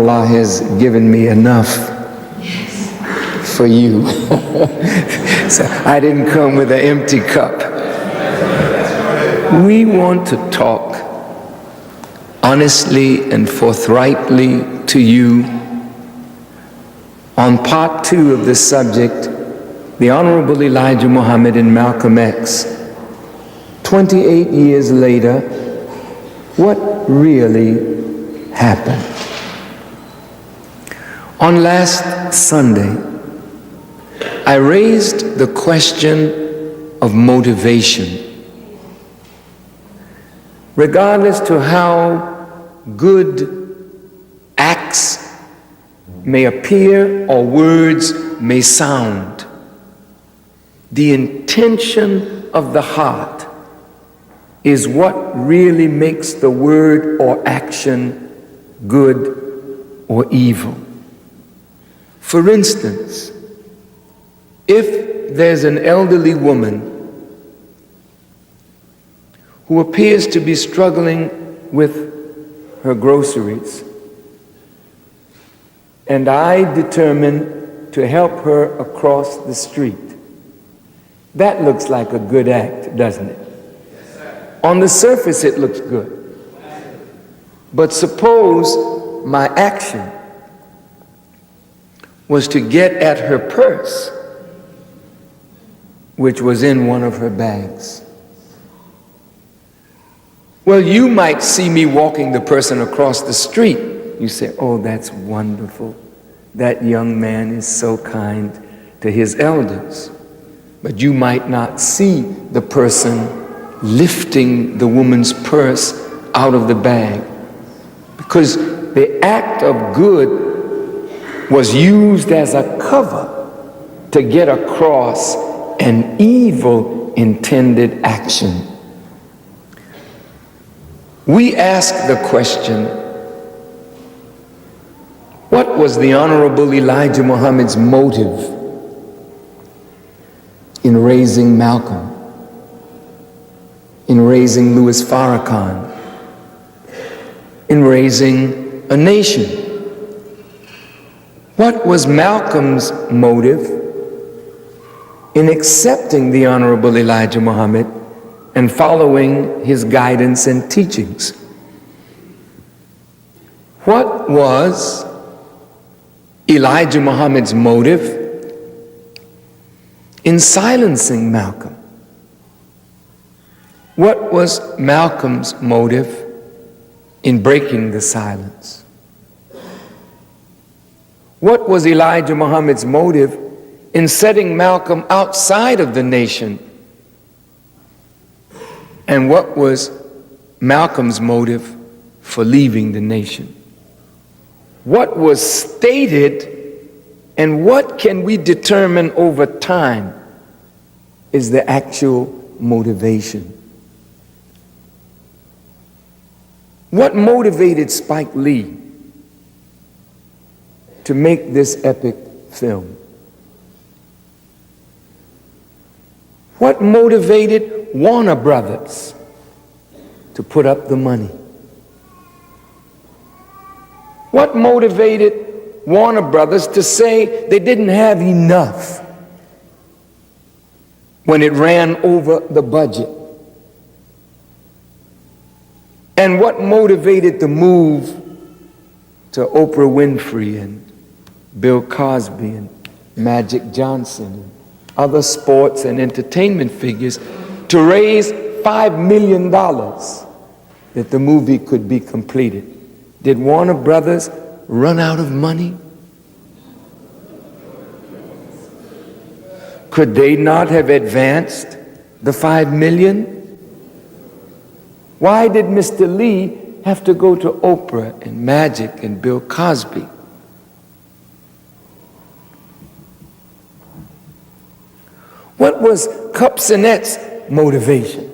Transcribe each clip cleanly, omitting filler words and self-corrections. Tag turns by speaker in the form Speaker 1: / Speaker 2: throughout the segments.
Speaker 1: Allah has given me enough for you. So I didn't come with an empty cup. We want to talk honestly and forthrightly to you on part 2 of this subject, the Honorable Elijah Muhammad and Malcolm X. 28 years later, what really happened? On last Sunday, I raised the question of motivation. Regardless to how good acts may appear or words may sound, the intention of the heart is what really makes the word or action good or evil. For instance, if there's an elderly woman who appears to be struggling with her groceries, and I determine to help her across the street, that looks like a good act, doesn't it? On the surface, it looks good. But suppose my action was to get at her purse, which was in one of her bags. Well, you might see me walking the person across the street. You say, oh, that's wonderful. That young man is so kind to his elders. But you might not see the person lifting the woman's purse out of the bag, because the act of good was used as a cover to get across an evil intended action. We ask the question, what was the Honorable Elijah Muhammad's motive in raising Malcom, in raising Louis Farrakhan, in raising a nation? What was Malcolm's motive in accepting the Honorable Elijah Muhammad and following his guidance and teachings? What was Elijah Muhammad's motive in silencing Malcom? What was Malcolm's motive in breaking the silence? What was Elijah Muhammad's motive in setting Malcom outside of the nation? And what was Malcolm's motive for leaving the nation? What was stated and what can we determine over time is the actual motivation? What motivated Spike Lee to make this epic film? What motivated Warner Brothers to put up the money? What motivated Warner Brothers to say they didn't have enough when it ran over the budget? And what motivated the move to Oprah Winfrey and Bill Cosby and Magic Johnson and other sports and entertainment figures to raise $5 million that the movie could be completed? Did Warner Brothers run out of money? Could they not have advanced the $5 million? Why did Mr. Lee have to go to Oprah and Magic and Bill Cosby? What was Cupsinet's motivation?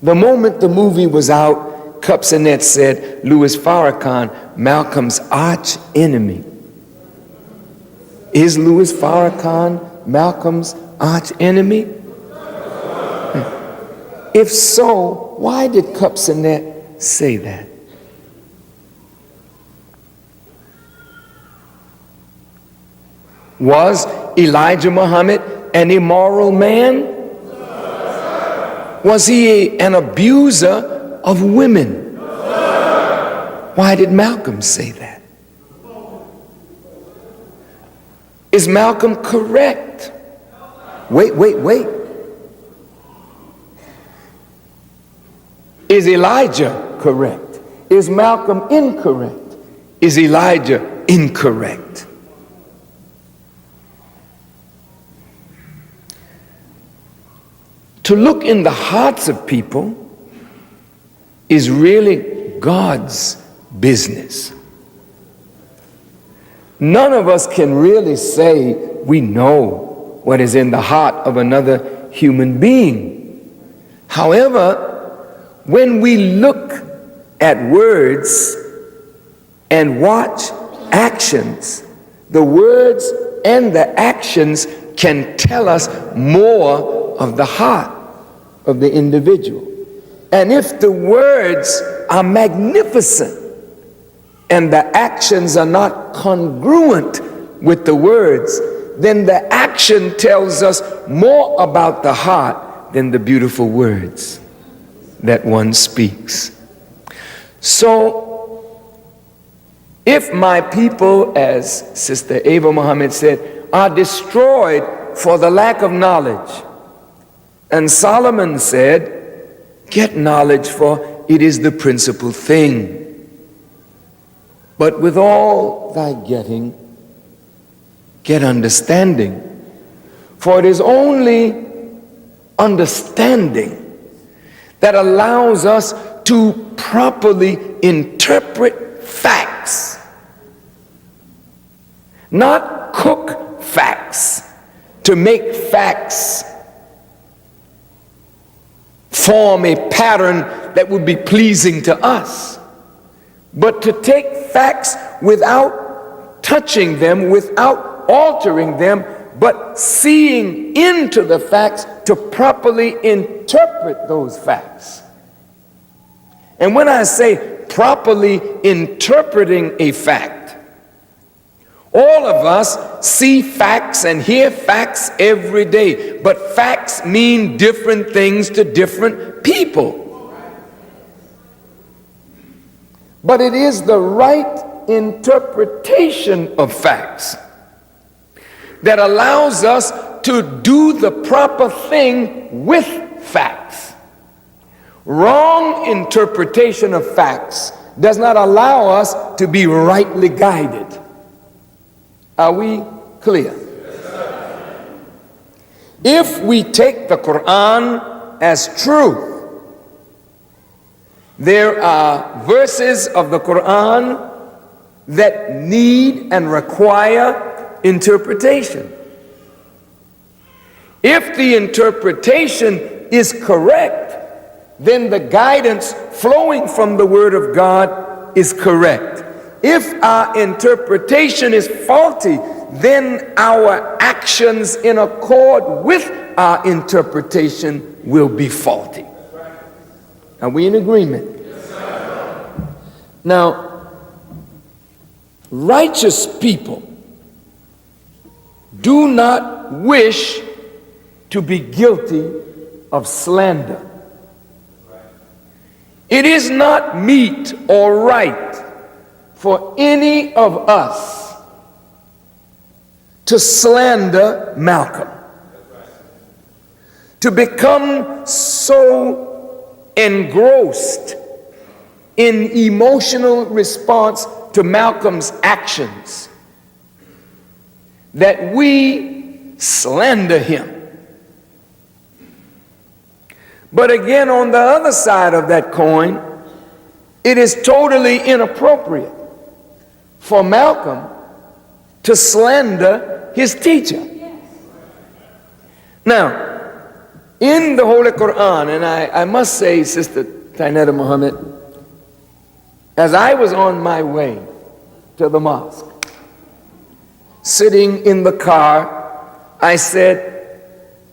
Speaker 1: The moment the movie was out, Cupsinet said Louis Farrakhan, Malcolm's arch enemy. Is Louis Farrakhan Malcolm's arch enemy? If so, why did Cupsinet say that? Was Elijah Muhammad an immoral man? Was he an abuser of women? Why did Malcolm say that? Is Malcolm correct? Wait. Is Elijah correct? Is Malcolm incorrect? Is Elijah incorrect? To look in the hearts of people is really God's business. None of us can really say we know what is in the heart of another human being. However, when we look at words and watch actions, the words and the actions can tell us more of the heart of the individual. And if the words are magnificent and the actions are not congruent with the words, then the action tells us more about the heart than the beautiful words that one speaks. So, if my people, as Sister Ava Muhammad said, are destroyed for the lack of knowledge, and Solomon said, get knowledge, for it is the principal thing. But with all thy getting, get understanding. For it is only understanding that allows us to properly interpret facts. Not cook facts to make facts form a pattern that would be pleasing to us, but to take facts without touching them, without altering them, but seeing into the facts to properly interpret those facts. And when I say properly interpreting a fact, all of us see facts and hear facts every day, but facts mean different things to different people. But it is the right interpretation of facts that allows us to do the proper thing with facts. Wrong interpretation of facts does not allow us to be rightly guided. Are we clear? If we take the Quran as truth, there are verses of the Quran that need and require interpretation. If the interpretation is correct, then the guidance flowing from the Word of God is correct. If our interpretation is faulty, then our actions in accord with our interpretation will be faulty. Are we in agreement? Yes, now, righteous people do not wish to be guilty of slander. It is not meet or right for any of us to slander Malcolm, to become so engrossed in emotional response to Malcolm's actions that we slander him. But again, on the other side of that coin, it is totally inappropriate for Malcolm to slander his teacher. Now, in the Holy Quran, and I must say, Sister Tainetta Muhammad, as I was on my way to the mosque, sitting in the car, I said,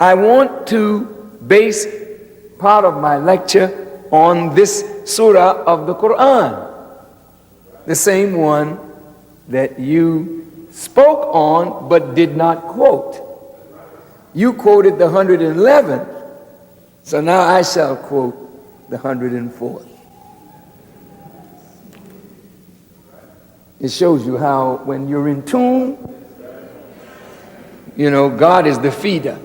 Speaker 1: I want to base part of my lecture on this surah of the Quran, the same one that you spoke on but did not quote. You quoted the 111th, so now I shall quote the 104th. It shows you how when you're in tune, you know, God is the feeder.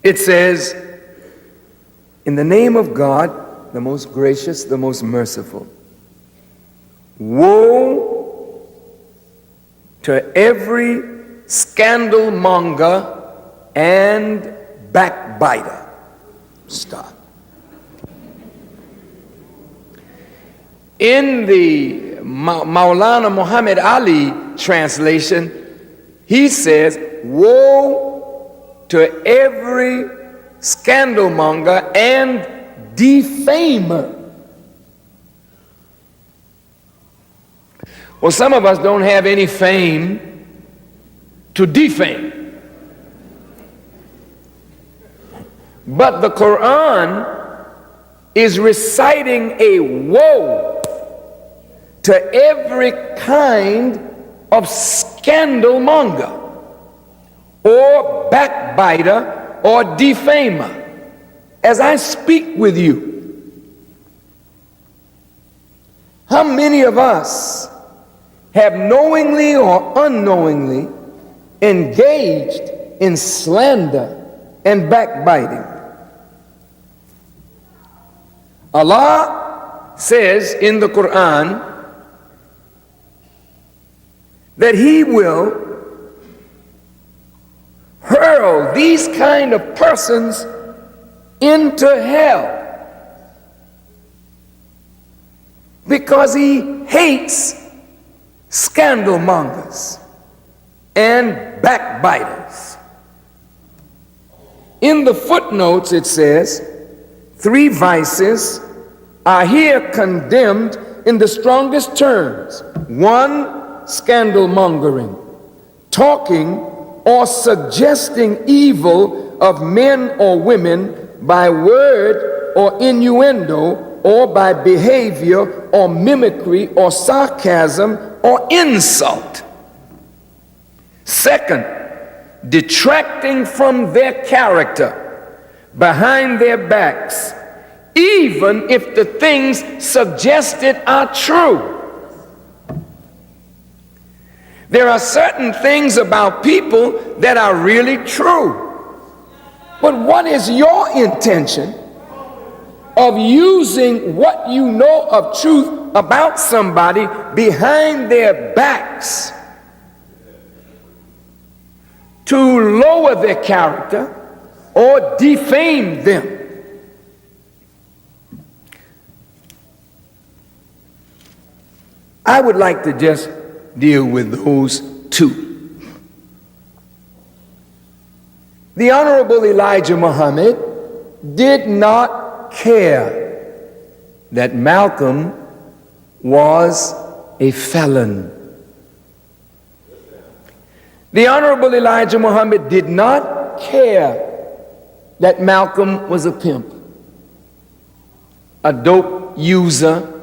Speaker 1: It says, in the name of God, the most gracious, the most merciful, woe to every scandal monger and backbiter. Stop. In the Maulana Muhammad Ali translation, he says, woe to every scandalmonger and defamer. Well, some of us don't have any fame to defame. But the Quran is reciting a woe to every kind of scandalmonger or backbiter or defamer. As I speak with you, how many of us have knowingly or unknowingly engaged in slander and backbiting? Allah says in the Quran that He will hurl these kind of persons into hell because He hates scandalmongers and backbiters. In the footnotes it says 3 vices are here condemned in the strongest terms. 1, scandal mongering, talking or suggesting evil of men or women by word or innuendo or by behavior or mimicry or sarcasm or insult. 2, detracting from their character behind their backs, even if the things suggested are true. There are certain things about people that are really true. But what is your intention of using what you know of truth about somebody behind their backs to lower their character or defame them? I would like to just deal with those 2. The Honorable Elijah Muhammad did not care that Malcom was a felon. The Honorable Elijah Muhammad did not care that Malcom was a pimp, a dope user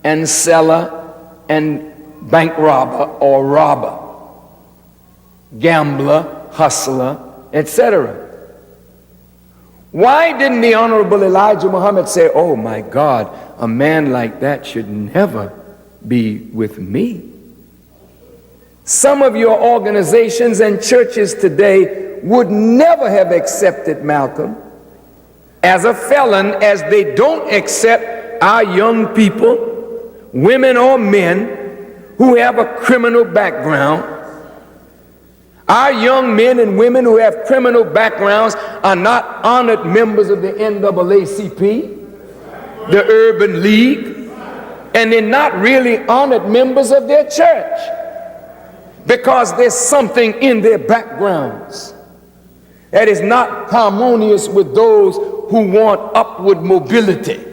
Speaker 1: and seller and bank robber or robber, gambler, hustler, etc. Why didn't the Honorable Elijah Muhammad say, oh my God, a man like that should never be with me? Some of your organizations and churches today would never have accepted Malcom as a felon, as they don't accept our young people, women or men, who have a criminal background. Our young men and women who have criminal backgrounds are not honored members of the NAACP, the Urban League, and they're not really honored members of their church because there's something in their backgrounds that is not harmonious with those who want upward mobility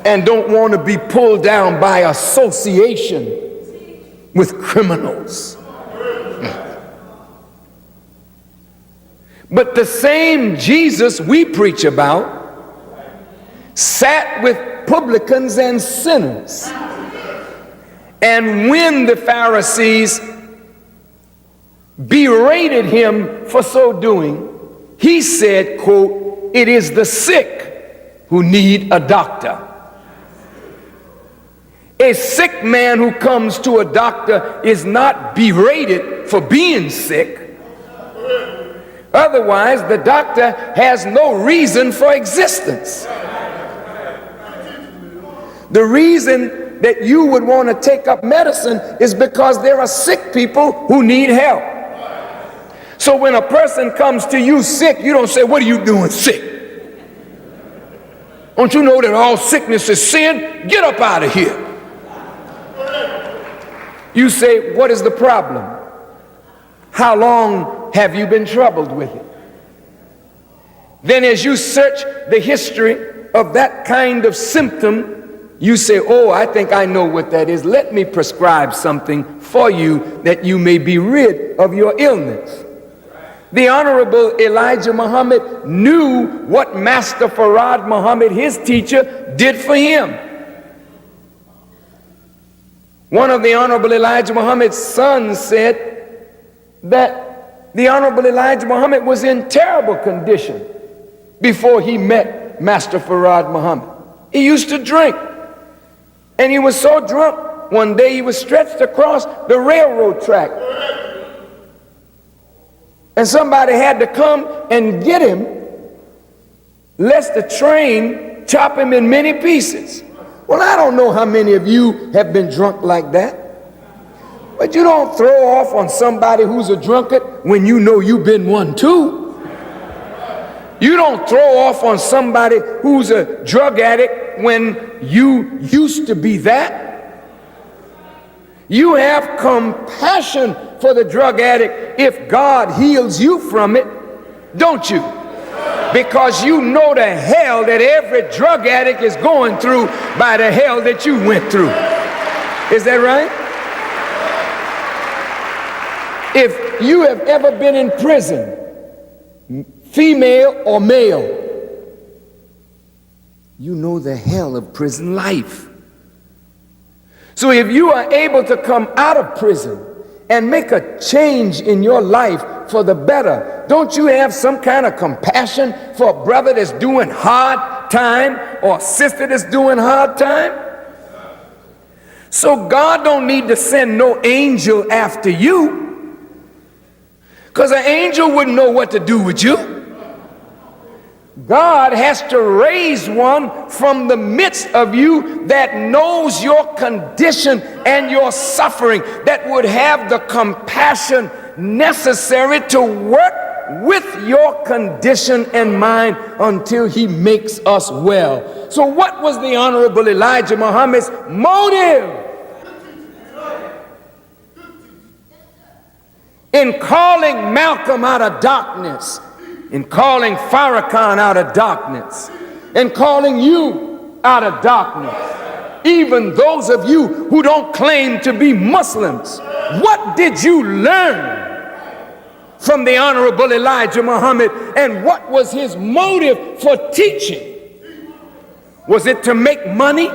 Speaker 1: and don't want to be pulled down by association with criminals. But the same Jesus we preach about sat with publicans and sinners And when the Pharisees berated him for so doing, he said, quote, "It is the sick who need a doctor." A sick man who comes to a doctor is not berated for being sick. Otherwise, the doctor has no reason for existence. The reason that you would want to take up medicine is because there are sick people who need help. So when a person comes to you sick, you don't say, "What are you doing sick? Don't you know that all sickness is sin? Get up out of here." You say, "What is the problem? How long have you been troubled with it?" Then as you search the history of that kind of symptom, you say, "Oh, I think I know what that is. Let me prescribe something for you that you may be rid of your illness." The Honorable Elijah Muhammad knew what Master Farad Muhammad, his teacher, did for him. One of the Honorable Elijah Muhammad's sons said that the Honorable Elijah Muhammad was in terrible condition before he met Master Farad Muhammad. He used to drink, and he was so drunk, one day he was stretched across the railroad track, and somebody had to come and get him, lest the train chop him in many pieces. Well, I don't know how many of you have been drunk like that, but you don't throw off on somebody who's a drunkard when you know you've been one too. You don't throw off on somebody who's a drug addict when you used to be that. You have compassion for the drug addict if God heals you from it, don't you? Because you know the hell that every drug addict is going through by the hell that you went through. Is that right? If you have ever been in prison, female or male, you know the hell of prison life. So if you are able to come out of prison and make a change in your life for the better, don't you have some kind of compassion for a brother that's doing hard time or a sister that's doing hard time? So God don't need to send no angel after you, because an angel wouldn't know what to do with you. God has to raise one from the midst of you that knows your condition and your suffering, that would have the compassion necessary to work with your condition and mine until he makes us well. So what was the Honorable Elijah Muhammad's motive in calling Malcom out of darkness, in calling Farrakhan out of darkness, and calling you out of darkness? Even those of you who don't claim to be Muslims, what did you learn from the Honorable Elijah Muhammad, and what was his motive for teaching? Was it to make money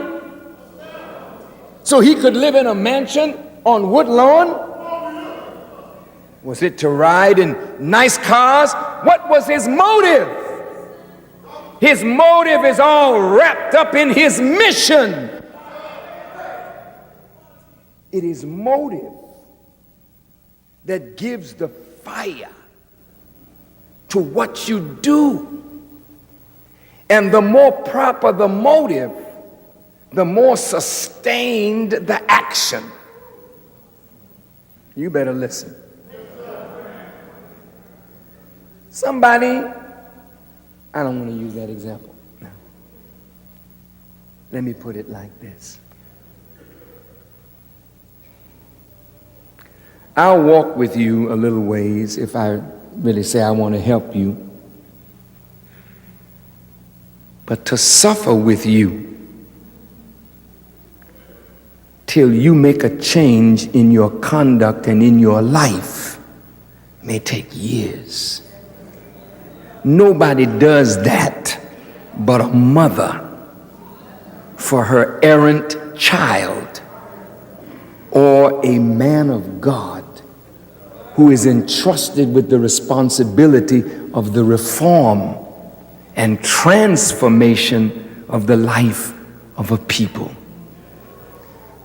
Speaker 1: so he could live in a mansion on Woodlawn? Was it to ride in nice cars? What was his motive? His motive is all wrapped up in his mission. It is motive that gives the fire to what you do. And the more proper the motive, the more sustained the action. You better listen. Somebody, I don't want to use that example. No. Let me put it like this. I'll walk with you a little ways if I really say I want to help you. But to suffer with you till you make a change in your conduct and in your life may take years. Nobody does that but a mother for her errant child. or a man of God who is entrusted with the responsibility of the reform and transformation of the life of a people.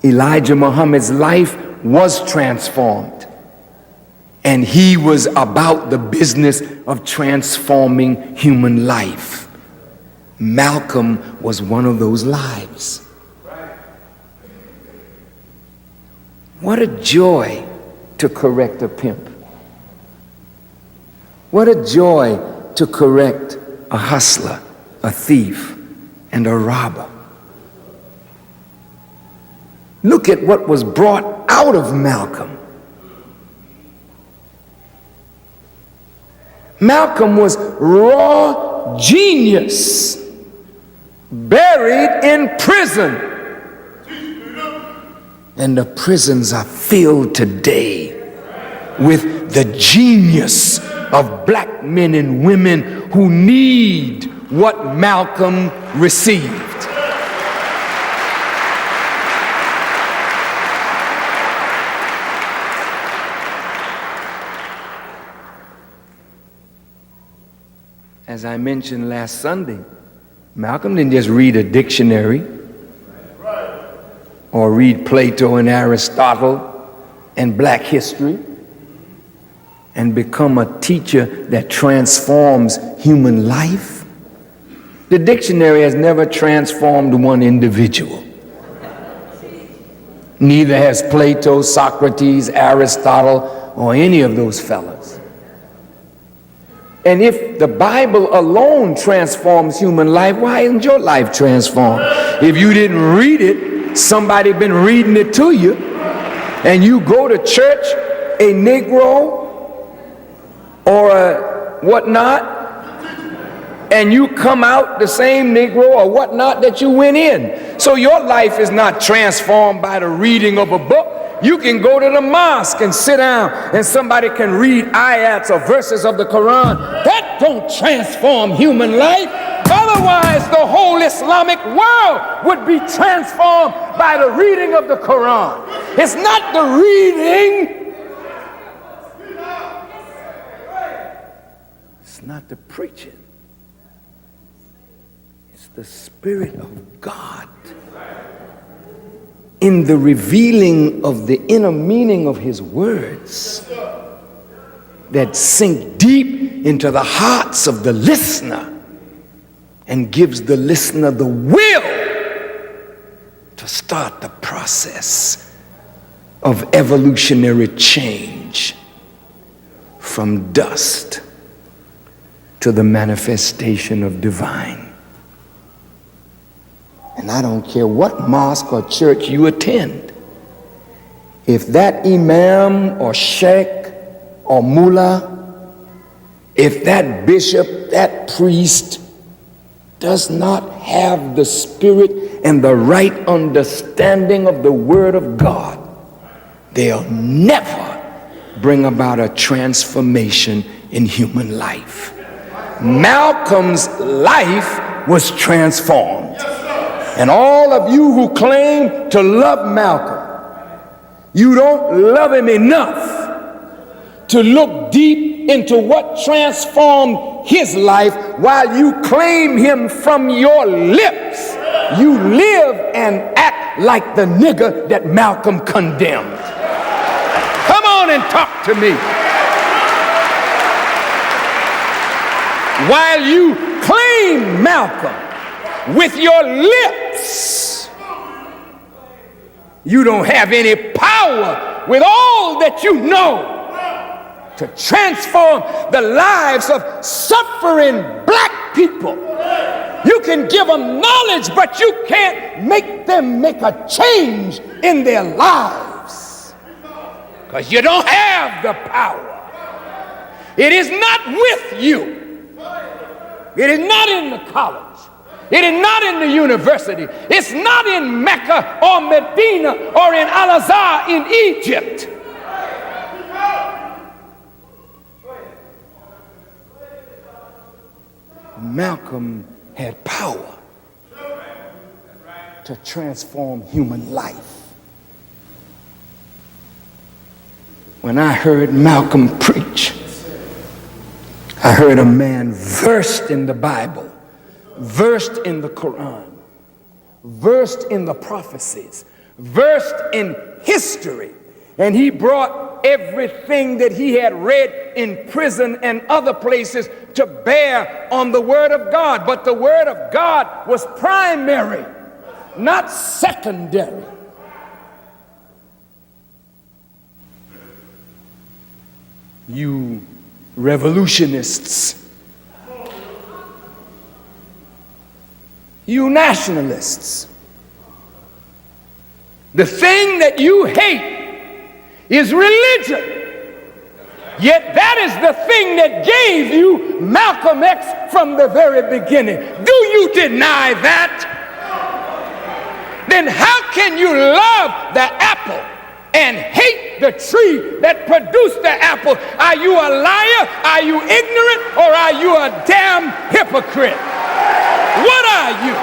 Speaker 1: Elijah Muhammad's life was transformed, and he was about the business of transforming human life. Malcolm was one of those lives. What a joy to correct a pimp. What a joy to correct a hustler, a thief, and a robber. Look at what was brought out of Malcolm. Malcolm was raw genius, buried in prison. And the prisons are filled today with the genius of black men and women who need what Malcolm received. As I mentioned last Sunday, Malcolm didn't just read a dictionary or read Plato and Aristotle and black history and become a teacher that transforms human life. The dictionary has never transformed one individual. Neither has Plato, Socrates, Aristotle, or any of those fellas. And if the Bible alone transforms human life, why isn't your life transformed? If you didn't read it, somebody been reading it to you, and you go to church, a Negro or a whatnot, and you come out the same Negro or whatnot that you went in. So your life is not transformed by the reading of a book. You can go to the mosque and sit down and somebody can read ayats or verses of the Quran. That don't transform human life. Otherwise, the whole Islamic world would be transformed by the reading of the Quran. It's not the reading. It's not the preaching. It's the Spirit of God in the revealing of the inner meaning of His words that sink deep into the hearts of the listener and gives the listener the will to start the process of evolutionary change from dust to the manifestation of divine. And I don't care what mosque or church you attend, if that imam or sheikh or mullah, if that bishop, that priest does not have the spirit and the right understanding of the Word of God, they'll never bring about a transformation in human life. Malcolm's life was transformed. And all of you who claim to love Malcolm, you don't love him enough to look deep into what transformed his life. While you claim him from your lips, you live and act like the nigger that Malcolm condemned. Come on and talk to me. While you claim Malcolm with your lips, you don't have any power with all that you know to transform the lives of suffering black people. You can give them knowledge, but you can't make them make a change in their lives because you don't have the power. It is not with you. It is not in the college. It is not in the university. It's not in Mecca or Medina or in Al-Azhar in Egypt. Malcolm had power to transform human life. when I heard Malcom preach, I heard a man versed in the Bible, versed in the Quran, versed in the prophecies, versed in history, and he brought everything that he had read in prison and other places to bear on the Word of God. But the Word of God was primary, not secondary. You revolutionists, you nationalists, the thing that you hate is religion, yet that is the thing that gave you Malcolm X from the very beginning. Do you deny that? Then how can you love the apple and hate the tree that produced the apple? Are you a liar? Are you ignorant? Or are you a damn hypocrite? What are you?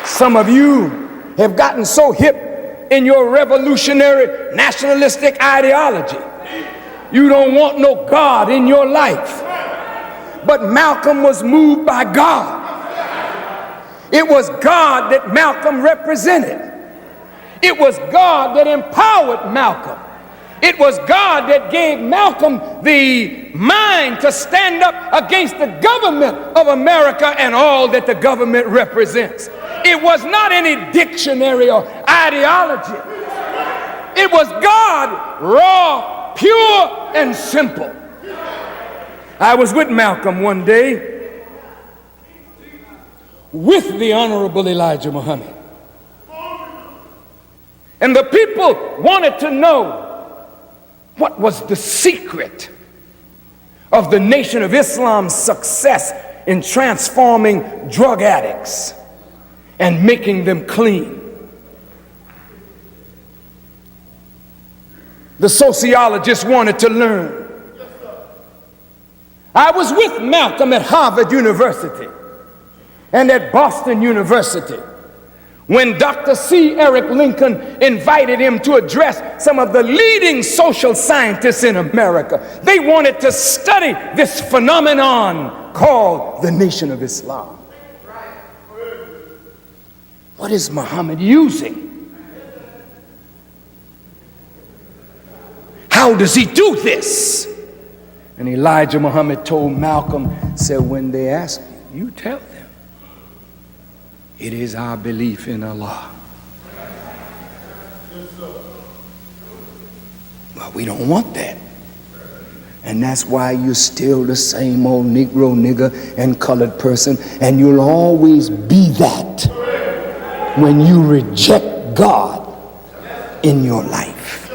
Speaker 1: Some of you have gotten so hip in your revolutionary nationalistic ideology, you don't want no God in your life. But Malcolm was moved by God. It was God that Malcolm represented. It was God that empowered Malcolm. It was God that gave Malcolm the mind to stand up against the government of America and all that the government represents. It was not any dictionary or ideology. It was God, raw, pure, and simple. I was with Malcolm one day with the Honorable Elijah Muhammad. And the people wanted to know what was the secret of the Nation of Islam's success in transforming drug addicts and making them clean. The sociologists wanted to learn. I was with Malcolm at Harvard University and at Boston University when Dr. C. Eric Lincoln invited him to address some of the leading social scientists in America. They wanted to study this phenomenon called the Nation of Islam. What is Muhammad using? How does he do this? And Elijah Muhammad told Malcolm, said, when they ask you, you tell them, it is our belief in Allah. Well, we don't want that. And that's why you're still the same old Negro, nigger, and colored person, and you'll always be that when you reject God in your life.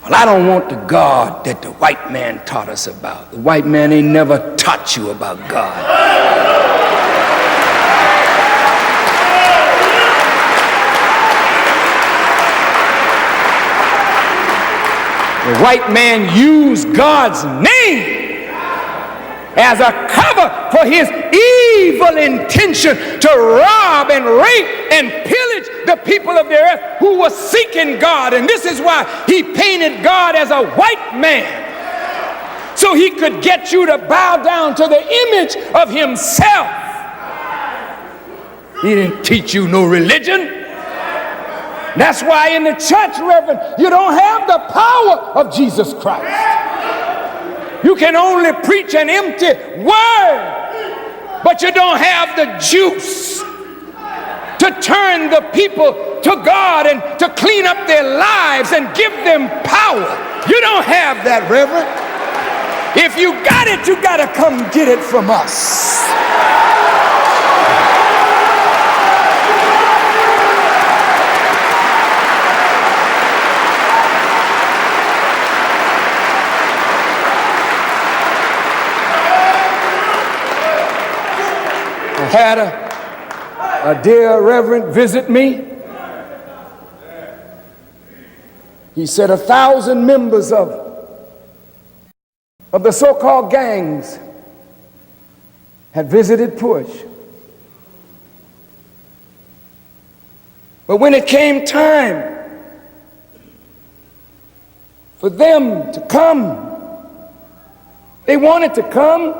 Speaker 1: Well, I don't want the God that the white man taught us about. The white man ain't never taught you about God. The white man used God's name as a cover for his evil intention to rob and rape and pillage the people of the earth who were seeking God. And this is why he painted God as a white man, so he could get you to bow down to the image of himself. He didn't teach you no religion. That's why in the church, Reverend, you don't have the power of Jesus Christ. You can only preach an empty word, but you don't have the juice to turn the people to God and to clean up their lives and give them power. You don't have that, Reverend. If you got it, you got to come get it from us. I had a dear reverend visit me, He said 1,000 members of the so-called gangs had visited Push. But when it came time for them to come, they wanted to come,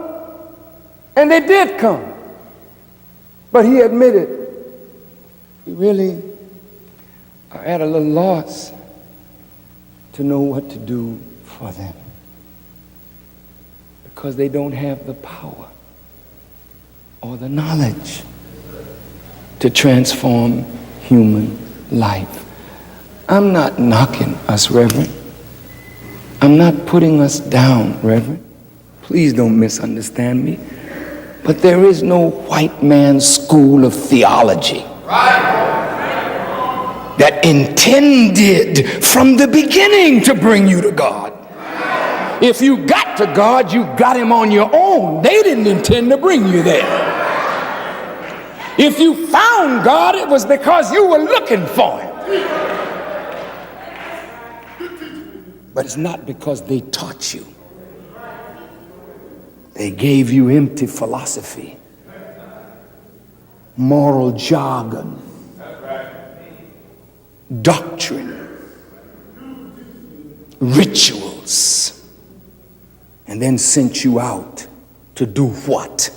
Speaker 1: and they did come. But he admitted, we really are at a little loss to know what to do for them, because they don't have the power or the knowledge to transform human life. I'm not knocking us, Reverend. I'm not putting us down, Reverend. Please don't misunderstand me. But there is no white man's school of theology that intended from the beginning to bring you to God. If you got to God, you got him on your own. They didn't intend to bring you there. If you found God, it was because you were looking for him. But it's not because they taught you. They gave you empty philosophy, moral jargon, doctrine, rituals, and then sent you out to do what?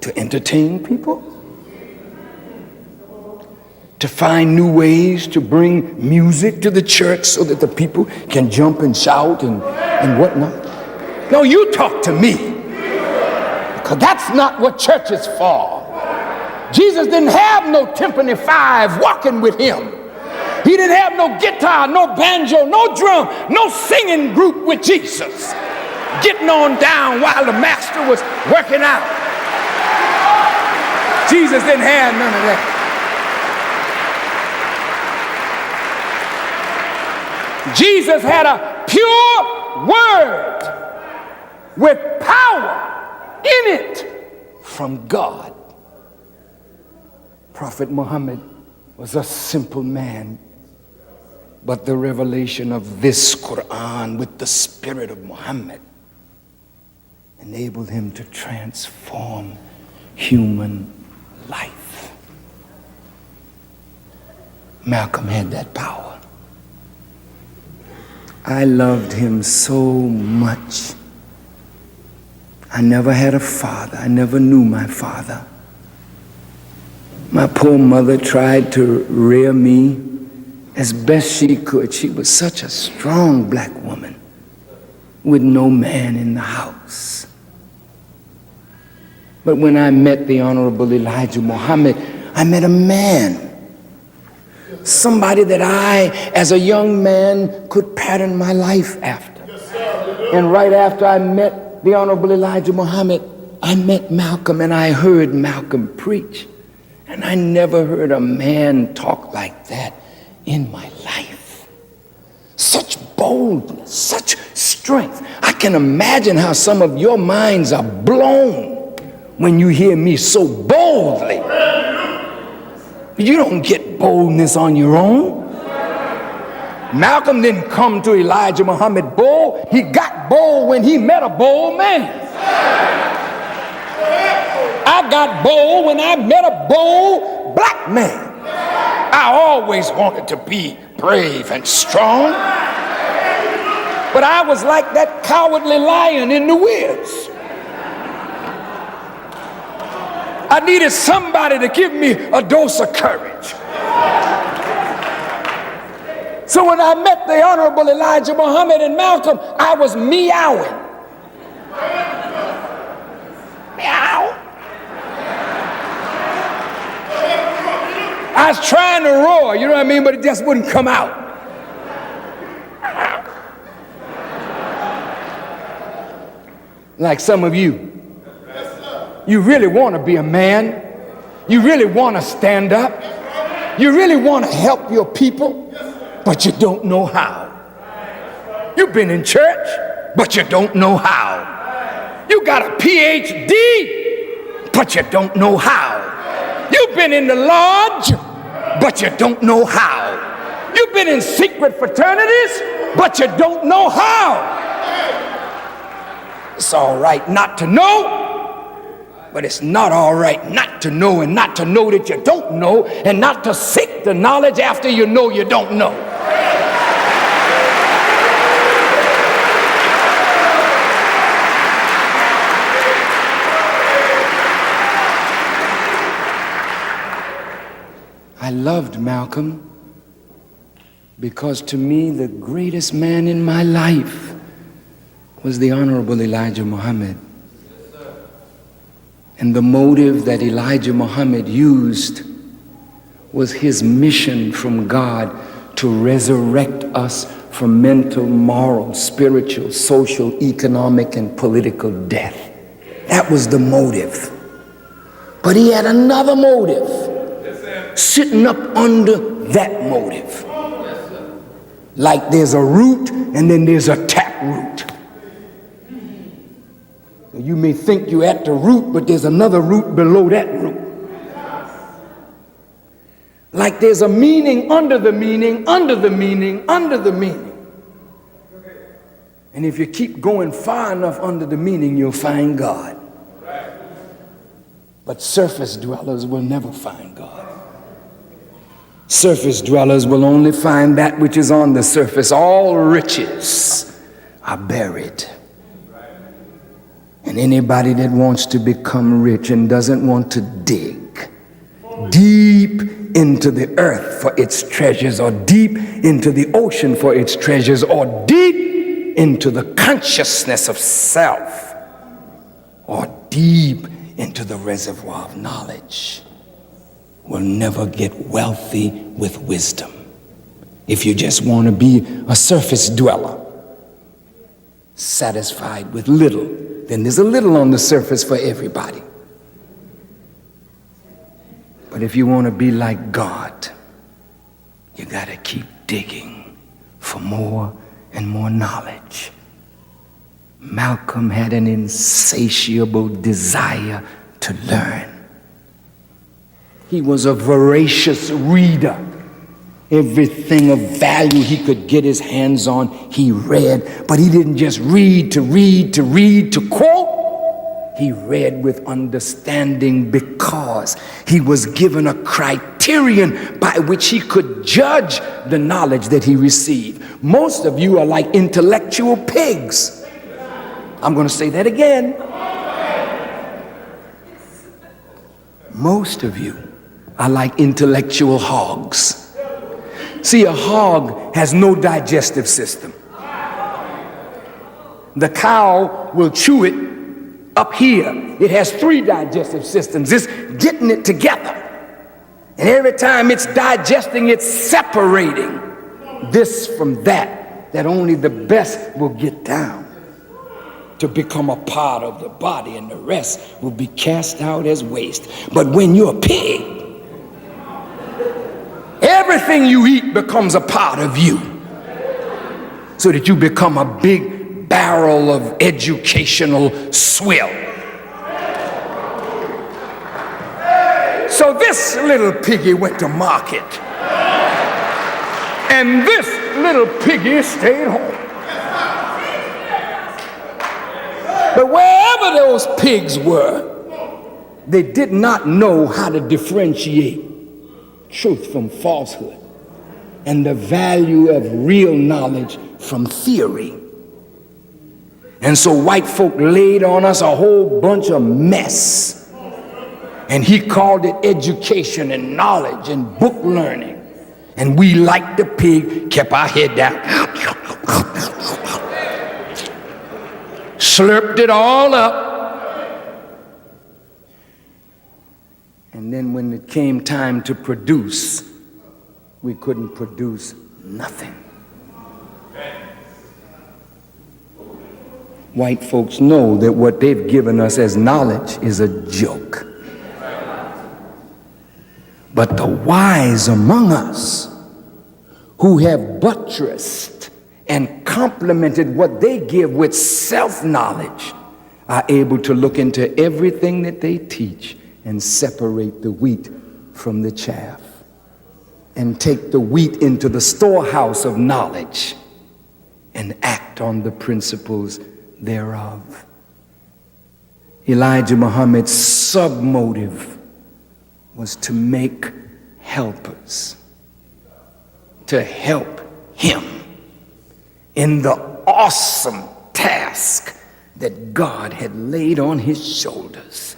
Speaker 1: To entertain people? To find new ways to bring music to the church so that the people can jump and shout and whatnot? No, you talk to me, because that's not what church is for. Jesus didn't have no timpani five walking with him. He didn't have no guitar, no banjo, no drum, no singing group with Jesus, getting on down while the master was working out. Jesus didn't have none of that. Jesus had a pure word with power in it from God. Prophet Muhammad was a simple man, but the revelation of this Quran with the spirit of Muhammad enabled him to transform human life. Malcom had that power. I loved him so much. I never had a father. I never knew my father. My poor mother tried to rear me as best she could. She was such a strong black woman with no man in the house. But when I met the Honorable Elijah Muhammad, I met a man. Somebody that I, as a young man, could pattern my life after. And right after I met the Honorable Elijah Muhammad, I met Malcom, and I heard Malcom preach. And I never heard a man talk like that in my life. Such boldness, such strength. I can imagine how some of your minds are blown when you hear me so boldly. You don't get boldness on your own. Malcom didn't come to Elijah Muhammad bold. He got bold when he met a bold man. I got bold when I met a bold black man. I always wanted to be brave and strong, but I was like that cowardly lion in the woods. I needed somebody to give me a dose of courage. So when I met the Honorable Elijah Muhammad and Malcom, I was meowing. Meow. I was trying to roar, you know what I mean, but it just wouldn't come out. Like some of you. You really want to be a man. You really want to stand up. You really want to help your people, but you don't know how. You've been in church, but you don't know how. You got a PhD, but you don't know how. You've been in the lodge, but you don't know how. You've been in secret fraternities, but you don't know how. It's all right not to know, but it's not all right not to know, and not to know that you don't know, and not to seek the knowledge after you know you don't know. I loved Malcolm because to me the greatest man in my life was the Honorable Elijah Muhammad. And the motive that Elijah Muhammad used was his mission from God to resurrect us from mental, moral, spiritual, social, economic, and political death. That was the motive. But he had another motive sitting up under that motive. Like there's a root and then there's a tap root. You may think you're at the root, but there's another root below that root. Like there's a meaning under the meaning, under the meaning, under the meaning. And if you keep going far enough under the meaning, you'll find God. But surface dwellers will never find God. Surface dwellers will only find that which is on the surface. All riches are buried. And anybody that wants to become rich and doesn't want to dig deep into the earth for its treasures, or deep into the ocean for its treasures, or deep into the consciousness of self, or deep into the reservoir of knowledge, will never get wealthy with wisdom. If you just want to be a surface dweller, satisfied with little, then there's a little on the surface for everybody. But if you want to be like God, you got to keep digging for more and more knowledge. Malcolm had an insatiable desire to learn. He was a voracious reader. Everything of value he could get his hands on, he read. But he didn't just read to read to read to quote. He read with understanding because he was given a criterion by which he could judge the knowledge that he received. Most of you are like intellectual pigs. I'm going to say that again. Most of you are like intellectual hogs. See, a hog has no digestive system. The cow will chew it up here. It has 3 digestive systems. It's getting it together. And every time it's digesting, it's separating this from that only the best will get down to become a part of the body, and the rest will be cast out as waste. But when you're a pig, everything you eat becomes a part of you, so that you become a big barrel of educational swill. So this little piggy went to market, and this little piggy stayed home. But wherever those pigs were, they did not know how to differentiate truth from falsehood, and the value of real knowledge from theory. And so white folk laid on us a whole bunch of mess, and he called it education and knowledge and book learning. And we, like the pig, kept our head down, slurped it all up. And then when it came time to produce, we couldn't produce nothing. White folks know that what they've given us as knowledge is a joke. But the wise among us, who have buttressed and complemented what they give with self-knowledge, are able to look into everything that they teach and separate the wheat from the chaff. and take the wheat into the storehouse of knowledge and act on the principles thereof. Elijah Muhammad's sub-motive was to make helpers, to help him in the awesome task that God had laid on his shoulders,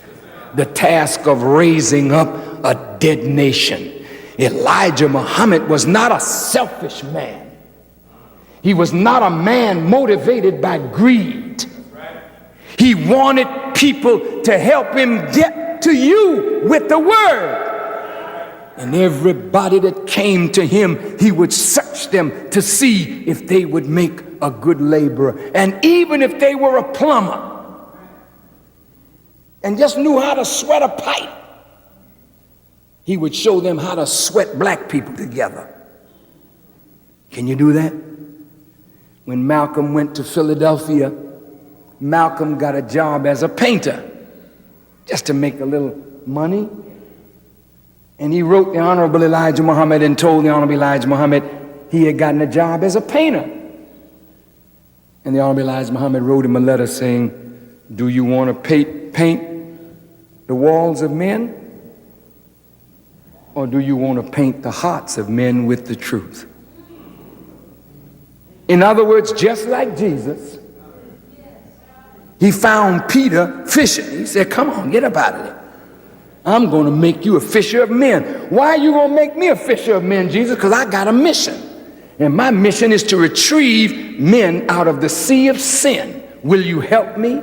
Speaker 1: the task of raising up a dead nation. Elijah Muhammad was not a selfish man. He was not a man motivated by greed. He wanted people to help him get to you with the word. And everybody that came to him, he would search them to see if they would make a good laborer. And even if they were a plumber and just knew how to sweat a pipe, he would show them how to sweat black people together. Can you do that? When Malcom went to Philadelphia, Malcom got a job as a painter just to make a little money. And he wrote the Honorable Elijah Muhammad and told the Honorable Elijah Muhammad he had gotten a job as a painter. And the Honorable Elijah Muhammad wrote him a letter saying, do you want to paint the walls of men? Or do you want to paint the hearts of men with the truth? In other words, just like Jesus, he found Peter fishing. He said, come on, get up out of there. I'm going to make you a fisher of men. Why are you going to make me a fisher of men, Jesus? Because I got a mission. And my mission is to retrieve men out of the sea of sin. Will you help me?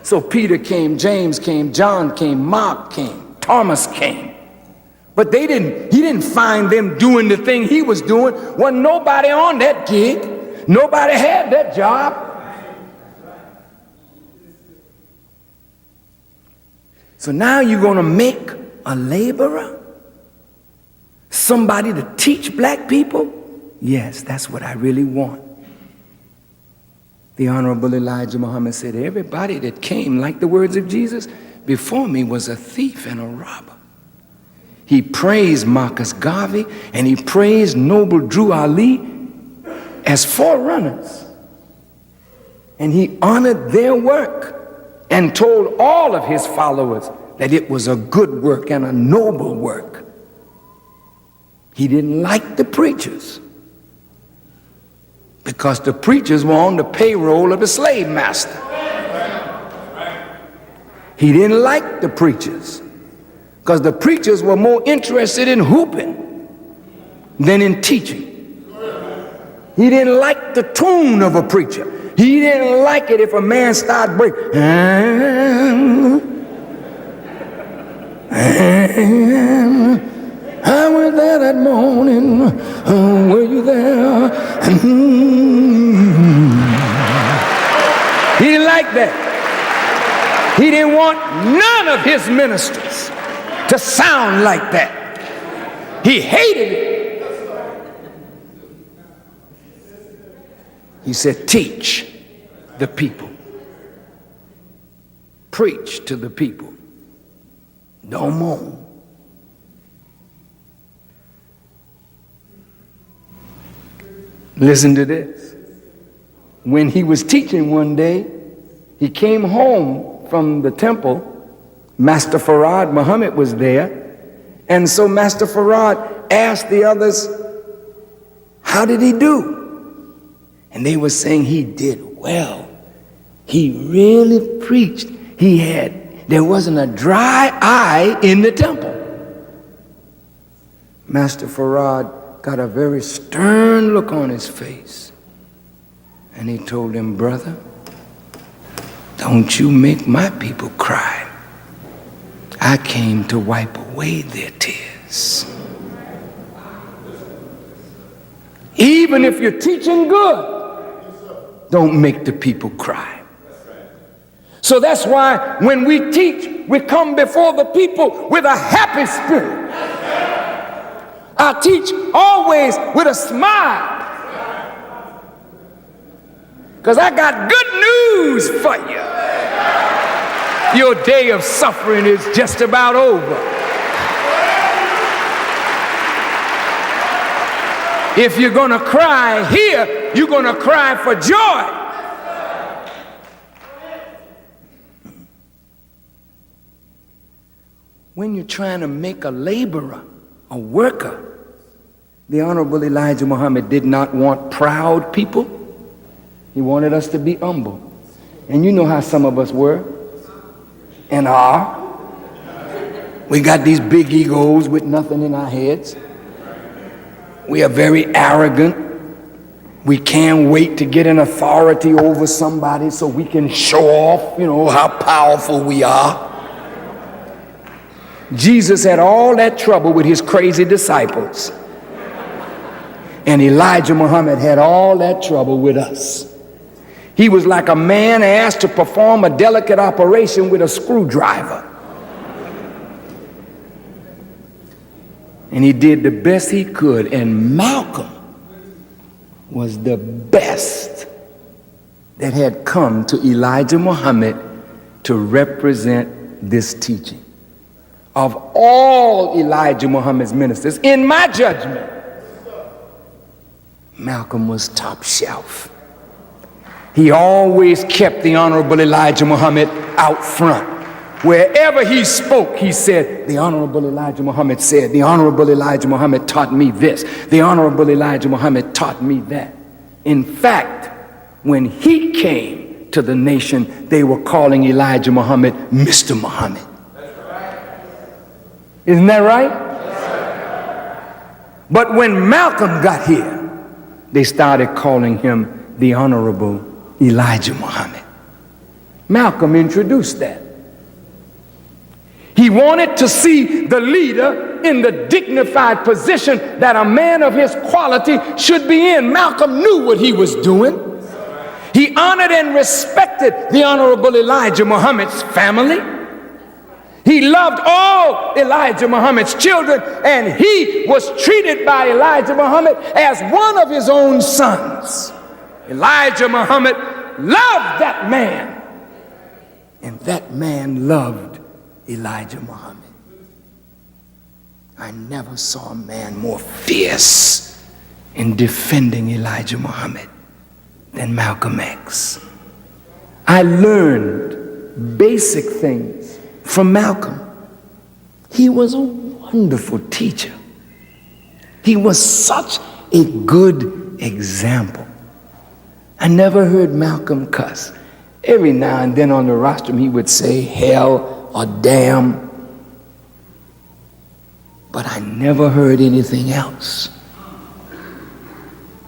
Speaker 1: So Peter came, James came, John came, Mark came, Thomas came. But he didn't find them doing the thing he was doing. Wasn't nobody on that gig. Nobody had that job. So now you're going to make a laborer? Somebody to teach black people? Yes, that's what I really want. The Honorable Elijah Muhammad said, everybody that came, like the words of Jesus, before me was a thief and a robber. He praised Marcus Garvey and he praised Noble Drew Ali as forerunners. And he honored their work and told all of his followers that it was a good work and a noble work. He didn't like the preachers because the preachers were on the payroll of the slave master. He didn't like the preachers because the preachers were more interested in hooping than in teaching. He didn't like the tune of a preacher. He didn't like it if a man started breaking. I went there that morning. Were you there? He didn't like that. He didn't want none of his ministers to sound like that. He hated it. He said, teach the people. Preach to the people. Don't moan. Listen to this. When he was teaching one day, he came home from the temple. Master Farad Muhammad was there. And so Master Farad asked the others, how did he do? And they were saying he did well. He really preached. There wasn't a dry eye in the temple. Master Farad got a very stern look on his face. And he told him, brother, don't you make my people cry. I came to wipe away their tears. Even if you're teaching good, don't make the people cry. So that's why when we teach, we come before the people with a happy spirit. I teach always with a smile. Because I got good news for you. Your day of suffering is just about over. If you're going to cry here, you're going to cry for joy. When you're trying to make a laborer, a worker, the Honorable Elijah Muhammad did not want proud people. He wanted us to be humble. And you know how some of us were and are. We got these big egos with nothing in our heads. We are very arrogant. We can't wait to get an authority over somebody so we can show off, how powerful we are. Jesus had all that trouble with his crazy disciples. And Elijah Muhammad had all that trouble with us. He was like a man asked to perform a delicate operation with a screwdriver. And he did the best he could. And Malcom was the best that had come to Elijah Muhammad to represent this teaching. Of all Elijah Muhammad's ministers, in my judgment, Malcom was top shelf. He always kept the Honorable Elijah Muhammad out front. Wherever he spoke, he said, the Honorable Elijah Muhammad said, the Honorable Elijah Muhammad taught me this, the Honorable Elijah Muhammad taught me that. In fact, when he came to the nation, they were calling Elijah Muhammad Mr. Muhammad. Isn't that right? But when Malcom got here, they started calling him the Honorable Elijah Muhammad. Malcom introduced that. He wanted to see the leader in the dignified position that a man of his quality should be in. Malcom knew what he was doing. He honored and respected the Honorable Elijah Muhammad's family. He loved all Elijah Muhammad's children, and he was treated by Elijah Muhammad as one of his own sons. Elijah Muhammad loved that man, and that man loved Elijah Muhammad. I never saw a man more fierce in defending Elijah Muhammad than Malcolm X. I learned basic things from Malcom. He was a wonderful teacher. He was such a good example. I never heard Malcom cuss. Every now and then on the rostrum he would say hell or damn, but I never heard anything else.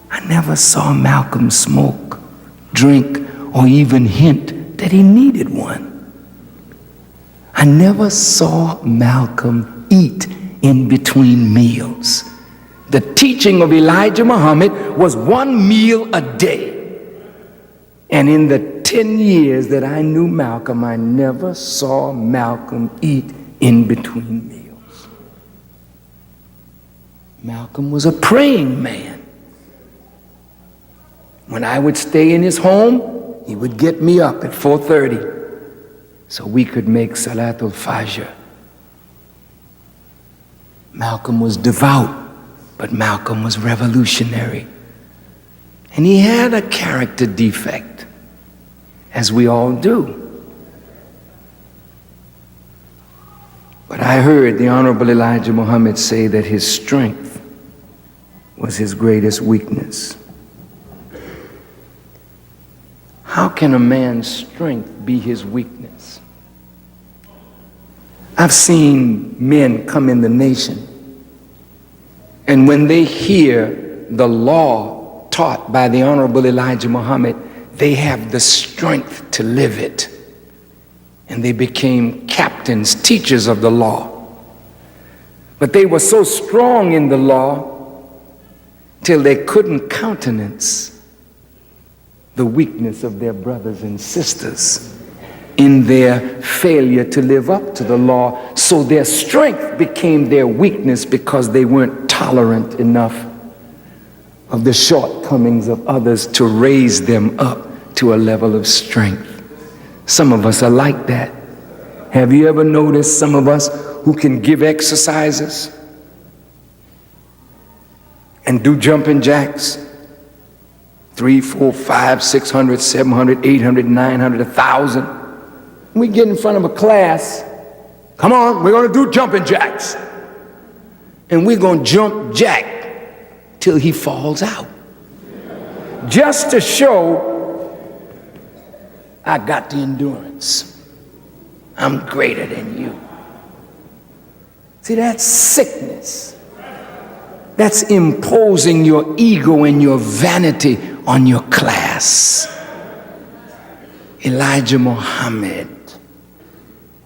Speaker 1: I never saw Malcom smoke, drink, or even hint that he needed one. I never saw Malcom eat in between meals. The teaching of Elijah Muhammad was one meal a day. And in the 10 years that I knew Malcom, I never saw Malcom eat in between meals. Malcom was a praying man. When I would stay in his home, he would get me up at 4:30. So we could make Salatul Fajr. Malcom was devout, but Malcom was revolutionary. And he had a character defect, as we all do. But I heard the Honorable Elijah Muhammad say that his strength was his greatest weakness. How can a man's strength be his weakness? I've seen men come in the nation, and when they hear the law taught by the Honorable Elijah Muhammad, they have the strength to live it. And they became captains, teachers of the law. But they were so strong in the law till they couldn't countenance the weakness of their brothers and sisters in their failure to live up to the law. So their strength became their weakness because they weren't tolerant enough of the shortcomings of others to raise them up to a level of strength. Some of us are like that. Have you ever noticed some of us who can give exercises? and do jumping jacks. 3, 4, 5, 600, 700, 800, 900, 1,000. We get in front of a class. Come on, we're going to do jumping jacks. And we're going to jump jack till he falls out. Just to show I got the endurance. I'm greater than you. See, that's sickness. That's imposing your ego and your vanity on your class. Elijah Muhammad,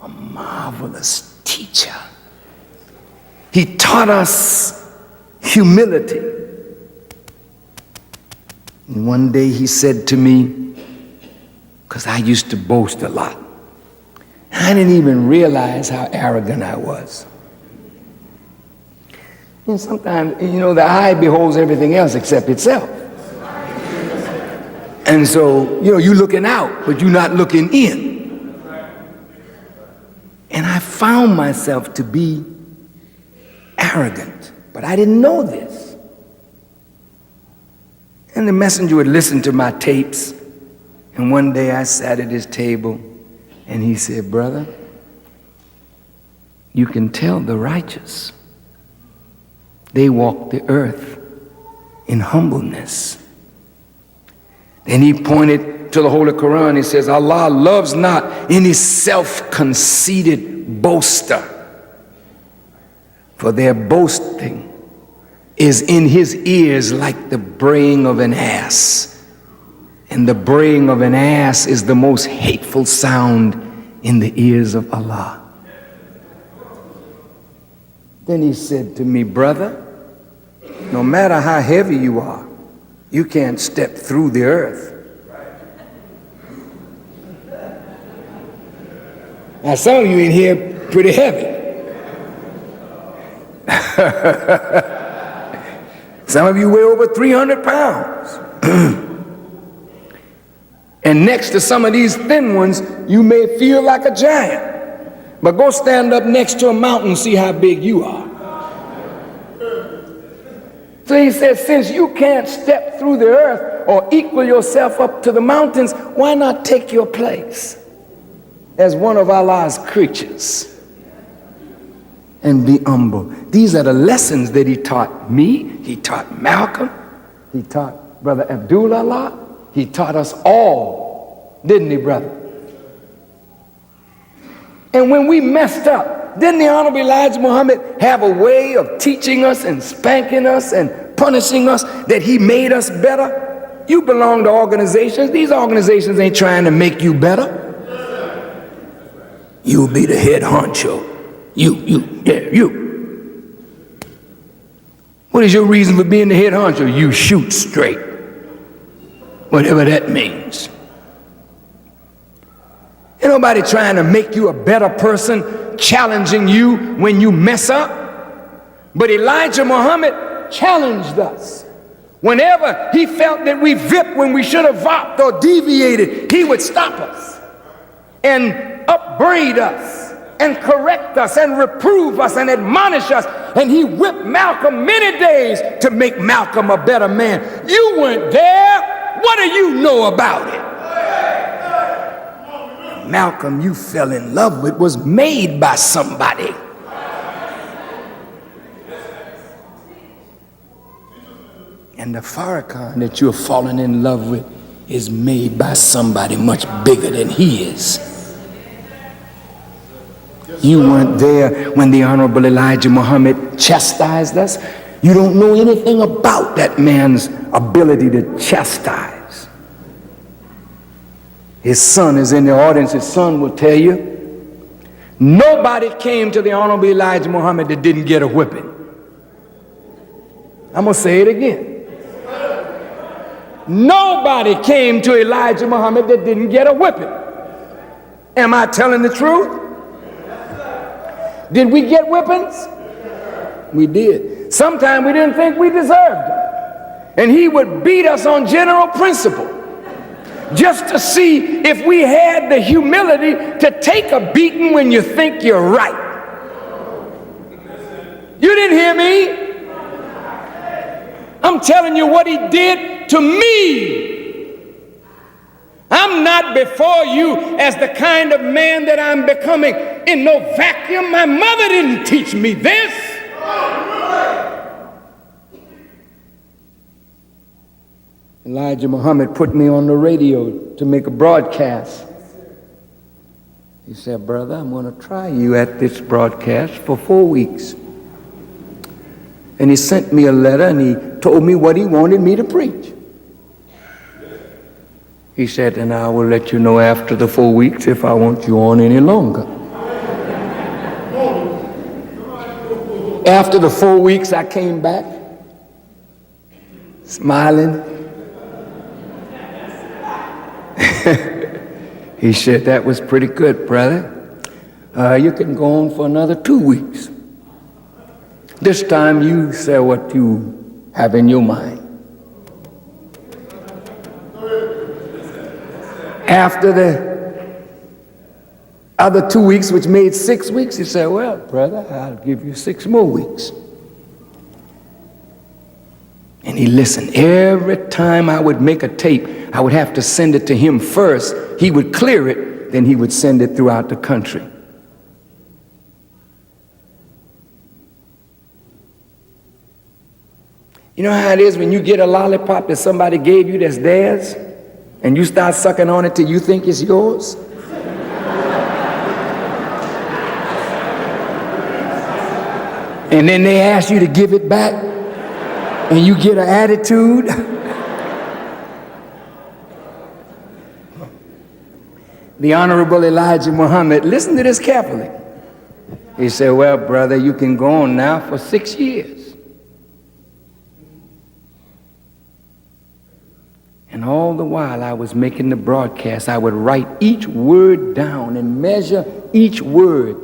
Speaker 1: a marvelous teacher. He taught us humility. And one day he said to me, because I used to boast a lot, I didn't even realize how arrogant I was. And sometimes, the eye beholds everything else except itself. And so, you're looking out, but you're not looking in. And I found myself to be arrogant, but I didn't know this. And the messenger would listen to my tapes, and one day I sat at his table, and he said, "Brother, you can tell the righteous. They walk the earth in humbleness." Then he pointed to the Holy Quran. He says, "Allah loves not any self-conceited boaster, for their boasting is in his ears like the braying of an ass. And the braying of an ass is the most hateful sound in the ears of Allah." Then he said to me, "Brother, no matter how heavy you are, you can't step through the earth." Now some of you in here pretty heavy. Some of you weigh over 300 pounds. And next to some of these thin ones, you may feel like a giant. But go stand up next to a mountain and see how big you are. So he says, since you can't step through the earth or equal yourself up to the mountains, why not take your place as one of Allah's creatures and be humble? These are the lessons that he taught me. He taught Malcom. He taught Brother Abdullah. He taught us all, didn't he, brother? And when we messed up, didn't the Honorable Elijah Muhammad have a way of teaching us and spanking us and punishing us that he made us better? You belong to organizations. These organizations ain't trying to make you better. You'll be the head honcho. You. What is your reason for being the head honcho? You shoot straight. Whatever that means. Ain't nobody trying to make you a better person, challenging you when you mess up. But Elijah Muhammad challenged us. Whenever he felt that we vipped when we should have vopped or deviated, he would stop us and upbraid us and correct us and reprove us and admonish us. And he whipped Malcom many days to make Malcom a better man. You weren't there. What do you know about it? Malcom you fell in love with was made by somebody. And the Farrakhan that you're falling in love with is made by somebody much bigger than he is. You weren't there when the Honorable Elijah Muhammad chastised us. You don't know anything about that man's ability to chastise. His son is in the audience. His son will tell you, nobody came to the Honorable Elijah Muhammad that didn't get a whipping. I'm going to say it again. Nobody came to Elijah Muhammad that didn't get a whipping. Am I telling the truth? Did we get whippings? We did. Sometimes we didn't think we deserved it. And he would beat us on general principle, just to see if we had the humility to take a beating when you think you're right. You didn't hear me? I'm telling you what he did to me. I'm not before you as the kind of man that I'm becoming in no vacuum. My mother didn't teach me this. Elijah Muhammad put me on the radio to make a broadcast. He said, brother, I'm going to try you at this broadcast for 4 weeks. And he sent me a letter and he told me what he wanted me to preach. He said, and I will let you know after the 4 weeks if I want you on any longer. After the 4 weeks, I came back, smiling. He said, that was pretty good, brother. You can go on for another 2 weeks. This time you say what you have in your mind. After the other 2 weeks, which made 6 weeks, he said, well, brother, I'll give you 6 more weeks. And he listened. Every time I would make a tape, I would have to send it to him first. He would clear it, then he would send it throughout the country. You know how it is when you get a lollipop that somebody gave you that's theirs, and you start sucking on it till you think it's yours? And then they ask you to give it back, and you get an attitude. The Honorable Elijah Muhammad, listen to this carefully. He said, well, brother, you can go on now for 6 years. And all the while I was making the broadcast, I would write each word down and measure each word.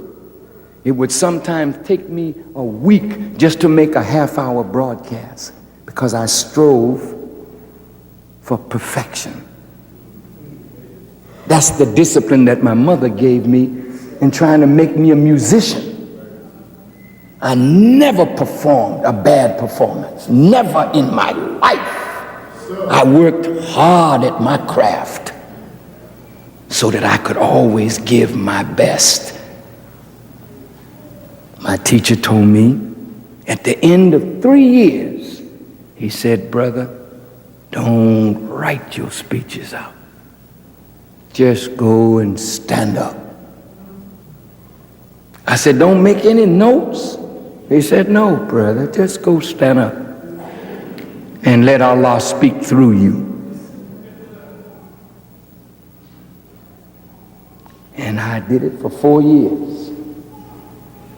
Speaker 1: It would sometimes take me a week just to make a half-hour broadcast because I strove for perfection. That's the discipline that my mother gave me in trying to make me a musician. I never performed a bad performance, never in my life. I worked hard at my craft so that I could always give my best. My teacher told me at the end of 3 years, he said, brother, don't write your speeches out. Just go and stand up. I said, don't make any notes. He said, no, brother, just go stand up and let Allah speak through you. And I did it for 4 years.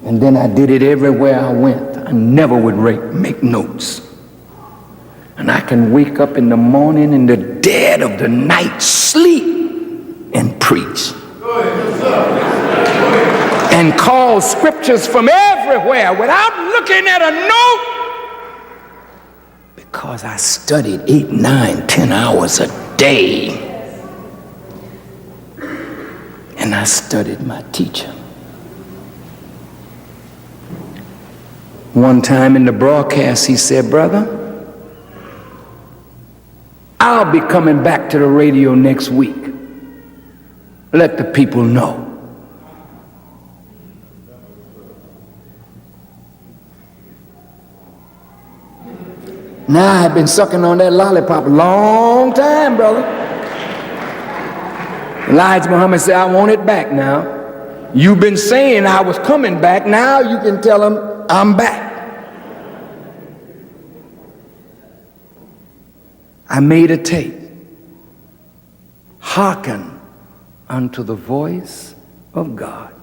Speaker 1: And then I did it everywhere I went. I never would make notes. And I can wake up in the morning in the dead of the night, sleep, and preach. And call scriptures from everywhere without looking at a note. Because I studied 8, 9, 10 hours a day. And I studied my teacher. One time in the broadcast, he said, brother, I'll be coming back to the radio next week. Let the people know. Now I've been sucking on that lollipop a long time, brother. Elijah Muhammad said, I want it back now. You've been saying I was coming back. Now you can tell them I'm back. I made a tape. Hearken unto the voice of God.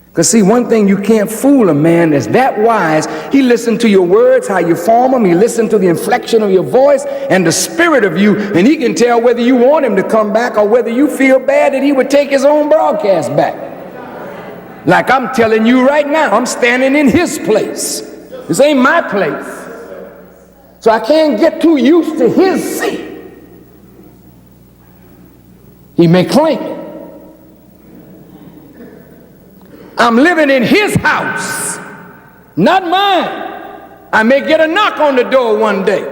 Speaker 1: Because see, one thing you can't fool a man that's that wise. He listened to your words, how you form them. He listened to the inflection of your voice and the spirit of you. And he can tell whether you want him to come back or whether you feel bad that he would take his own broadcast back. Like I'm telling you right now, I'm standing in his place. This ain't my place. So I can't get too used to his seat. He may claim it. I'm living in his house, not mine. I may get a knock on the door one day.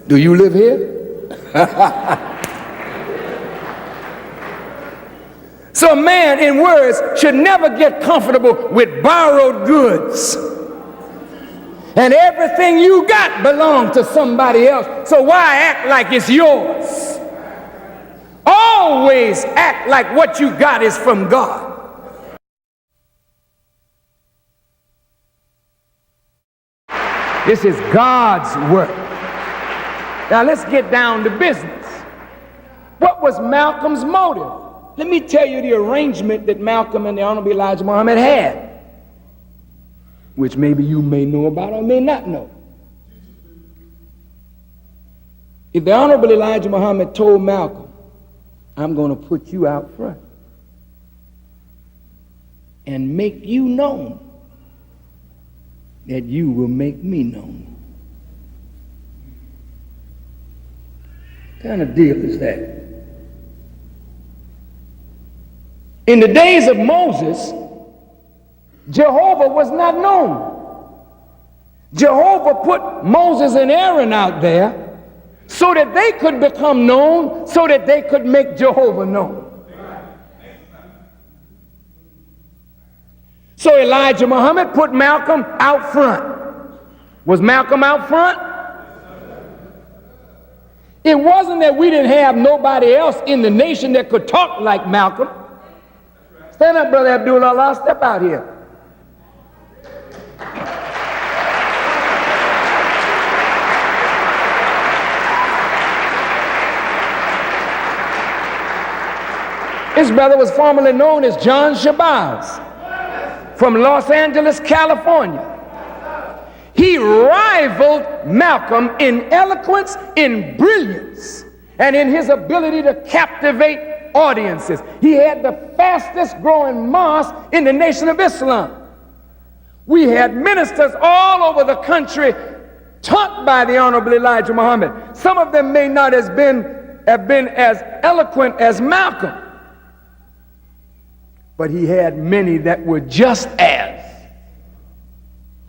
Speaker 1: Do you live here? So a man, in words, should never get comfortable with borrowed goods. And everything you got belongs to somebody else. So why act like it's yours? Always act like what you got is from God. This is God's work. Now let's get down to business. What was Malcolm's motive? Let me tell you the arrangement that Malcolm and the Honorable Elijah Muhammad had, which maybe you may know about or may not know. If the Honorable Elijah Muhammad told Malcolm, I'm going to put you out front and make you known that you will make me known. What kind of deal is that? In the days of Moses, Jehovah was not known. Jehovah put Moses and Aaron out there so that they could become known, so that they could make Jehovah known. So Elijah Muhammad put Malcolm out front. Was Malcolm out front? It wasn't that we didn't have nobody else in the nation that could talk like Malcolm. Stand up, Brother Abdullah. Step out here. This brother was formerly known as John Shabazz from Los Angeles, California. He rivaled Malcolm in eloquence, in brilliance, and in his ability to captivate audiences. He had the fastest growing mosque in the Nation of Islam. We had ministers all over the country taught by the Honorable Elijah Muhammad. Some of them may not have been as eloquent as Malcolm, but he had many that were just as.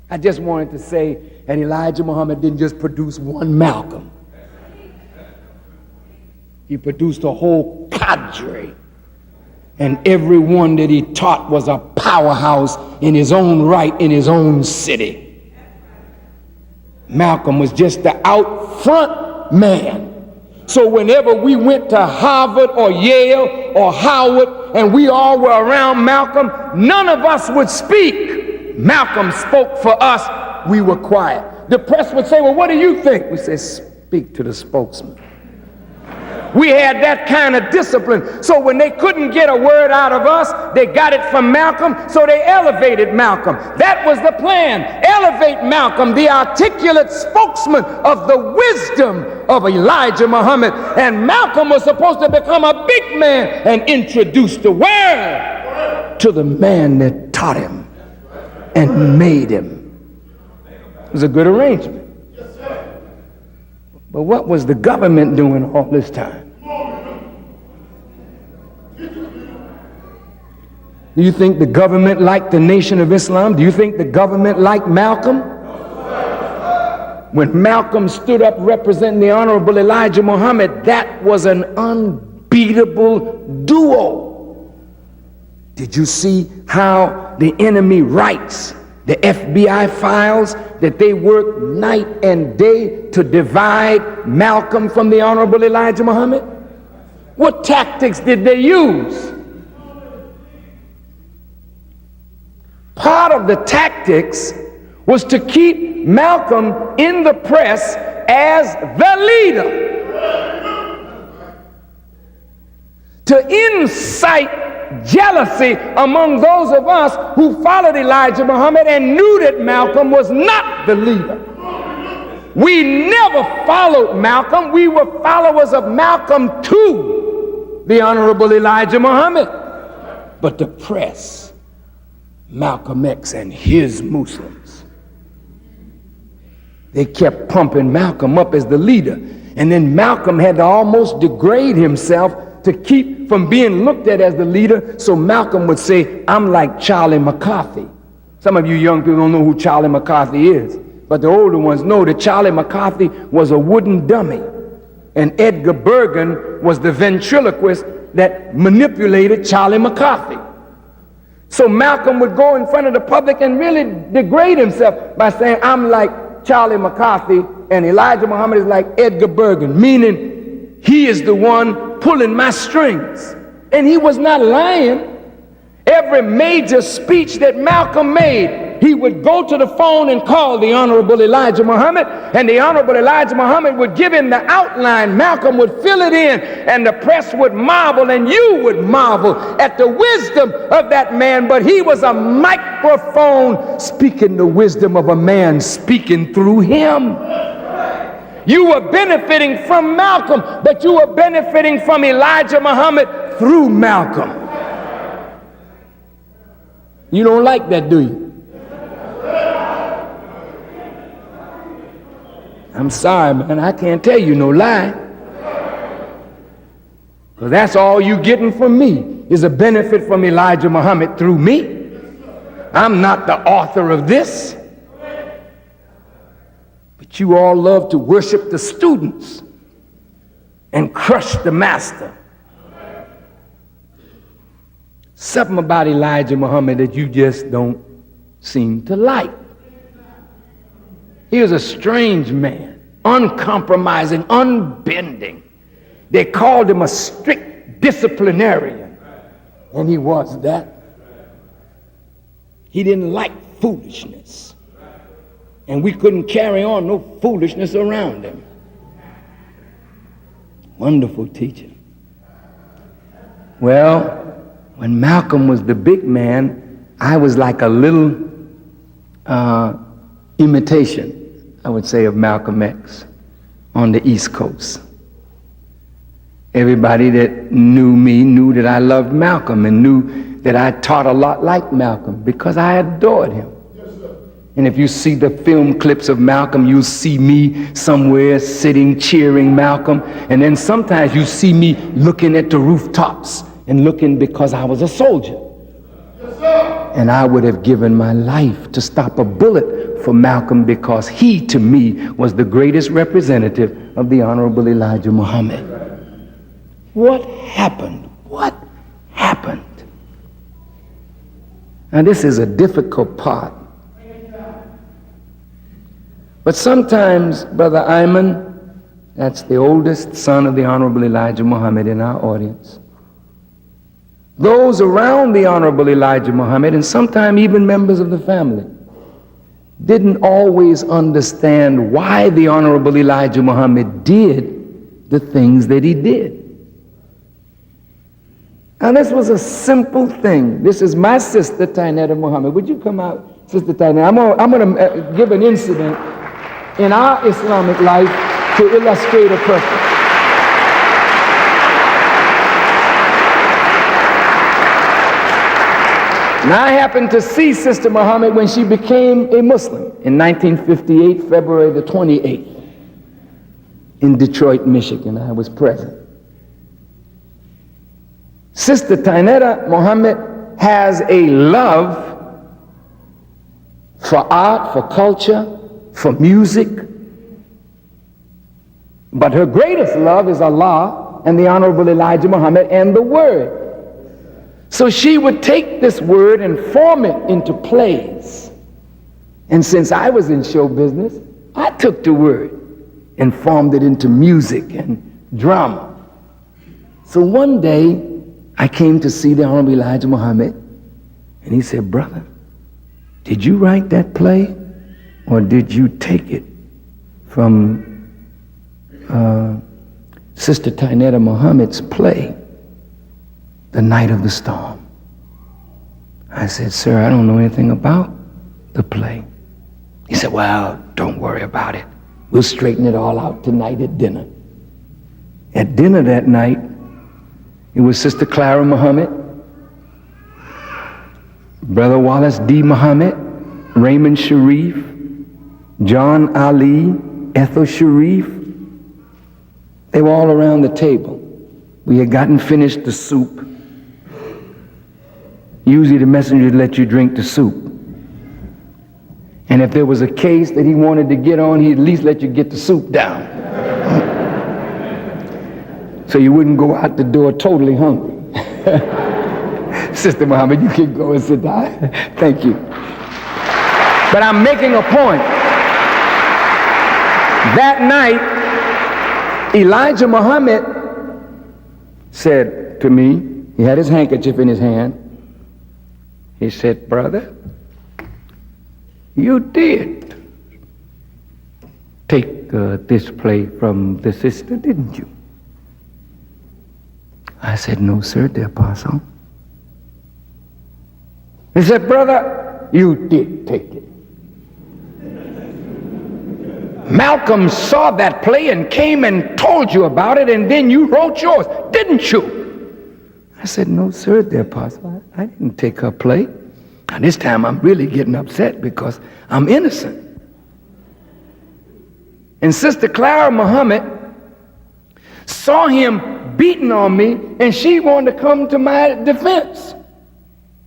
Speaker 1: I just wanted to say that Elijah Muhammad didn't just produce one Malcolm. He produced a whole cadre, and every one that he taught was a powerhouse in his own right, in his own city. Malcolm was just the out front man. So whenever we went to Harvard or Yale or Howard and we all were around Malcolm, none of us would speak. Malcolm spoke for us. We were quiet. The press would say, well, what do you think? We said, speak to the spokesman. We had that kind of discipline. So when they couldn't get a word out of us, they got it from Malcolm, so they elevated Malcolm. That was the plan. Elevate Malcolm, the articulate spokesman of the wisdom of Elijah Muhammad. And Malcolm was supposed to become a big man and introduce the world to the man that taught him and made him. It was a good arrangement. But what was the government doing all this time? Do you think the government liked the Nation of Islam? Do you think the government liked Malcolm? When Malcolm stood up representing the Honorable Elijah Muhammad, that was an unbeatable duo. Did you see how the enemy writes the FBI files, that they worked night and day to divide Malcolm from the Honorable Elijah Muhammad? What tactics did they use? Part of the tactics was to keep Malcolm in the press as the leader, to incite jealousy among those of us who followed Elijah Muhammad and knew that Malcolm was not the leader. We never followed Malcolm. We were followers of Malcolm to the Honorable Elijah Muhammad. But the press, Malcolm X and his Muslims, they kept pumping Malcolm up as the leader. And then Malcolm had to almost degrade himself to keep from being looked at as the leader. So Malcolm would say, I'm like Charlie McCarthy. Some of you young people don't know who Charlie McCarthy is. but the older ones know that Charlie McCarthy was a wooden dummy, and Edgar Bergen was the ventriloquist that manipulated Charlie McCarthy. So Malcolm would go in front of the public and really degrade himself by saying, I'm like Charlie McCarthy, and Elijah Muhammad is like Edgar Bergen, meaning he is the one pulling my strings. And he was not lying. Every major speech that Malcolm made, he would go to the phone and call the Honorable Elijah Muhammad, and the Honorable Elijah Muhammad would give him the outline. Malcolm would fill it in, and the press would marvel, and you would marvel at the wisdom of that man. But he was a microphone speaking the wisdom of a man speaking through him. You were benefiting from Malcolm, but you were benefiting from Elijah Muhammad through Malcolm. You don't like that, do you? I'm sorry, man, I can't tell you no lie. Because that's all you getting from me is a benefit from Elijah Muhammad through me. I'm not the author of this. But you all love to worship the students and crush the master. Something about Elijah Muhammad that you just don't seem to like. He was a strange man, uncompromising, unbending. They called him a strict disciplinarian, and he was that. He didn't like foolishness, and we couldn't carry on no foolishness around him. Wonderful teacher. Well, when Malcolm was the big man, I was like a little imitation, I would say, of Malcolm X on the East Coast. Everybody that knew me knew that I loved Malcolm and knew that I taught a lot like Malcolm because I adored him. And if you see the film clips of Malcolm, you'll see me somewhere sitting cheering Malcolm, and then sometimes you see me looking at the rooftops and looking because I was a soldier. And I would have given my life to stop a bullet for Malcolm because he, to me, was the greatest representative of the Honorable Elijah Muhammad. What happened? What happened? Now, this is a difficult part. But sometimes, Brother Ayman, that's the oldest son of the Honorable Elijah Muhammad in our audience, those around the Honorable Elijah Muhammad, and sometimes even members of the family, didn't always understand why the Honorable Elijah Muhammad did the things that he did. Now, this was a simple thing. This is my sister, Tainetta Muhammad. Would you come out, Sister Tainetta? I'm going to give an incident in our Islamic life to illustrate a purpose. Now, I happened to see Sister Muhammad when she became a Muslim in 1958, February the 28th, in Detroit, Michigan. I was present. Sister Tainetta Muhammad has a love for art, for culture, for music. But her greatest love is Allah and the Honorable Elijah Muhammad and the Word. So she would take this word and form it into plays. And since I was in show business, I took the word and formed it into music and drama. So one day, I came to see the Honorable Elijah Muhammad, and he said, "Brother, did you write that play, or did you take it from Sister Tainetta Muhammad's play, The Night of the Storm?" I said, "Sir, I don't know anything about the play." He said, "Well, don't worry about it. We'll straighten it all out tonight at dinner." At dinner that night, it was Sister Clara Muhammad, Brother Wallace D. Muhammad, Raymond Sharif, John Ali, Ethel Sharif. They were all around the table. We had gotten finished the soup. Usually the messenger let you drink the soup. And if there was a case that he wanted to get on, he'd at least let you get the soup down. So you wouldn't go out the door totally hungry. Sister Muhammad, you can go and sit down. Thank you. But I'm making a point. That night, Elijah Muhammad said to me, he had his handkerchief in his hand. He said, brother, you did take this play from the sister, didn't you? I said, no, sir, the apostle. He said, brother, you did take it. Malcom saw that play and came and told you about it, and then you wrote yours, didn't you? I said, no, sir, the apostle, I didn't take her play. Now, this time I'm really getting upset because I'm innocent. And Sister Clara Muhammad saw him beating on me, and she wanted to come to my defense.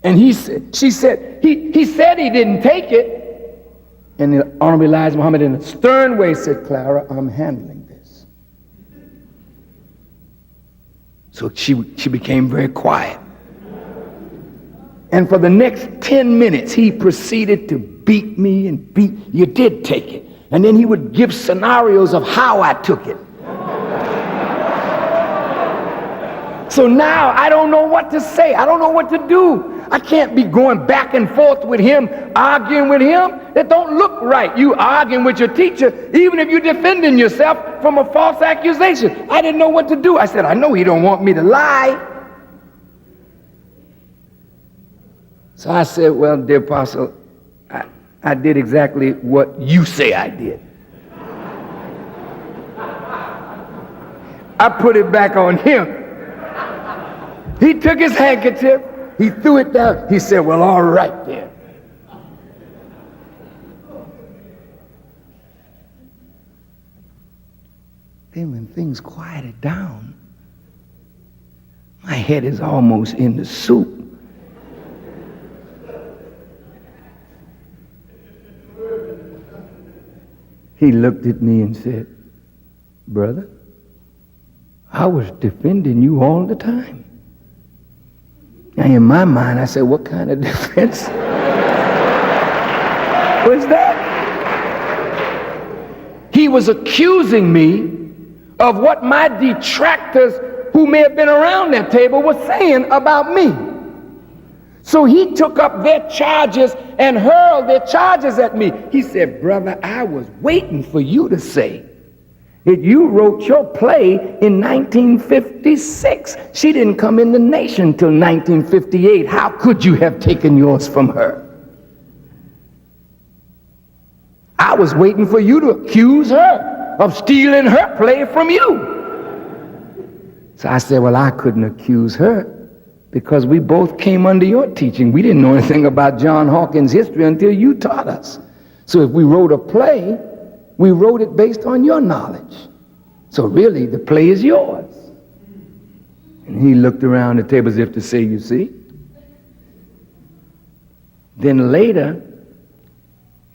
Speaker 1: And he said he said he didn't take it. And the Honorable Elijah Muhammad, in a stern way, said, Clara, I'm handling this. So she became very quiet. And for the next 10 minutes, he proceeded to beat me and beat. You did take it. And then he would give scenarios of how I took it. So now I don't know what to say. I don't know what to do. I can't be going back and forth with him, arguing with him. That don't look right. You arguing with your teacher, even if you're defending yourself from a false accusation. I didn't know what to do. I said, I know he don't want me to lie. So I said, well, dear apostle, I did exactly what you say I did. I put it back on him. He took his handkerchief, he threw it down. He said, well, all right then. Then when things quieted down, my head is almost in the soup. He looked at me and said, brother, I was defending you all the time. Now in my mind, I said, what kind of defense was that? He was accusing me of what my detractors who may have been around that table were saying about me. So he took up their charges and hurled their charges at me. He said, brother, I was waiting for you to say that you wrote your play in 1956. She didn't come in the nation till 1958. How could you have taken yours from her? I was waiting for you to accuse her of stealing her play from you. So I said, well, I couldn't accuse her because we both came under your teaching. We didn't know anything about John Hawkins' history until you taught us. So if we wrote a play, we wrote it based on your knowledge. So really, the play is yours. And he looked around the table as if to say, you see? Then later,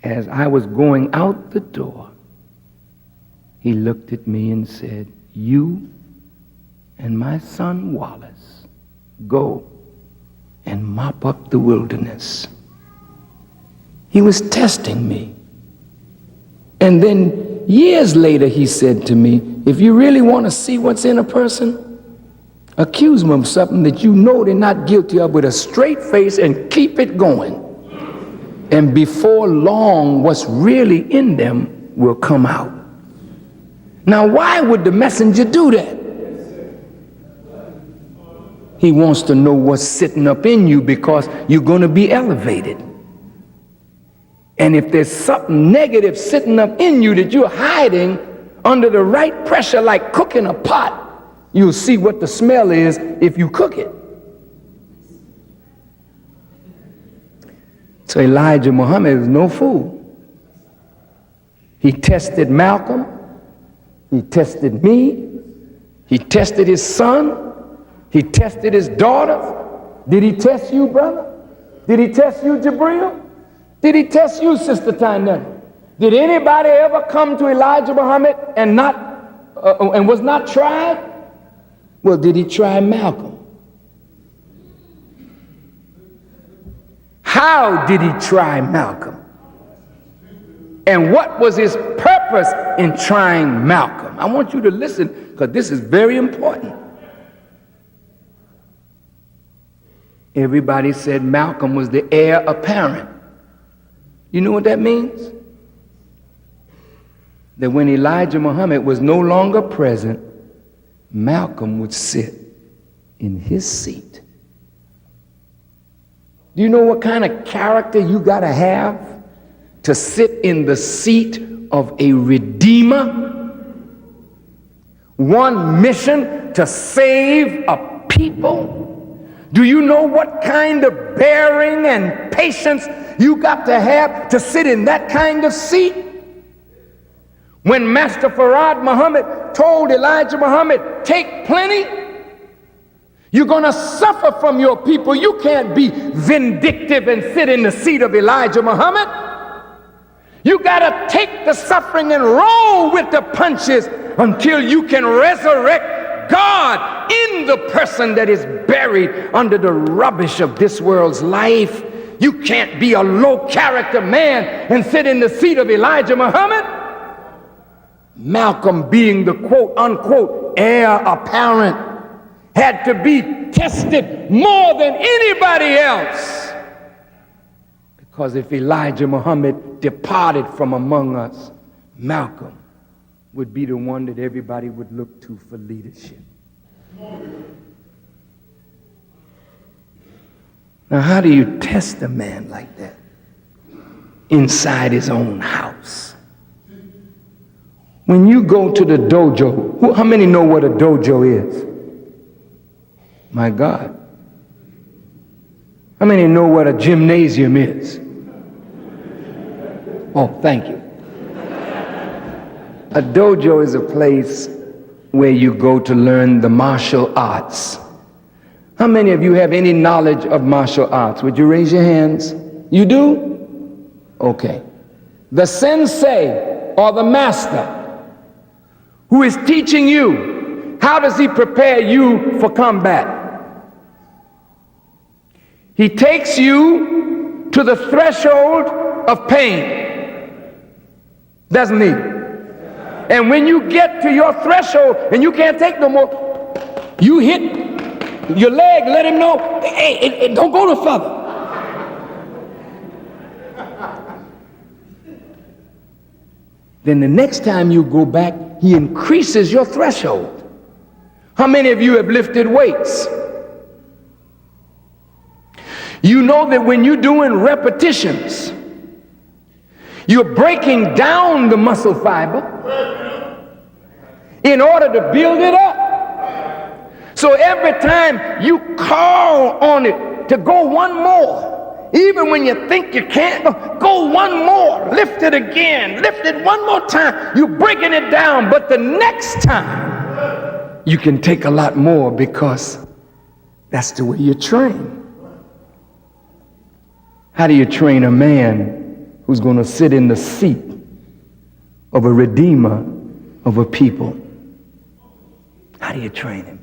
Speaker 1: as I was going out the door, he looked at me and said, you and my son Wallace go and mop up the wilderness. He was testing me. And then years later he said to me, if you really want to see what's in a person, accuse them of something that you know they're not guilty of with a straight face and keep it going. And before long, what's really in them will come out. Now, why would the messenger do that? He wants to know what's sitting up in you because you're going to be elevated. And if there's something negative sitting up in you that you're hiding under the right pressure, like cooking a pot, you'll see what the smell is if you cook it. So Elijah Muhammad is no fool. He tested Malcom. He tested me. He tested his son. He tested his daughter. Did he test you, brother? Did he test you, Jabril? Did he test you, Sister Tynell? Did anybody ever come to Elijah Muhammad and was not tried? Well, did he try Malcolm? How did he try Malcolm? And what was his purpose in trying Malcolm? I want you to listen, because this is very important. Everybody said Malcolm was the heir apparent. You know what that means? That when Elijah Muhammad was no longer present, Malcolm would sit in his seat. Do you know what kind of character you got to have to sit in the seat of a redeemer? One mission to save a people? Do you know what kind of bearing and patience you got to have to sit in that kind of seat? When Master Farad Muhammad told Elijah Muhammad, take plenty, you're going to suffer from your people. You can't be vindictive and sit in the seat of Elijah Muhammad. You got to take the suffering and roll with the punches until you can resurrect God in the person that is buried under the rubbish of this world's life. You can't be a low character man and sit in the seat of Elijah Muhammad. Malcolm, being the quote unquote heir apparent, had to be tested more than anybody else. Because if Elijah Muhammad departed from among us, Malcolm would be the one that everybody would look to for leadership. Now, how do you test a man like that? Inside his own house. When you go to the dojo, how many know what a dojo is? My God. How many know what a gymnasium is? Oh, thank you. A dojo is a place where you go to learn the martial arts. How many of you have any knowledge of martial arts? Would you raise your hands? You do? Okay. The sensei or the master who is teaching you, how does he prepare you for combat? He takes you to the threshold of pain, doesn't he? And when you get to your threshold and you can't take no more, you hit your leg, let him know, hey, don't go no further. Then the next time you go back, he increases your threshold. How many of you have lifted weights? You know that when you're doing repetitions, you're breaking down the muscle fiber in order to build it up. So every time you call on it to go one more, even when you think you can't, go one more, lift it again, lift it one more time. You're breaking it down, but the next time you can take a lot more because that's the way you train. How do you train a man who's going to sit in the seat of a redeemer of a people? How do you train him?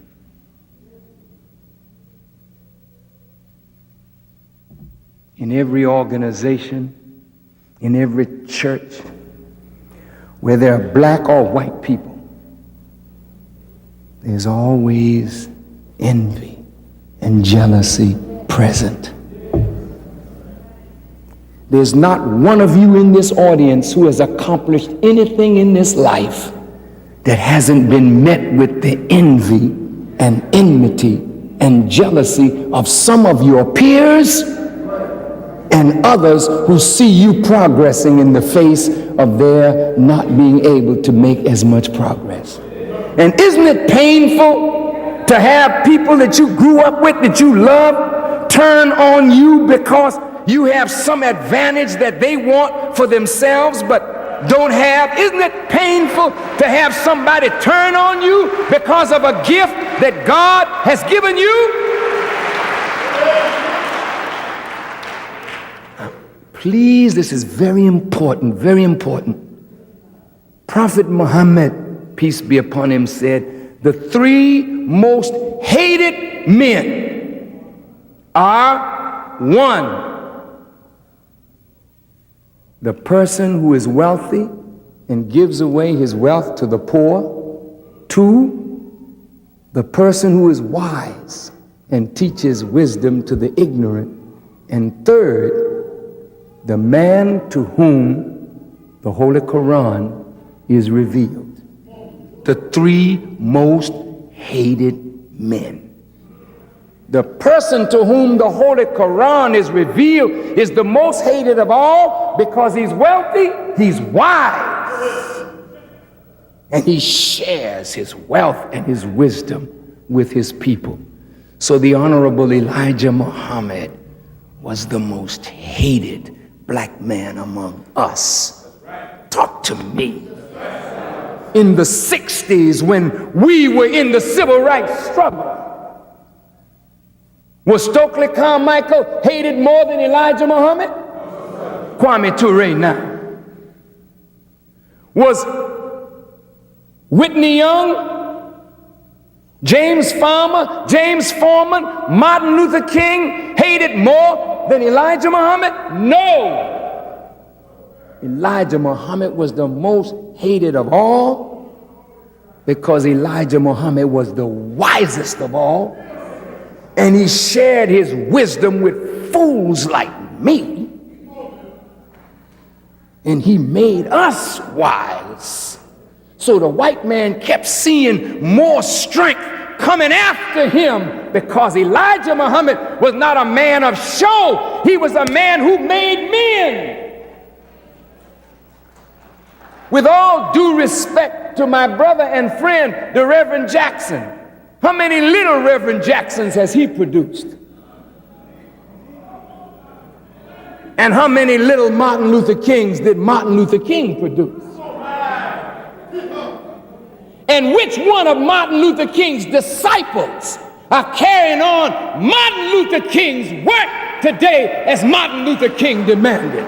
Speaker 1: In every organization, in every church, where there are black or white people, there's always envy and jealousy present. There's not one of you in this audience who has accomplished anything in this life that hasn't been met with the envy and enmity and jealousy of some of your peers and others who see you progressing in the face of their not being able to make as much progress. And isn't it painful to have people that you grew up with, that you love, turn on you because you have some advantage that they want for themselves but don't have? Isn't it painful to have somebody turn on you because of a gift that God has given you? Please, this is very important, very important. Prophet Muhammad, peace be upon him, said, the three most hated men are: one, the person who is wealthy and gives away his wealth to the poor; two, the person who is wise and teaches wisdom to the ignorant; and third, the man to whom the Holy Quran is revealed. The three most hated men. The person to whom the Holy Quran is revealed is the most hated of all because he's wealthy, he's wise, and he shares his wealth and his wisdom with his people. So the Honorable Elijah Muhammad was the most hated black man among us. Talk to me. In the 60s, when we were in the civil rights struggle, was Stokely Carmichael hated more than Elijah Muhammad? Kwame Ture now. Was Whitney Young, James Farmer, James Foreman, Martin Luther King hated more than Elijah Muhammad? No. Elijah Muhammad was the most hated of all because Elijah Muhammad was the wisest of all, and he shared his wisdom with fools like me, and he made us wise. So the white man kept seeing more strength coming after him because Elijah Muhammad was not a man of show. He was a man who made men. With all due respect to my brother and friend, the Reverend Jackson, how many little Reverend Jacksons has he produced? And how many little Martin Luther Kings did Martin Luther King produce? And which one of Martin Luther King's disciples are carrying on Martin Luther King's work today as Martin Luther King demanded?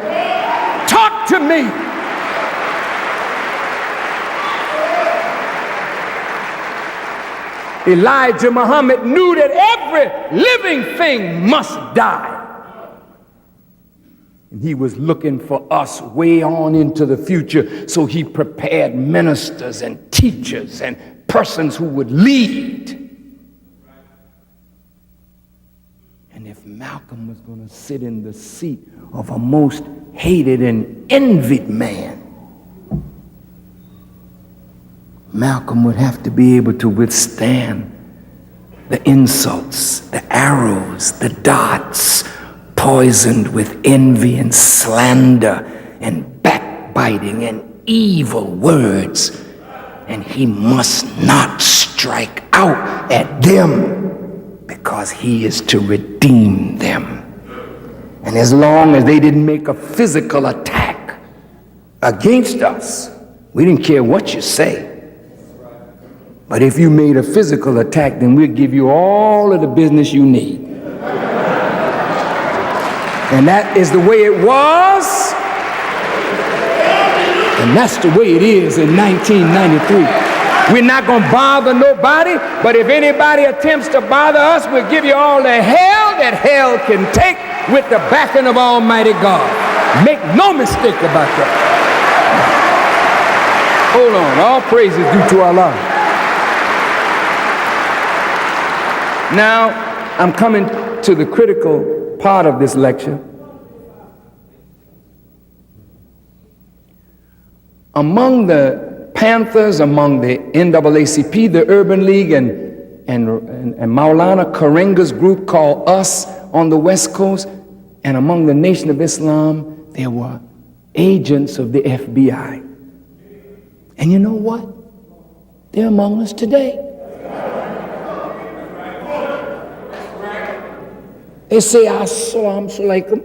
Speaker 1: Talk to me. Elijah Muhammad knew that every living thing must die. And he was looking for us way on into the future, so he prepared ministers and teachers and persons who would lead. And if Malcolm was going to sit in the seat of a most hated and envied man, Malcolm would have to be able to withstand the insults, the arrows, the darts, poisoned with envy and slander and backbiting and evil words. And he must not strike out at them because he is to redeem them. And as long as they didn't make a physical attack against us, we didn't care what you say. But if you made a physical attack, then we'll give you all of the business you need. And that is the way it was. And that's the way it is in 1993. We're not going to bother nobody, but if anybody attempts to bother us, we'll give you all the hell that hell can take with the backing of Almighty God. Make no mistake about that. Hold on. All praise is due to Allah. Now, I'm coming to the critical part of this lecture. Among the Panthers, among the NAACP, the Urban League, and Maulana Karenga's group called Us on the West Coast, and among the Nation of Islam, there were agents of the FBI. And you know what? They're among us today. They say, Assalamu alaikum.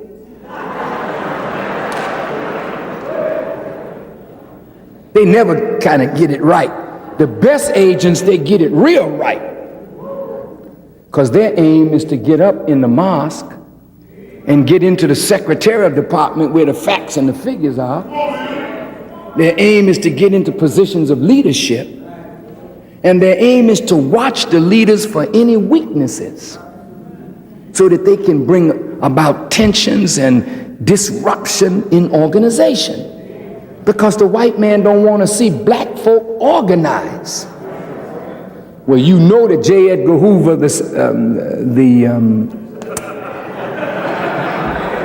Speaker 1: They never kind of get it right. The best agents, they get it real right. Because their aim is to get up in the mosque and get into the secretarial department where the facts and the figures are. Their aim is to get into positions of leadership, and their aim is to watch the leaders for any weaknesses so that they can bring about tensions and disruption in organization, because the white man don't want to see black folk organize. Well, you know that J. Edgar Hoover,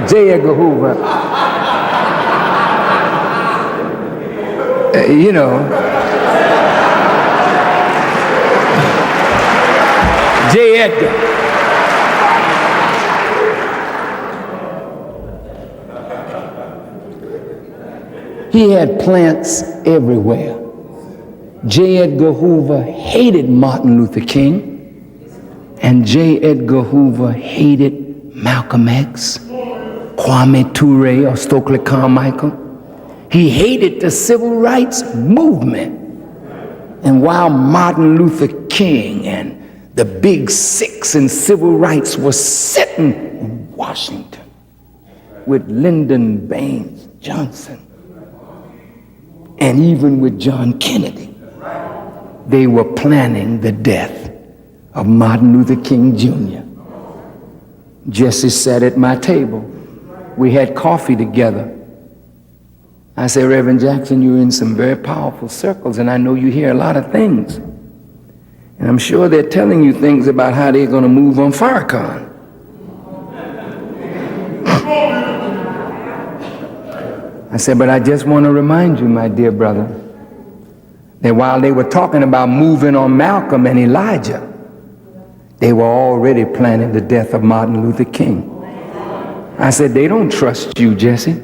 Speaker 1: J. Edgar Hoover, you know, J. Edgar. He had plants everywhere. J. Edgar Hoover hated Martin Luther King, and J. Edgar Hoover hated Malcolm X, Kwame Ture, or Stokely Carmichael. He hated the civil rights movement. And while Martin Luther King and the big six in civil rights were sitting in Washington with Lyndon Baines Johnson, and even with John Kennedy, they were planning the death of Martin Luther King Jr. Jesse sat at my table. We had coffee together. I said, Reverend Jackson, you're in some very powerful circles, and I know you hear a lot of things. And I'm sure they're telling you things about how they're going to move on Farrakhan. I said, but I just want to remind you, my dear brother, that while they were talking about moving on Malcolm and Elijah, they were already planning the death of Martin Luther King. I said, they don't trust you, Jesse.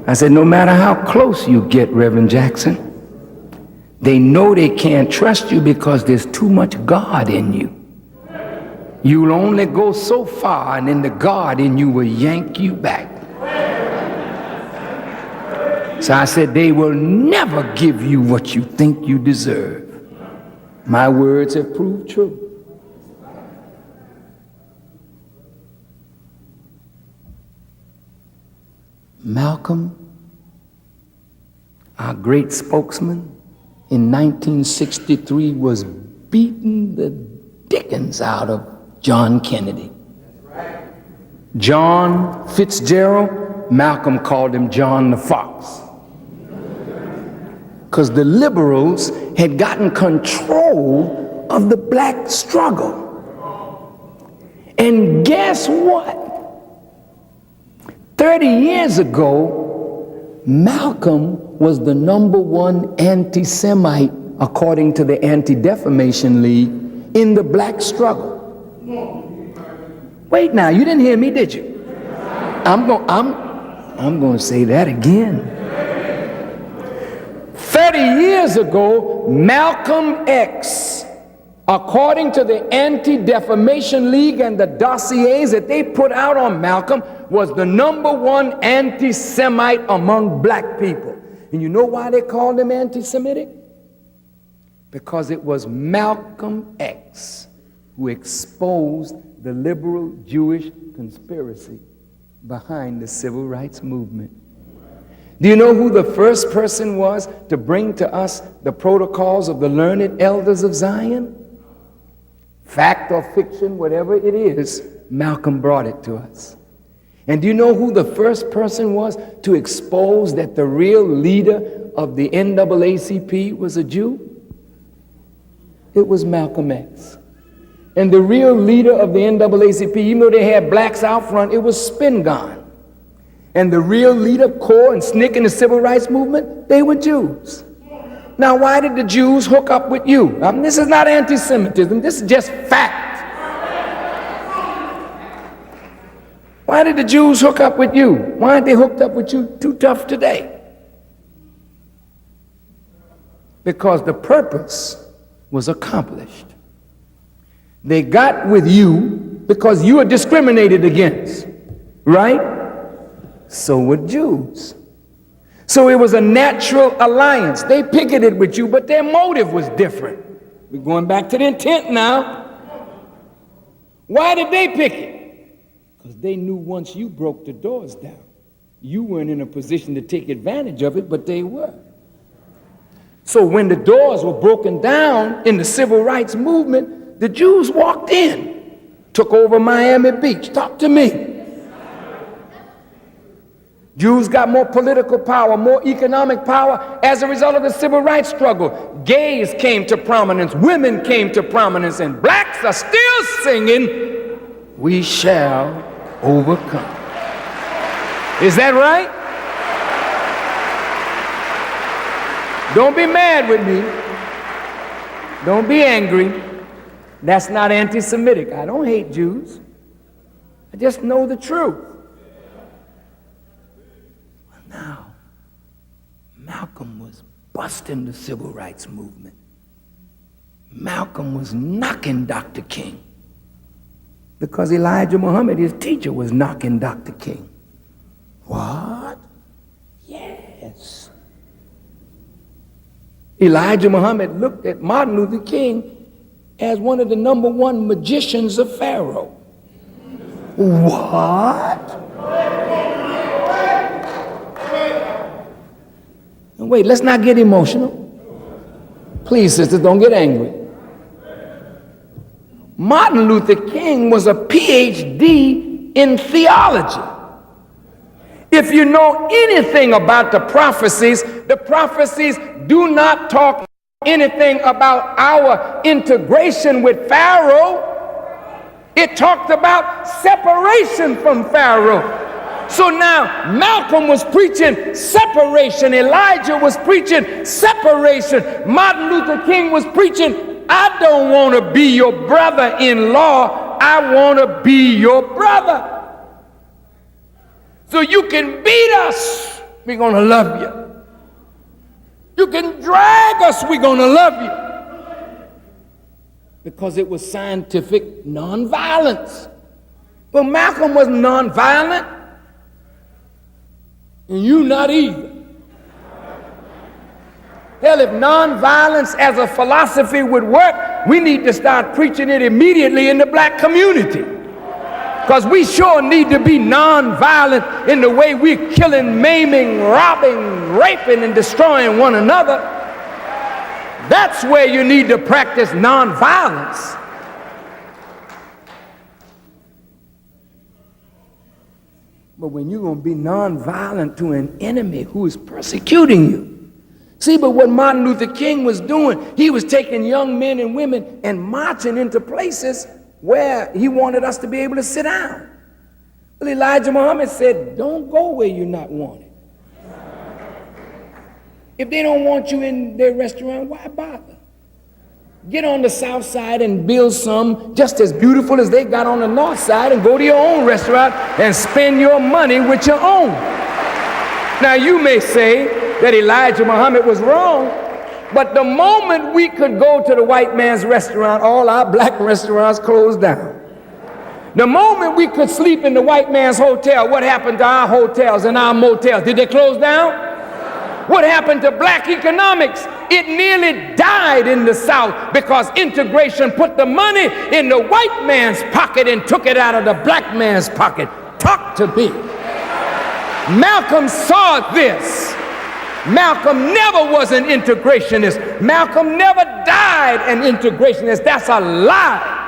Speaker 1: I said, no matter how close you get, Reverend Jackson, they know they can't trust you because there's too much God in you. You'll only go so far, and then the God in you will yank you back. So I said, they will never give you what you think you deserve. My words have proved true. Malcolm, our great spokesman, in 1963 was beating the dickens out of John Kennedy. John Fitzgerald, Malcolm called him John the Fox, because the liberals had gotten control of the black struggle. And guess what? 30 years ago, Malcolm was the #1 anti-Semite, according to the Anti-Defamation League, in the black struggle. Wait now, you didn't hear me, did you? I'm going to say that again. 30 years ago, Malcolm X, according to the Anti-Defamation League and the dossiers that they put out on Malcolm, was the #1 anti-Semite among black people. And you know why they called him anti-Semitic? Because it was Malcolm X who exposed the liberal Jewish conspiracy behind the civil rights movement. Do you know who the first person was to bring to us the protocols of the learned elders of Zion? Fact or fiction, whatever it is, Malcolm brought it to us. And do you know who the first person was to expose that the real leader of the NAACP was a Jew? It was Malcolm X. And the real leader of the NAACP, even though they had blacks out front, it was Spingarn. And the real leader, Core and SNCC in the civil rights movement, they were Jews. Now, why did the Jews hook up with you? This is not anti-Semitism, this is just fact. Why did the Jews hook up with you? Why aren't they hooked up with you too tough today? Because the purpose was accomplished. They got with you because you are discriminated against, right? So were Jews. So it was a natural alliance. They picketed with you, but their motive was different. We're going back to the intent now. Why did they picket? Because they knew once you broke the doors down, you weren't in a position to take advantage of it, but they were. So when the doors were broken down in the civil rights movement, the Jews walked in, took over Miami Beach. Talk to me. Jews got more political power, more economic power as a result of the civil rights struggle. Gays came to prominence, women came to prominence, and blacks are still singing, "We shall overcome." Is that right? Don't be mad with me. Don't be angry. That's not anti-Semitic. I don't hate Jews. I just know the truth. Well, now, Malcolm was busting the civil rights movement. Malcolm was knocking Dr. King because Elijah Muhammad, his teacher, was knocking Dr. King. What? Yes. Elijah Muhammad looked at Martin Luther King as one of the #1 magicians of Pharaoh. What? And wait, let's not get emotional. Please, sisters, don't get angry. Martin Luther King was a PhD in theology. If you know anything about the prophecies do not talk anything about our integration with Pharaoh. It talked about separation from Pharaoh. So now Malcolm was preaching separation. Elijah was preaching separation. Martin Luther King was preaching, I don't want to be your brother-in-law. I want to be your brother. So you can beat us, we're going to love you. You can drag us, we're going to love you. Because it was scientific nonviolence. Well, Malcolm was nonviolent, and you not either. Hell, if nonviolence as a philosophy would work, we need to start preaching it immediately in the black community. Because we sure need to be nonviolent in the way we're killing, maiming, robbing, raping, and destroying one another. That's where you need to practice nonviolence. But when you're going to be nonviolent to an enemy who is persecuting you. See, but what Martin Luther King was doing, he was taking young men and women and marching into places where he wanted us to be able to sit down. Well, Elijah Muhammad said, don't go where you're not wanted. If they don't want you in their restaurant, why bother? Get on the south side and build some just as beautiful as they got on the north side and go to your own restaurant and spend your money with your own. Now, you may say that Elijah Muhammad was wrong, but the moment we could go to the white man's restaurant, all our black restaurants closed down. The moment we could sleep in the white man's hotel, what happened to our hotels and our motels? Did they close down? What happened to black economics? It nearly died in the South because integration put the money in the white man's pocket and took it out of the black man's pocket. Talk to me. Malcolm saw this. Malcolm never was an integrationist. Malcolm never died an integrationist. That's a lie.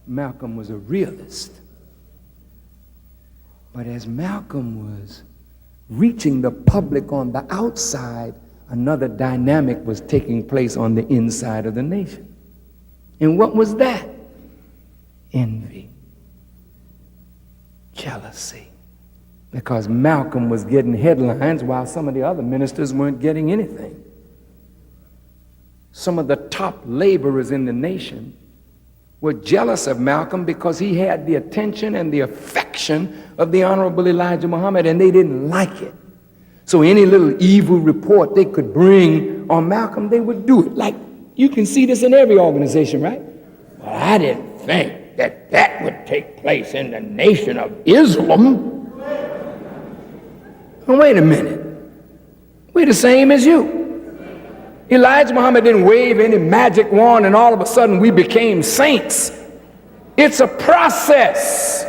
Speaker 1: Malcolm was a realist. But as Malcolm was reaching the public on the outside, another dynamic was taking place on the inside of the nation. And what was that? Envy. Jealousy. Because Malcolm was getting headlines while some of the other ministers weren't getting anything. Some of the top laborers in the nation were jealous of Malcolm because he had the attention and the affection of the Honorable Elijah Muhammad, and they didn't like it. So any little evil report they could bring on Malcolm, they would do it. Like, you can see this in every organization, right? Well, I didn't think that would take place in the nation of Islam. Well, wait a minute. We're the same as you. Elijah Muhammad didn't wave any magic wand and all of a sudden we became saints. It's a process.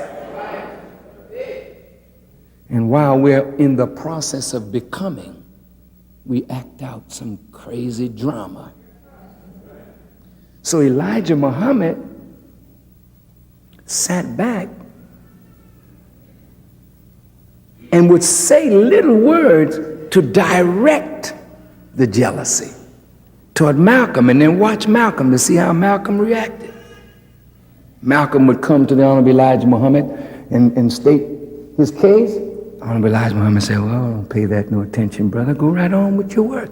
Speaker 1: And while we're in the process of becoming, we act out some crazy drama. So Elijah Muhammad sat back and would say little words to direct the jealousy toward Malcolm, and then watch Malcolm to see how Malcolm reacted. Malcolm would come to the Honorable Elijah Muhammad and state his case. Honorable Elijah Muhammad said, well, don't pay that no attention, brother. Go right on with your work.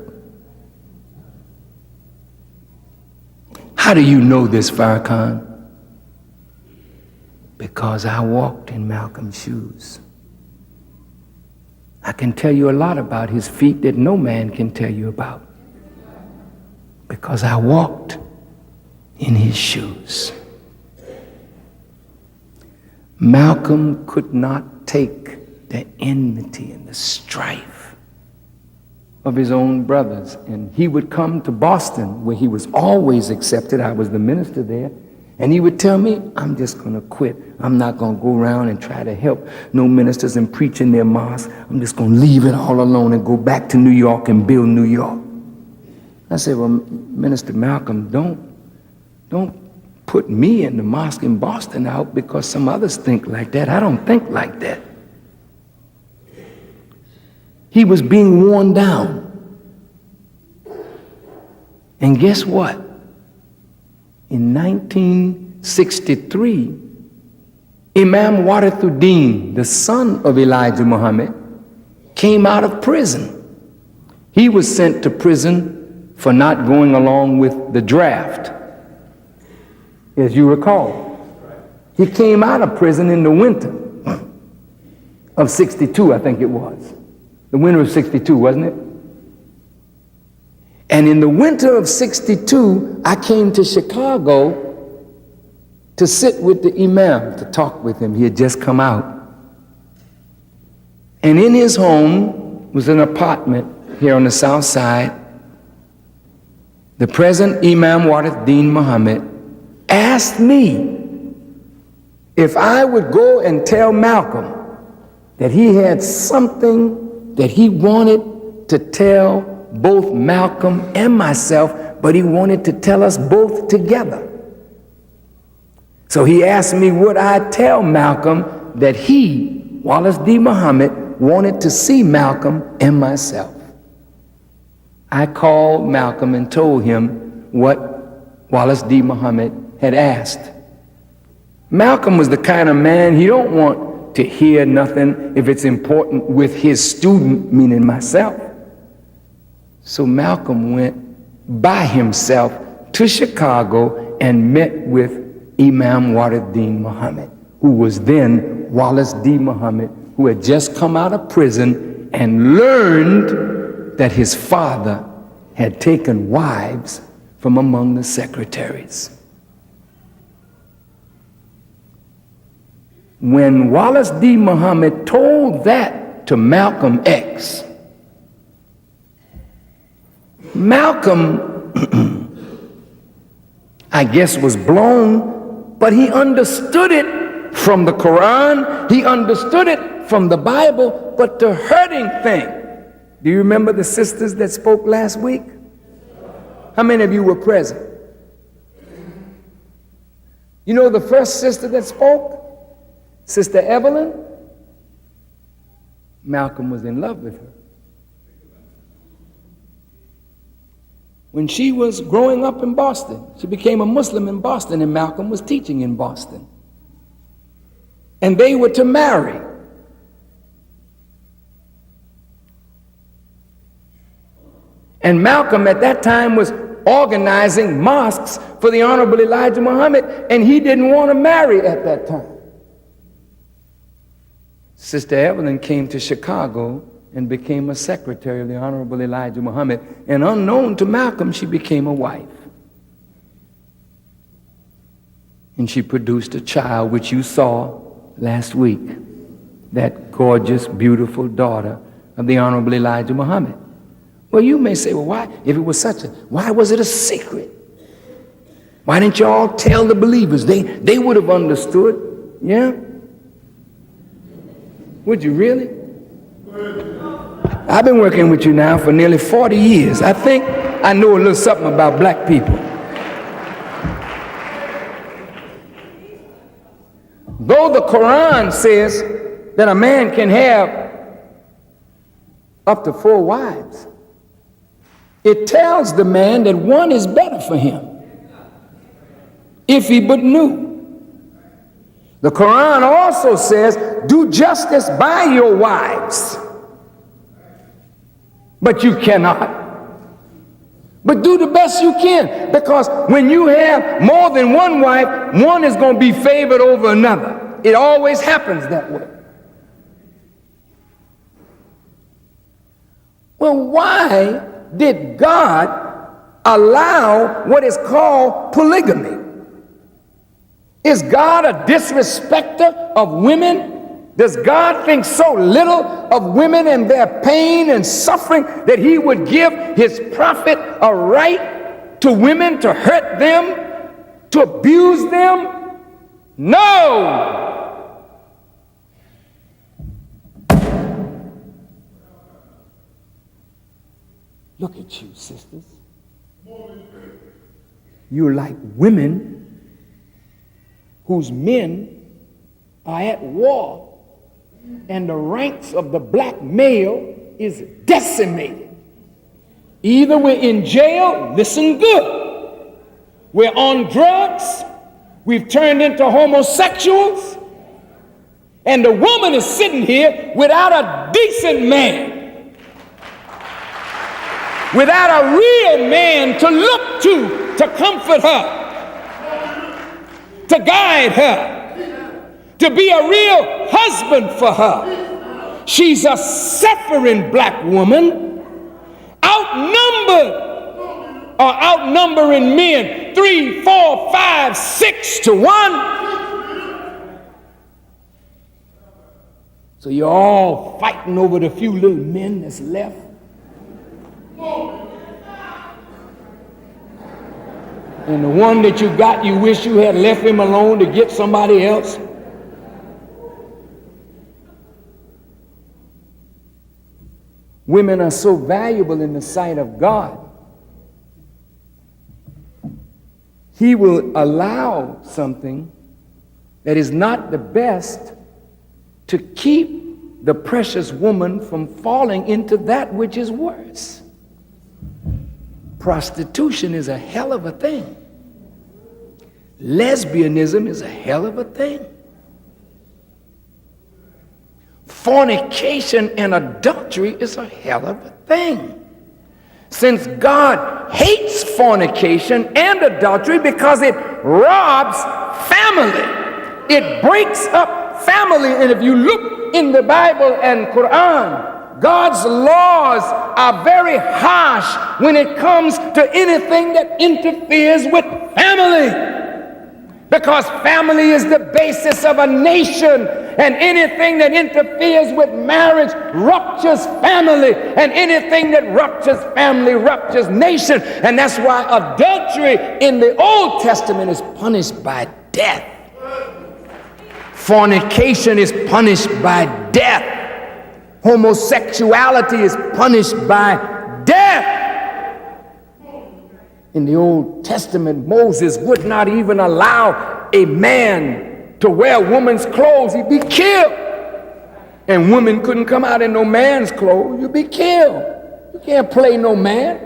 Speaker 1: How do you know this, Farrakhan? Because I walked in Malcolm's shoes. I can tell you a lot about his feet that no man can tell you about. Because I walked in his shoes. Malcolm could not take the enmity and the strife of his own brothers. And he would come to Boston, where he was always accepted. I was the minister there. And he would tell me, I'm just going to quit. I'm not going to go around and try to help no ministers and preach in their mosque. I'm just going to leave it all alone and go back to New York and build New York. I said, well, Minister Malcolm, don't put me in the mosque in Boston out because some others think like that. I don't think like that. He was being worn down. And guess what? In 1963, Imam Warithuddin, the son of Elijah Muhammad, came out of prison. He was sent to prison for not going along with the draft, as you recall. He came out of prison in the winter of 62, I think it was. The winter of 62, wasn't it? And in the winter of 62, I came to Chicago to sit with the Imam, to talk with him. He had just come out. And in his home was an apartment here on the south side. The present Imam Warithuddin Muhammad asked me if I would go and tell Malcolm that he had something that he wanted to tell both Malcolm and myself, but he wanted to tell us both together. So he asked me, would I tell Malcolm that he, Wallace D. Muhammad, wanted to see Malcolm and myself. I called Malcolm and told him what Wallace D. Muhammad had asked. Malcolm was the kind of man, he don't want to hear nothing if it's important with his student, meaning myself. So Malcolm went by himself to Chicago and met with Imam Warithuddin Muhammad, who was then Wallace D. Muhammad, who had just come out of prison and learned that his father had taken wives from among the secretaries. When Wallace D. Muhammad told that to Malcolm X, Malcolm, I guess, was blown, but he understood it from the Quran, he understood it from the Bible, but the hurting thing. Do you remember the sisters that spoke last week? How many of you were present? You know the first sister that spoke? Sister Evelyn? Malcolm was in love with her. When she was growing up in Boston, she became a Muslim in Boston, and Malcolm was teaching in Boston. And they were to marry. And Malcolm at that time was organizing mosques for the Honorable Elijah Muhammad, and he didn't want to marry at that time. Sister Evelyn came to Chicago and became a secretary of the Honorable Elijah Muhammad, and unknown to Malcolm, she became a wife. And she produced a child, which you saw last week, that gorgeous, beautiful daughter of the Honorable Elijah Muhammad. Well, you may say, well, why? If it was why was it a secret? Why didn't you all tell the believers? They would have understood. Yeah? Would you really? I've been working with you now for nearly 40 years. I think I know a little something about black people. Though the Quran says that a man can have up to 4 wives, it tells the man that one is better for him, if he but knew. The Quran also says, do justice by your wives. But you cannot. But do the best you can, because when you have more than one wife, one is going to be favored over another. It always happens that way. Well, why did God allow what is called polygamy? Is God a disrespecter of women? Does God think so little of women and their pain and suffering that he would give his prophet a right to women, to hurt them, to abuse them? No! Look at you, sisters. You're like women whose men are at war, and the ranks of the black male is decimated. Either we're in jail, listen good, we're on drugs, we've turned into homosexuals, and the woman is sitting here without a decent man, without a real man to look to comfort her, to guide her, to be a real husband for her. She's a suffering black woman, outnumbering men 3, 4, 5, 6 to 1. So you're all fighting over the few little men that's left. And the one that you got, you wish you had left him alone to get somebody else. Women are so valuable in the sight of God. He will allow something that is not the best to keep the precious woman from falling into that which is worse. Prostitution is a hell of a thing. Lesbianism is a hell of a thing. Fornication and adultery is a hell of a thing. Since God hates fornication and adultery because it robs family, it breaks up family. And if you look in the Bible and Quran, God's laws are very harsh when it comes to anything that interferes with family. Because family is the basis of a nation, and anything that interferes with marriage ruptures family, and anything that ruptures family ruptures nation. And that's why adultery in the Old Testament is punished by death. Fornication is punished by death. Homosexuality is punished by death. In the Old Testament, Moses would not even allow a man to wear a woman's clothes. He'd be killed. And women couldn't come out in no man's clothes. You'd be killed. You can't play no man.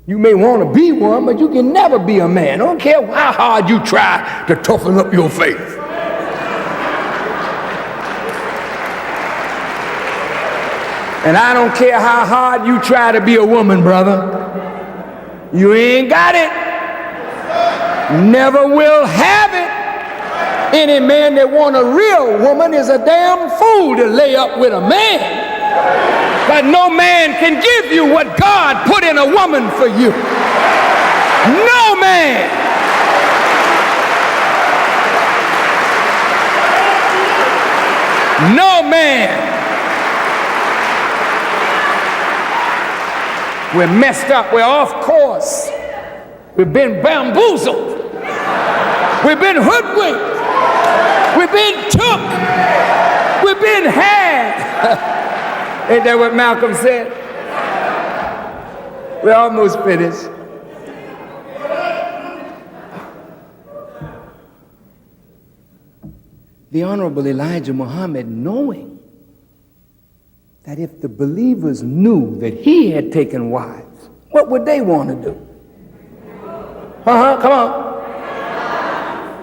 Speaker 1: You may want to be one, but you can never be a man. I don't care how hard you try to toughen up your faith. And I don't care how hard you try to be a woman, brother. You ain't got it. Never will have it. Any man that want a real woman is a damn fool to lay up with a man. But no man can give you what God put in a woman for you. No man. No man. We're messed up. We're off course. We've been bamboozled. We've been hoodwinked. We've been took. We've been had. Ain't that what Malcolm said? We're almost finished. The Honorable Elijah Muhammad, knowing that if the believers knew that he had taken wives, what would they want to do? Come on.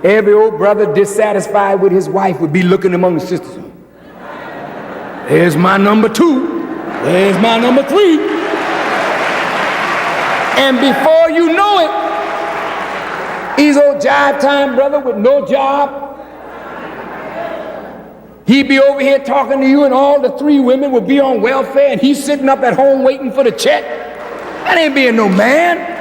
Speaker 1: Every old brother dissatisfied with his wife would be looking among the sisters. There's my number 2. There's my number 3. And before you know it, he's old jive time brother with no job. He'd be over here talking to you and all the 3 women would be on welfare and he's sitting up at home waiting for the check. That ain't being no man.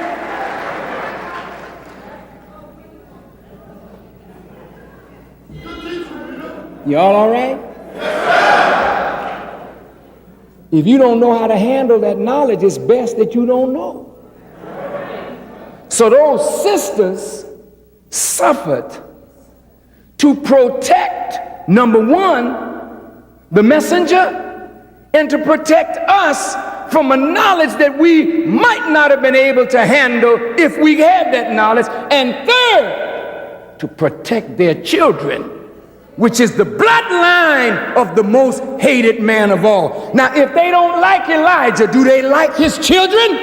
Speaker 1: Y'all all right? If you don't know how to handle that knowledge, it's best that you don't know. So those sisters suffered to protect, number 1, the messenger, and to protect us from a knowledge that we might not have been able to handle if we had that knowledge. And third, to protect their children, which is the bloodline of the most hated man of all. Now, if they don't like Elijah, do they like his children?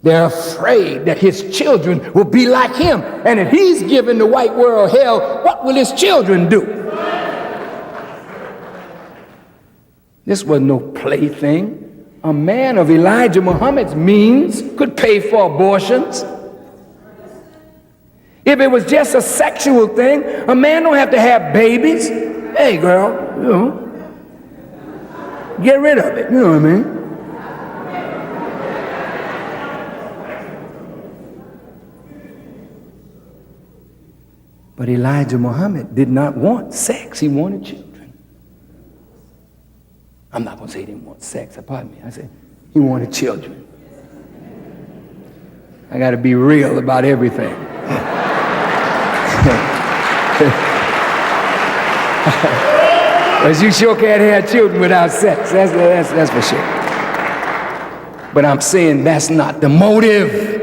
Speaker 1: They're afraid that his children will be like him. And if he's giving the white world hell, what will his children do? This was no plaything. A man of Elijah Muhammad's means could pay for abortions. If it was just a sexual thing, a man don't have to have babies. Hey, girl, you know, get rid of it, you know what I mean? But Elijah Muhammad did not want sex. He wanted children. I'm not going to say he didn't want sex. Pardon me. I said he wanted children. I got to be real about everything. Because you sure can't have children without sex. That's for sure. But I'm saying that's not the motive.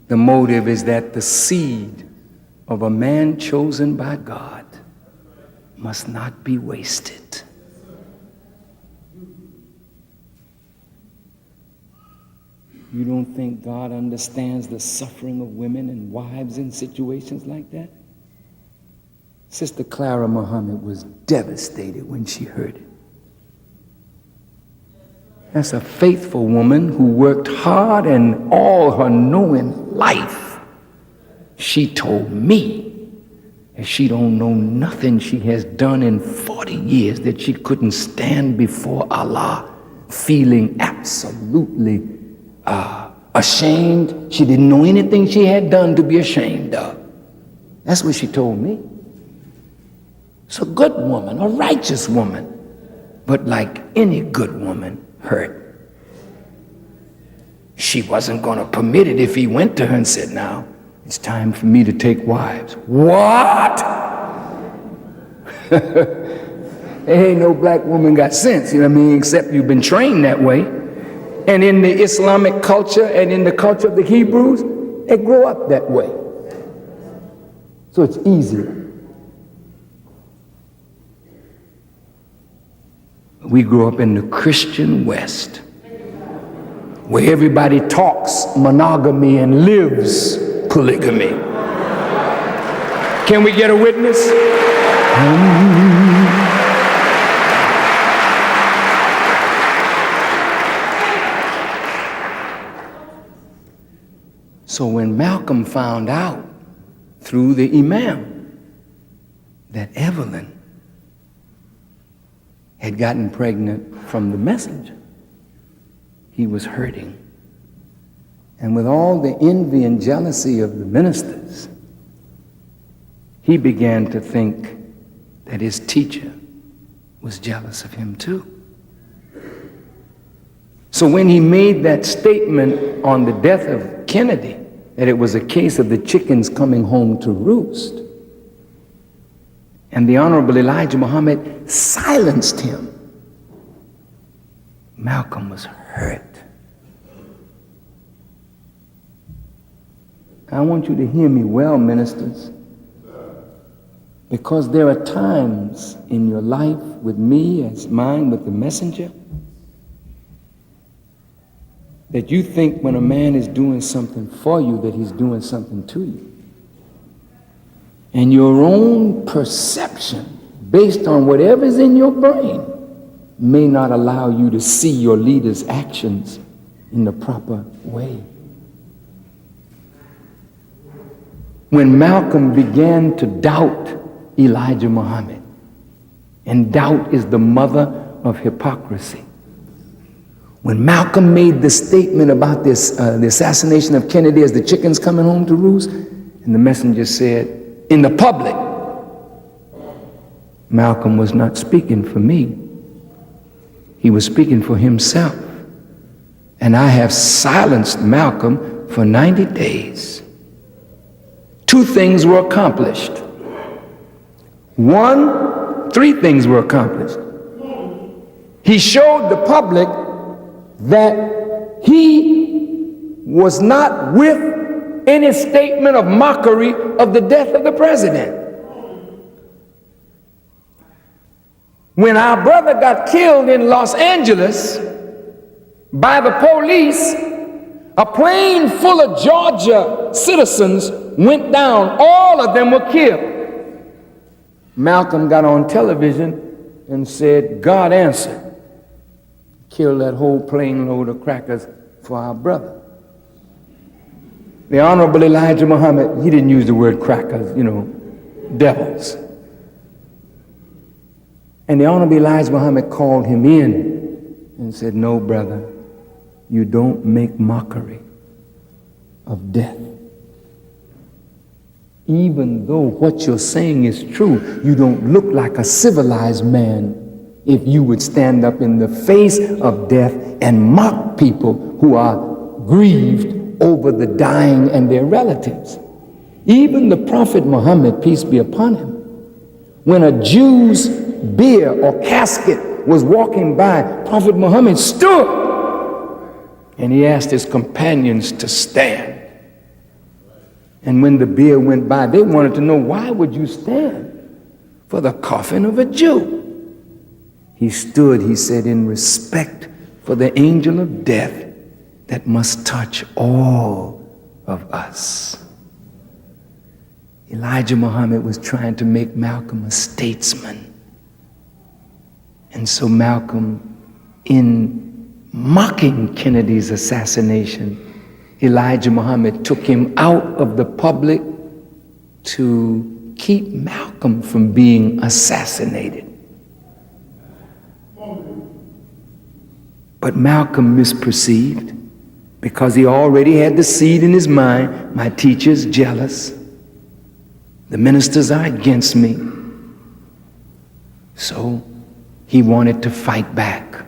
Speaker 1: The motive is that the seed of a man chosen by God must not be wasted. You don't think God understands the suffering of women and wives in situations like that? Sister Clara Muhammad was devastated when she heard it. That's a faithful woman who worked hard and all her knowing life. She told me that she don't know nothing she has done in 40 years that she couldn't stand before Allah feeling absolutely ashamed. She didn't know anything she had done to be ashamed of. That's what she told me. It's a good woman, a righteous woman, but like any good woman, hurt. She wasn't going to permit it if he went to her and said, now, it's time for me to take wives. What? There ain't no black woman got sense, you know what I mean, except you've been trained that way. And in the Islamic culture and in the culture of the Hebrews, they grow up that way. So it's easier. We grew up in the Christian West, where everybody talks monogamy and lives polygamy. Can we get a witness? So when Malcolm found out through the imam that Evelyn had gotten pregnant from the messenger, he was hurting. And with all the envy and jealousy of the ministers, he began to think that his teacher was jealous of him too. So when he made that statement on the death of Kennedy, that it was a case of the chickens coming home to roost, and the Honorable Elijah Muhammad silenced him, Malcom was hurt. I want you to hear me well, ministers, because there are times in your life with me as mine with the messenger that you think when a man is doing something for you that he's doing something to you. And your own perception, based on whatever's in your brain, may not allow you to see your leader's actions in the proper way. When Malcom began to doubt Elijah Muhammad, and doubt is the mother of hypocrisy. When Malcom made the statement about this, the assassination of Kennedy as the chickens coming home to roost, and the messenger said, in the public, Malcom was not speaking for me. He was speaking for himself. And I have silenced Malcom for 90 days. Two things were accomplished. Three things were accomplished. He showed the public that he was not with any statement of mockery of the death of the president. When our brother got killed in Los Angeles by the police, a plane full of Georgia citizens went down. All of them were killed. Malcom got on television and said, God answered. Killed that whole plane load of crackers for our brother. The Honorable Elijah Muhammad, he didn't use the word crackers, devils. And the Honorable Elijah Muhammad called him in and said, no, brother, you don't make mockery of death. Even though what you're saying is true, you don't look like a civilized man if you would stand up in the face of death and mock people who are grieved over the dying and their relatives. Even the Prophet Muhammad, peace be upon him, when a Jew's bier or casket was walking by, Prophet Muhammad stood and he asked his companions to stand. And when the bier went by, they wanted to know, why would you stand for the coffin of a Jew? He stood, he said, in respect for the angel of death that must touch all of us. Elijah Muhammad was trying to make Malcom a statesman. And so Malcom, in mocking Kennedy's assassination, Elijah Muhammad took him out of the public to keep Malcom from being assassinated. But Malcom misperceived, because he already had the seed in his mind, my teacher's jealous, the ministers are against me. So he wanted to fight back.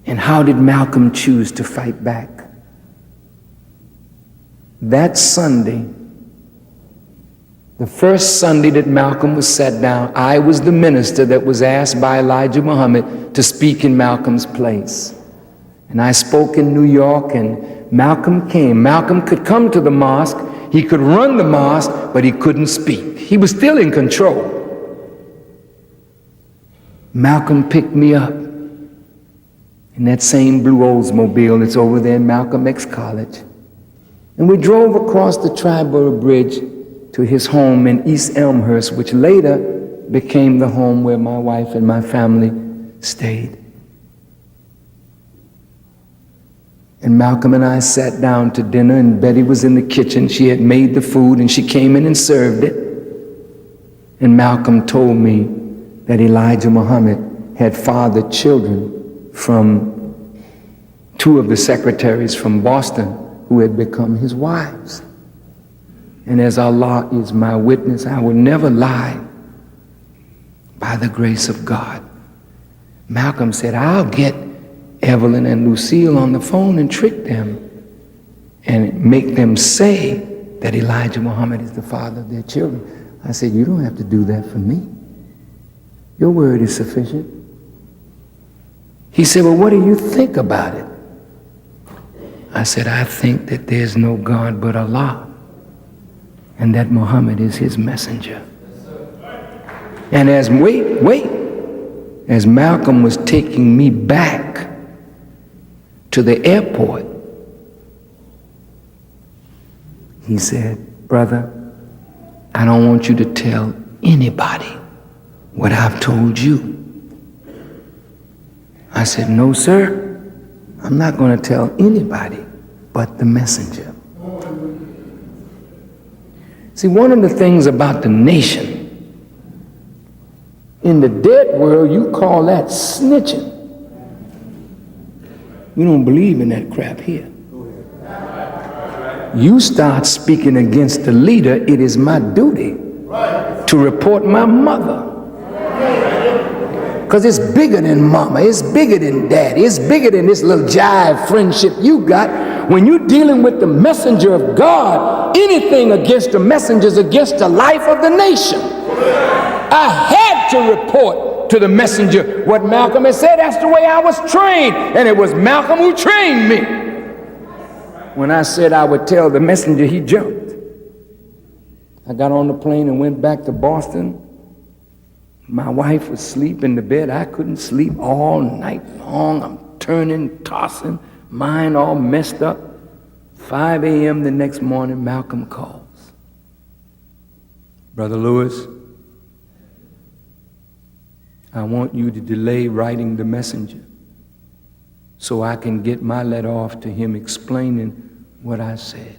Speaker 1: And how did Malcom choose to fight back? That Sunday, the first Sunday that Malcom was sat down, I was the minister that was asked by Elijah Muhammad to speak in Malcom's place. And I spoke in New York, and Malcom came. Malcom could come to the mosque, he could run the mosque, but he couldn't speak. He was still in control. Malcom picked me up in that same blue Oldsmobile that's over there in Malcolm X College. And we drove across the Triborough Bridge to his home in East Elmhurst, which later became the home where my wife and my family stayed. And Malcom and I sat down to dinner, and Betty was in the kitchen. She had made the food, and she came in and served it. And Malcom told me that Elijah Muhammad had fathered children from two of the secretaries from Boston who had become his wives. And as Allah is my witness, I will never lie. by the grace of God. Malcom said, I'll get Evelyn and Lucille on the phone and trick them and make them say that Elijah Muhammad is the father of their children. I said, you don't have to do that for me. Your word is sufficient. He said, well, what do you think about it? I said, I think that there's no God but Allah, and that Muhammad is his messenger. And as Malcom was taking me back to the airport, he said, brother, I don't want you to tell anybody what I've told you. I said, no, sir, I'm not going to tell anybody but the messenger. See, one of the things about the nation, in the dead world, you call that snitching. You don't believe in that crap here. You start speaking against the leader, it is my duty to report my mother. Because it's bigger than mama, it's bigger than daddy, it's bigger than this little jive friendship you got. When you're dealing with the messenger of God, anything against the messenger is against the life of the nation. I had to report to the messenger what Malcom had said. That's the way I was trained, and it was Malcom who trained me. When I said I would tell the messenger, he jumped. I got on the plane and went back to Boston. My wife was asleep in the bed. I couldn't sleep all night long. I'm turning, tossing, mind all messed up. 5 a.m. the next morning, Malcom calls. Brother Louis, I want you to delay writing the messenger so I can get my letter off to him explaining what I said.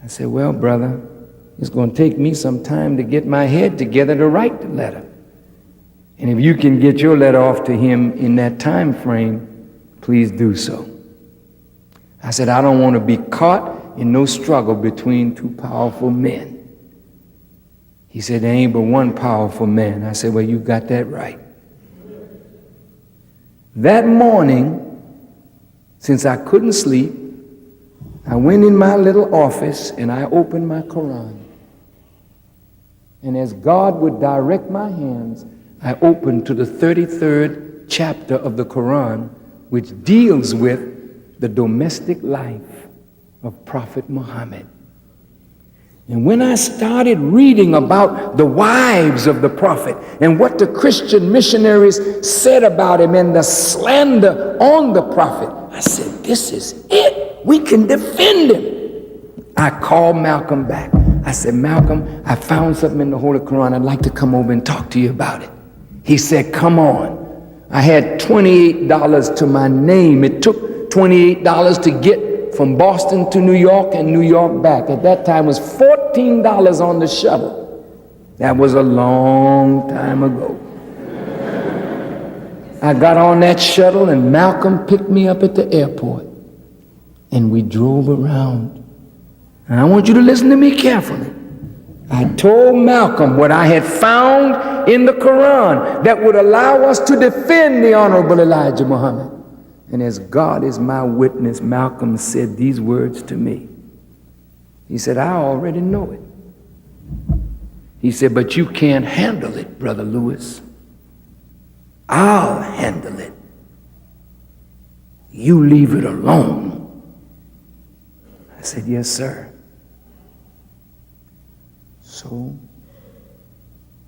Speaker 1: I said, well, brother, it's going to take me some time to get my head together to write the letter. And if you can get your letter off to him in that time frame, please do so. I said, I don't want to be caught in no struggle between two powerful men. He said, there ain't but one powerful man. I said, well, you got that right. That morning, since I couldn't sleep, I went in my little office and I opened my Quran. And as God would direct my hands, I opened to the 33rd chapter of the Quran, which deals with the domestic life of Prophet Muhammad. And when I started reading about the wives of the Prophet and what the Christian missionaries said about him and the slander on the Prophet, I said, this is it. We can defend him. I called Malcom back. I said, Malcom, I found something in the Holy Quran. I'd like to come over and talk to you about it. He said, come on. I had $28 to my name. It took $28 to get from Boston to New York and New York back. At that time, it was $14 on the shuttle. That was a long time ago. I got on that shuttle and Malcom picked me up at the airport and we drove around. And I want you to listen to me carefully. I told Malcom what I had found in the Quran that would allow us to defend the Honorable Elijah Muhammad. And as God is my witness, Malcom said these words to me. He said, I already know it. He said, but you can't handle it, Brother Louis. I'll handle it. You leave it alone. I said, yes, sir. So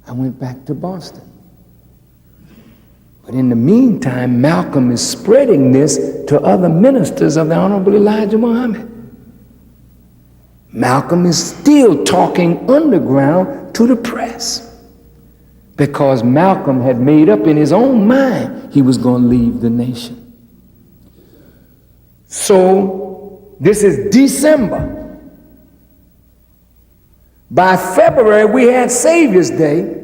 Speaker 1: I went back to Boston. But in the meantime, Malcom is spreading this to other ministers of the Honorable Elijah Muhammad. Malcom is still talking underground to the press because Malcom had made up in his own mind he was going to leave the nation. So this is December. By February, we had Savior's Day.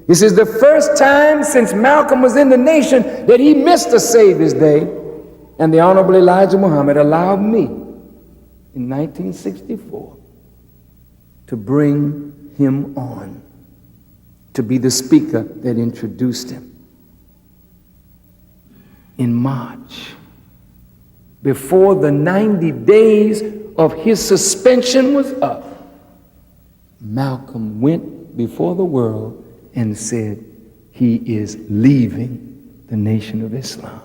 Speaker 1: This is the first time since Malcom was in the nation that he missed a Savior's Day. And the Honorable Elijah Muhammad allowed me in 1964 to bring him on to be the speaker that introduced him. In March, before the 90 days of his suspension was up, Malcom went before the world and said he is leaving the Nation of Islam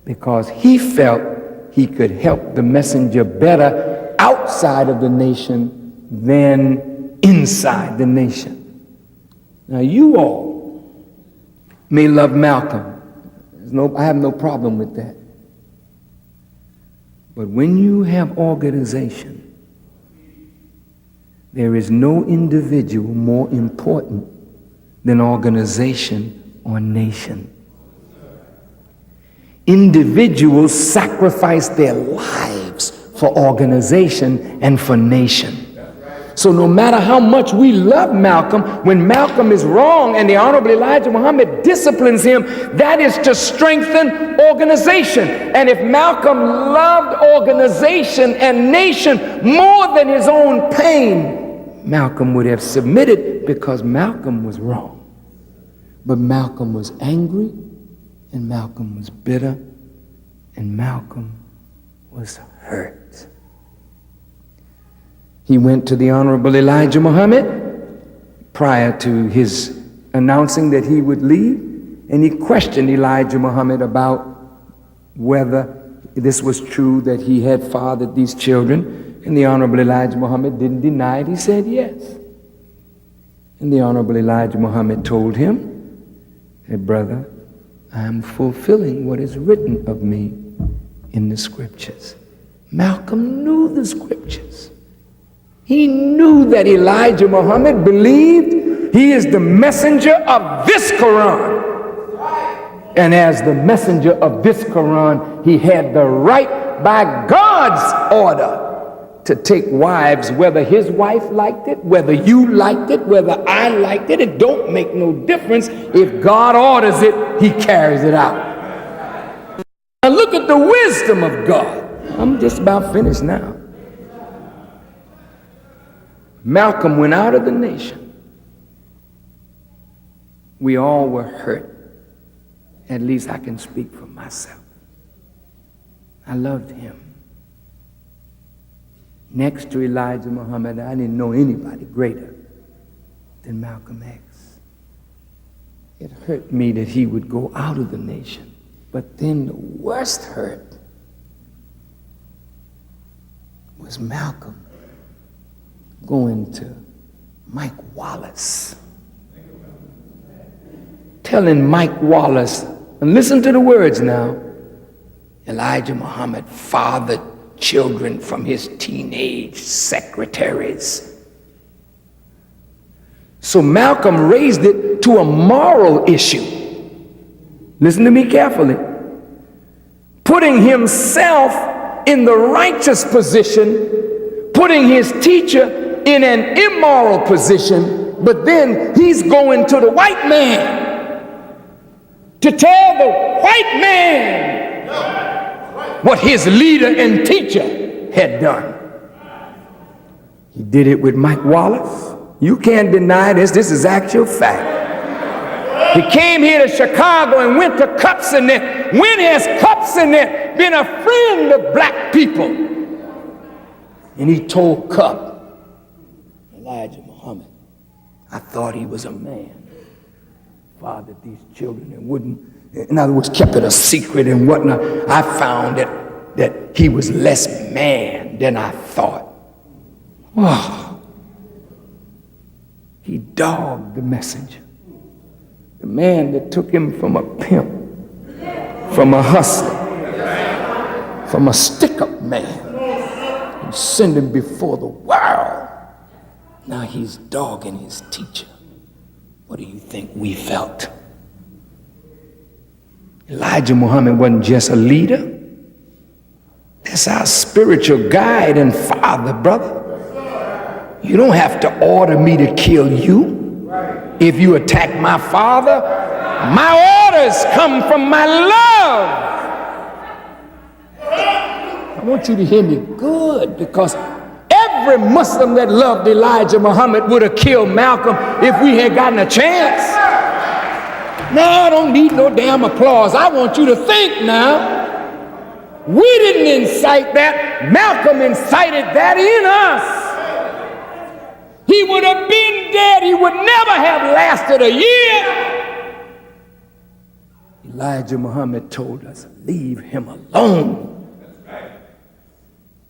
Speaker 1: because he felt he could help the messenger better outside of the nation than inside the nation. Now you all may love Malcom. I have no problem with that. But when you have organization, there is no individual more important than organization or nation. Individuals sacrifice their lives for organization and for nation. So no matter how much we love Malcom, when Malcom is wrong and the Honorable Elijah Muhammad disciplines him, that is to strengthen organization. And if Malcom loved organization and nation more than his own pain, Malcom would have submitted because Malcom was wrong. But Malcom was angry, and Malcom was bitter, and Malcom was hurt. He went to the Honorable Elijah Muhammad prior to his announcing that he would leave, and he questioned Elijah Muhammad about whether this was true that he had fathered these children. And the Honorable Elijah Muhammad didn't deny it. He said yes. And the Honorable Elijah Muhammad told him, "Hey, brother, I am fulfilling what is written of me in the scriptures." Malcom knew the scriptures. He knew that Elijah Muhammad believed he is the messenger of this Quran. And as the messenger of this Quran, he had the right by God's order to take wives, whether his wife liked it, whether you liked it, whether I liked it. It don't make no difference. If God orders it, he carries it out. Now look at the wisdom of God. I'm just about finished now. Malcom went out of the nation. We all were hurt. At least I can speak for myself. I loved him. Next to Elijah Muhammad, I didn't know anybody greater than Malcolm X. It hurt me that he would go out of the nation. But then the worst hurt was Malcolm going to Mike Wallace, telling Mike Wallace, and listen to the words now, Elijah Muhammad fathered children from his teenage secretaries. So Malcolm raised it to a moral issue. Listen to me carefully. Putting himself in the righteous position, putting his teacher in an immoral position, but then he's going to the white man to tell the white man what his leader and teacher had done. He did it with Mike Wallace. You can't deny this. This is actual fact. He came here to Chicago and went to Cups and Net. When has Cups and Net been a friend of black people? And he told Cup, Elijah Muhammad, I thought he was a man. Fathered these children and wouldn't, in other words, kept it a secret and whatnot. I found that he was less man than I thought. Oh, he dogged the messenger. The man that took him from a pimp, from a hustler, from a stick-up man, and sent him before the world. Now he's dogging his teacher. What do you think we felt? Elijah Muhammad wasn't just a leader. That's our spiritual guide and father, brother. You don't have to order me to kill you. If you attack my father, my orders come from my love. I want you to hear me good, because Every Muslim that loved Elijah Muhammad would have killed Malcolm if we had gotten a chance. No, I don't need no damn applause. I want you to think now. We didn't incite that. Malcolm incited that in us. He would have been dead. He would never have lasted a year. Elijah Muhammad told us, leave him alone.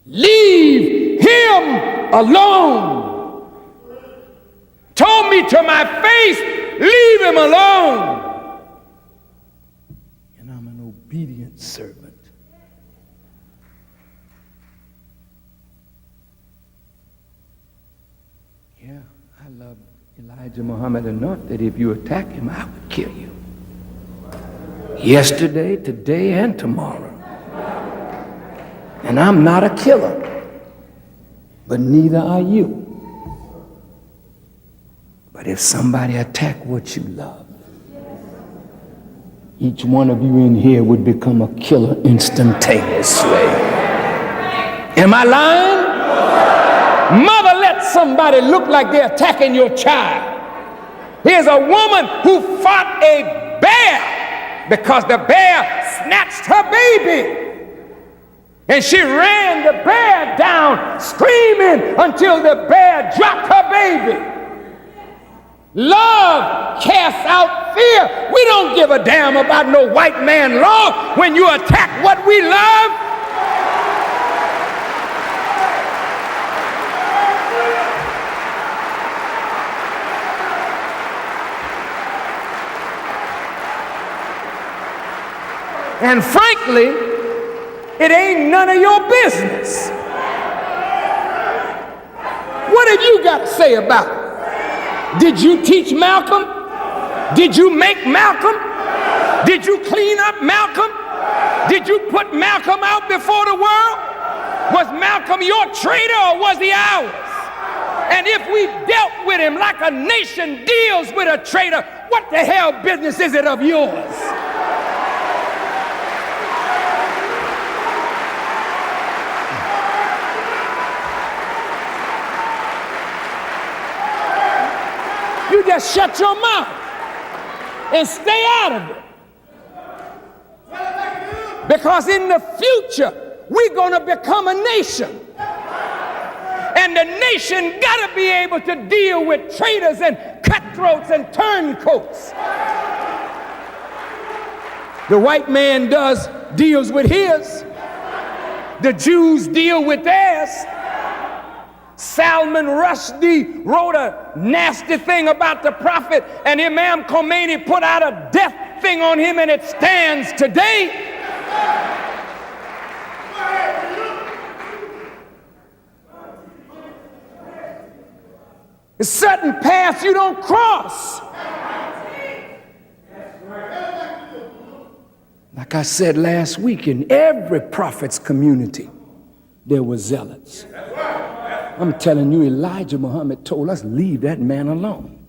Speaker 1: Leave him alone. Told me to my face, leave him alone. And I'm an obedient servant. Yeah, I love Elijah Muhammad enough that if you attack him, I would kill you. Yesterday, today, and tomorrow. And I'm not a killer, but neither are you. But if somebody attack what you love, each one of you in here would become a killer instantaneously. Am I lying? Mother, let somebody look like they're attacking your child. Here's a woman who fought a bear because the bear snatched her baby. And she ran the bear down, screaming until the bear dropped her baby. Love casts out fear. We don't give a damn about no white man law when you attack what we love. And frankly, it ain't none of your business. What have you got to say about it? Did you teach Malcolm? Did you make Malcolm? Did you clean up Malcolm? Did you put Malcolm out before the world? Was Malcolm your traitor or was he ours? And if we dealt with him like a nation deals with a traitor, what the hell business is it of yours? You just shut your mouth and stay out of it. Because in the future, we're going to become a nation. And the nation got to be able to deal with traitors and cutthroats and turncoats. The white man deals with his. The Jews deal with theirs. Salman Rushdie wrote a nasty thing about the prophet, and Imam Khomeini put out a death thing on him, and it stands today. There's certain paths you don't cross. Like I said last week, in every prophet's community, there were zealots. I'm telling you, Elijah Muhammad told us, leave that man alone.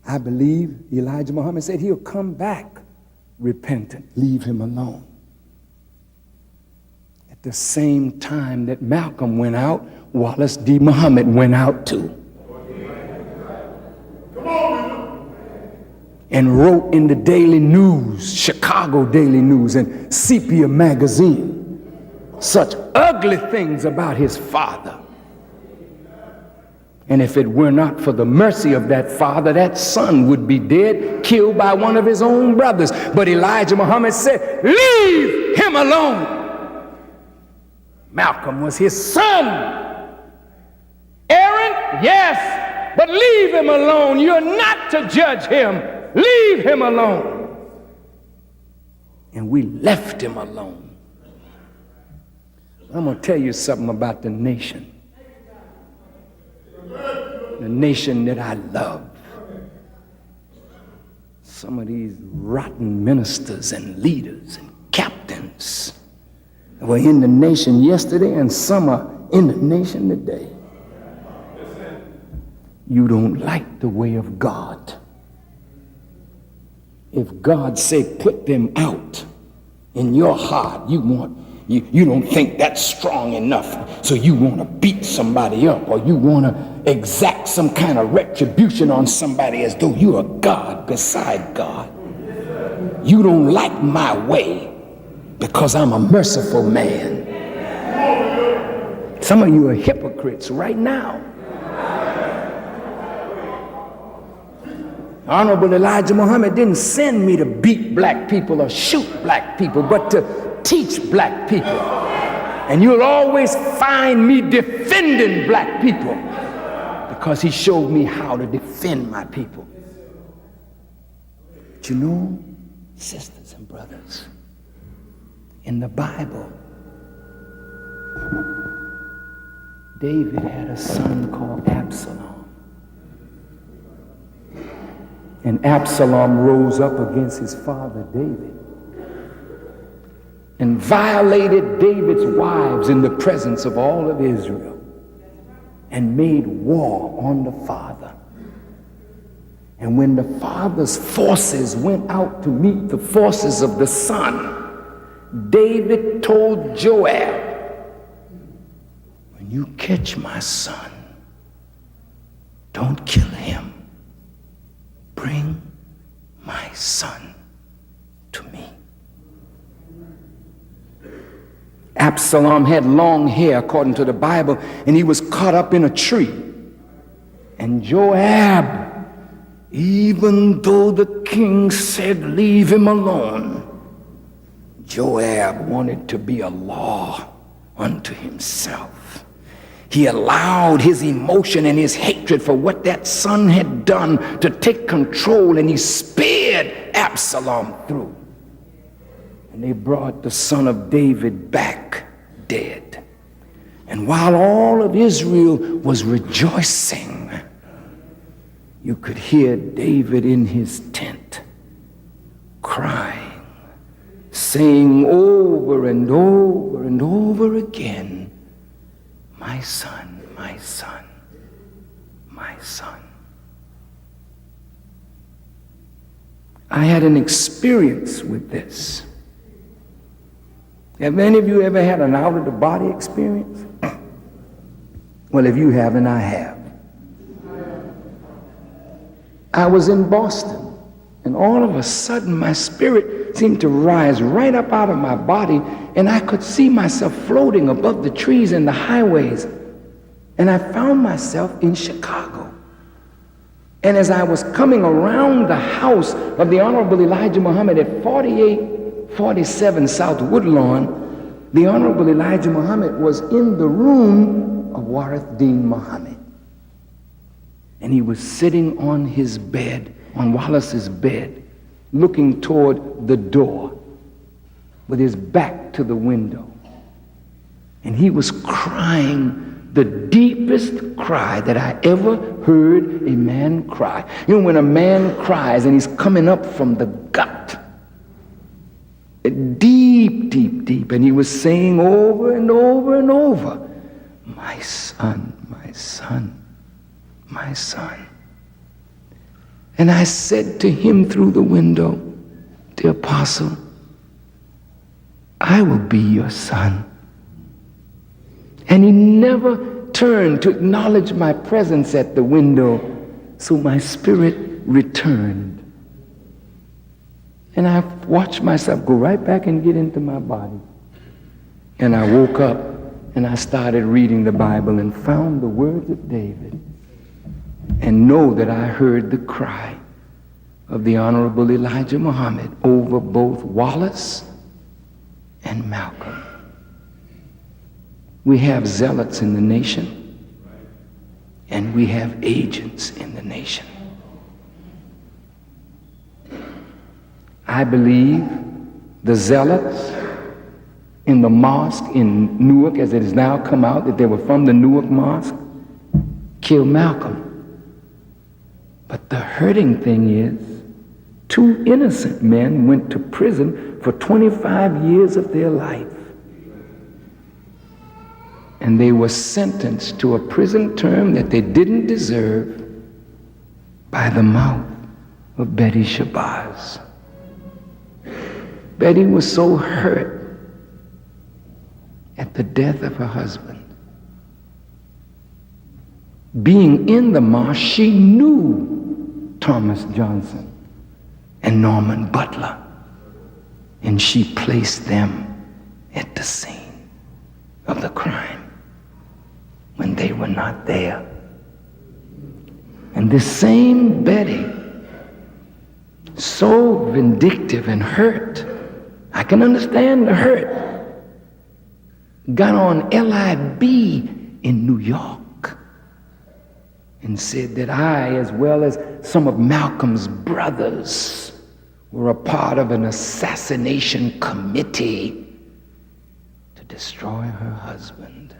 Speaker 1: I believe Elijah Muhammad said he'll come back repentant. Leave him alone. At the same time that Malcolm went out, Wallace D. Muhammad went out too. And wrote in the Daily News, Chicago Daily News, and Sepia magazine, such ugly things about his father. And if it were not for the mercy of that father, that son would be dead, killed by one of his own brothers. But Elijah Muhammad said, leave him alone. Malcolm was his son. Aaron, yes, but leave him alone. You're not to judge him. Leave him alone. And we left him alone. I'm going to tell you something about the nation. The nation that I love. Some of these rotten ministers and leaders and captains were in the nation yesterday, and some are in the nation today. You don't like the way of God. If God say put them out, in your heart you want
Speaker 2: You don't think that's strong enough, so you want to beat somebody up, or you want to exact some kind of retribution on somebody as though you're a God beside God. You don't like my way because I'm a merciful man. Some of you are hypocrites right now. Honorable Elijah Muhammad didn't send me to beat black people or shoot black people, but to teach black people. And you'll always find me defending black people because he showed me how to defend my people. But you know, sisters and brothers, in the Bible, David had a son called Absalom. And Absalom rose up against his father David and violated David's wives in the presence of all of Israel and made war on the father. And when the father's forces went out to meet the forces of the son, David told Joab, when you catch my son, don't kill him. Bring my son to me. Absalom had long hair, according to the Bible, and he was caught up in a tree. And Joab, even though the king said, leave him alone, Joab wanted to be a law unto himself. He allowed his emotion and his hatred for what that son had done to take control, and he speared Absalom through. And they brought the son of David back dead. And while all of Israel was rejoicing, you could hear David in his tent crying, saying over and over and over again, my son, my son, my son. I had an experience with this. Have any of you ever had an out-of-the-body experience? Well, if you haven't, I have. I was in Boston, and all of a sudden my spirit seemed to rise right up out of my body, and I could see myself floating above the trees and the highways. And I found myself in Chicago. And as I was coming around the house of the Honorable Elijah Muhammad at 4847 South Woodlawn, the Honorable Elijah Muhammad was in the room of Warith Deen Muhammad. And he was sitting on his bed, on Wallace's bed, looking toward the door with his back to the window. And he was crying the deepest cry that I ever heard a man cry. You know, when a man cries and he's coming up from the gut, deep, deep, deep, and he was saying over and over and over, my son, my son, my son. And I said to him through the window, dear apostle, I will be your son. And he never turned to acknowledge my presence at the window, so my spirit returned. And I watched myself go right back and get into my body. And I woke up and I started reading the Bible and found the words of David. And know that I heard the cry of the Honorable Elijah Muhammad over both Wallace and Malcom. We have zealots in the nation, and we have agents in the nation. I believe the zealots in the mosque in Newark, as it has now come out that they were from the Newark mosque, killed Malcom. But the hurting thing is, 2 innocent men went to prison for 25 years of their life. And they were sentenced to a prison term that they didn't deserve by the mouth of Betty Shabazz. Betty was so hurt the death of her husband. Being in the marsh, she knew Thomas Johnson and Norman Butler, and she placed them at the scene of the crime when they were not there. And this same Betty, so vindictive and hurt, I can understand the hurt, got on LIB in New York and said that I, as well as some of Malcolm's brothers, were a part of an assassination committee to destroy her husband.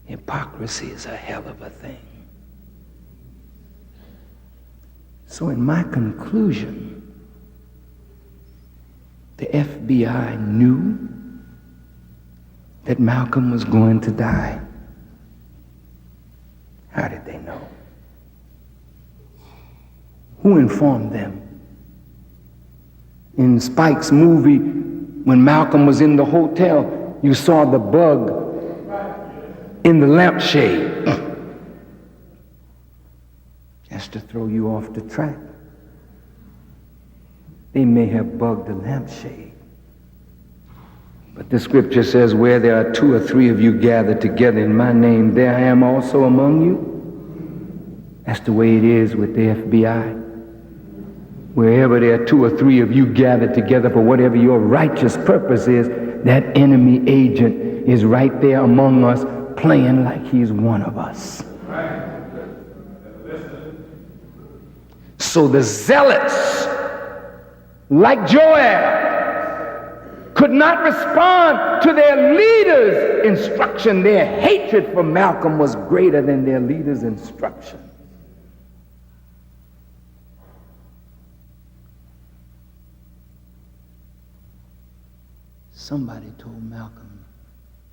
Speaker 2: Hypocrisy is a hell of a thing. So in my conclusion, the FBI knew that Malcolm was going to die. How did they know? Who informed them? In Spike's movie, when Malcolm was in the hotel, you saw the bug in the lampshade. That's to throw you off the track. They may have bugged the lampshade. But the scripture says, where there are 2 or 3 of you gathered together in my name, there I am also among you. That's the way it is with the FBI. Wherever there are 2 or 3 of you gathered together for whatever your righteous purpose is, that enemy agent is right there among us, playing like he's one of us. So the zealots, like Joab, could not respond to their leader's instruction. Their hatred for Malcolm was greater than their leader's instruction. Somebody told Malcolm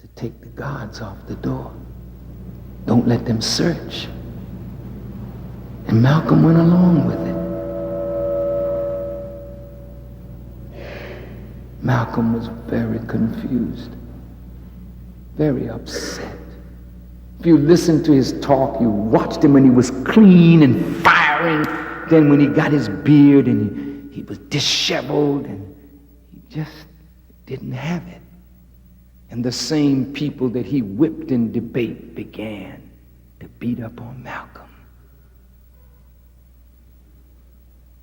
Speaker 2: to take the guards off the door. Don't let them search. And Malcolm went along with it. Malcolm was very confused, very upset. If you listened to his talk, you watched him when he was clean and firing, then when he got his beard and he was disheveled and he just didn't have it. And the same people that he whipped in debate began to beat up on Malcolm.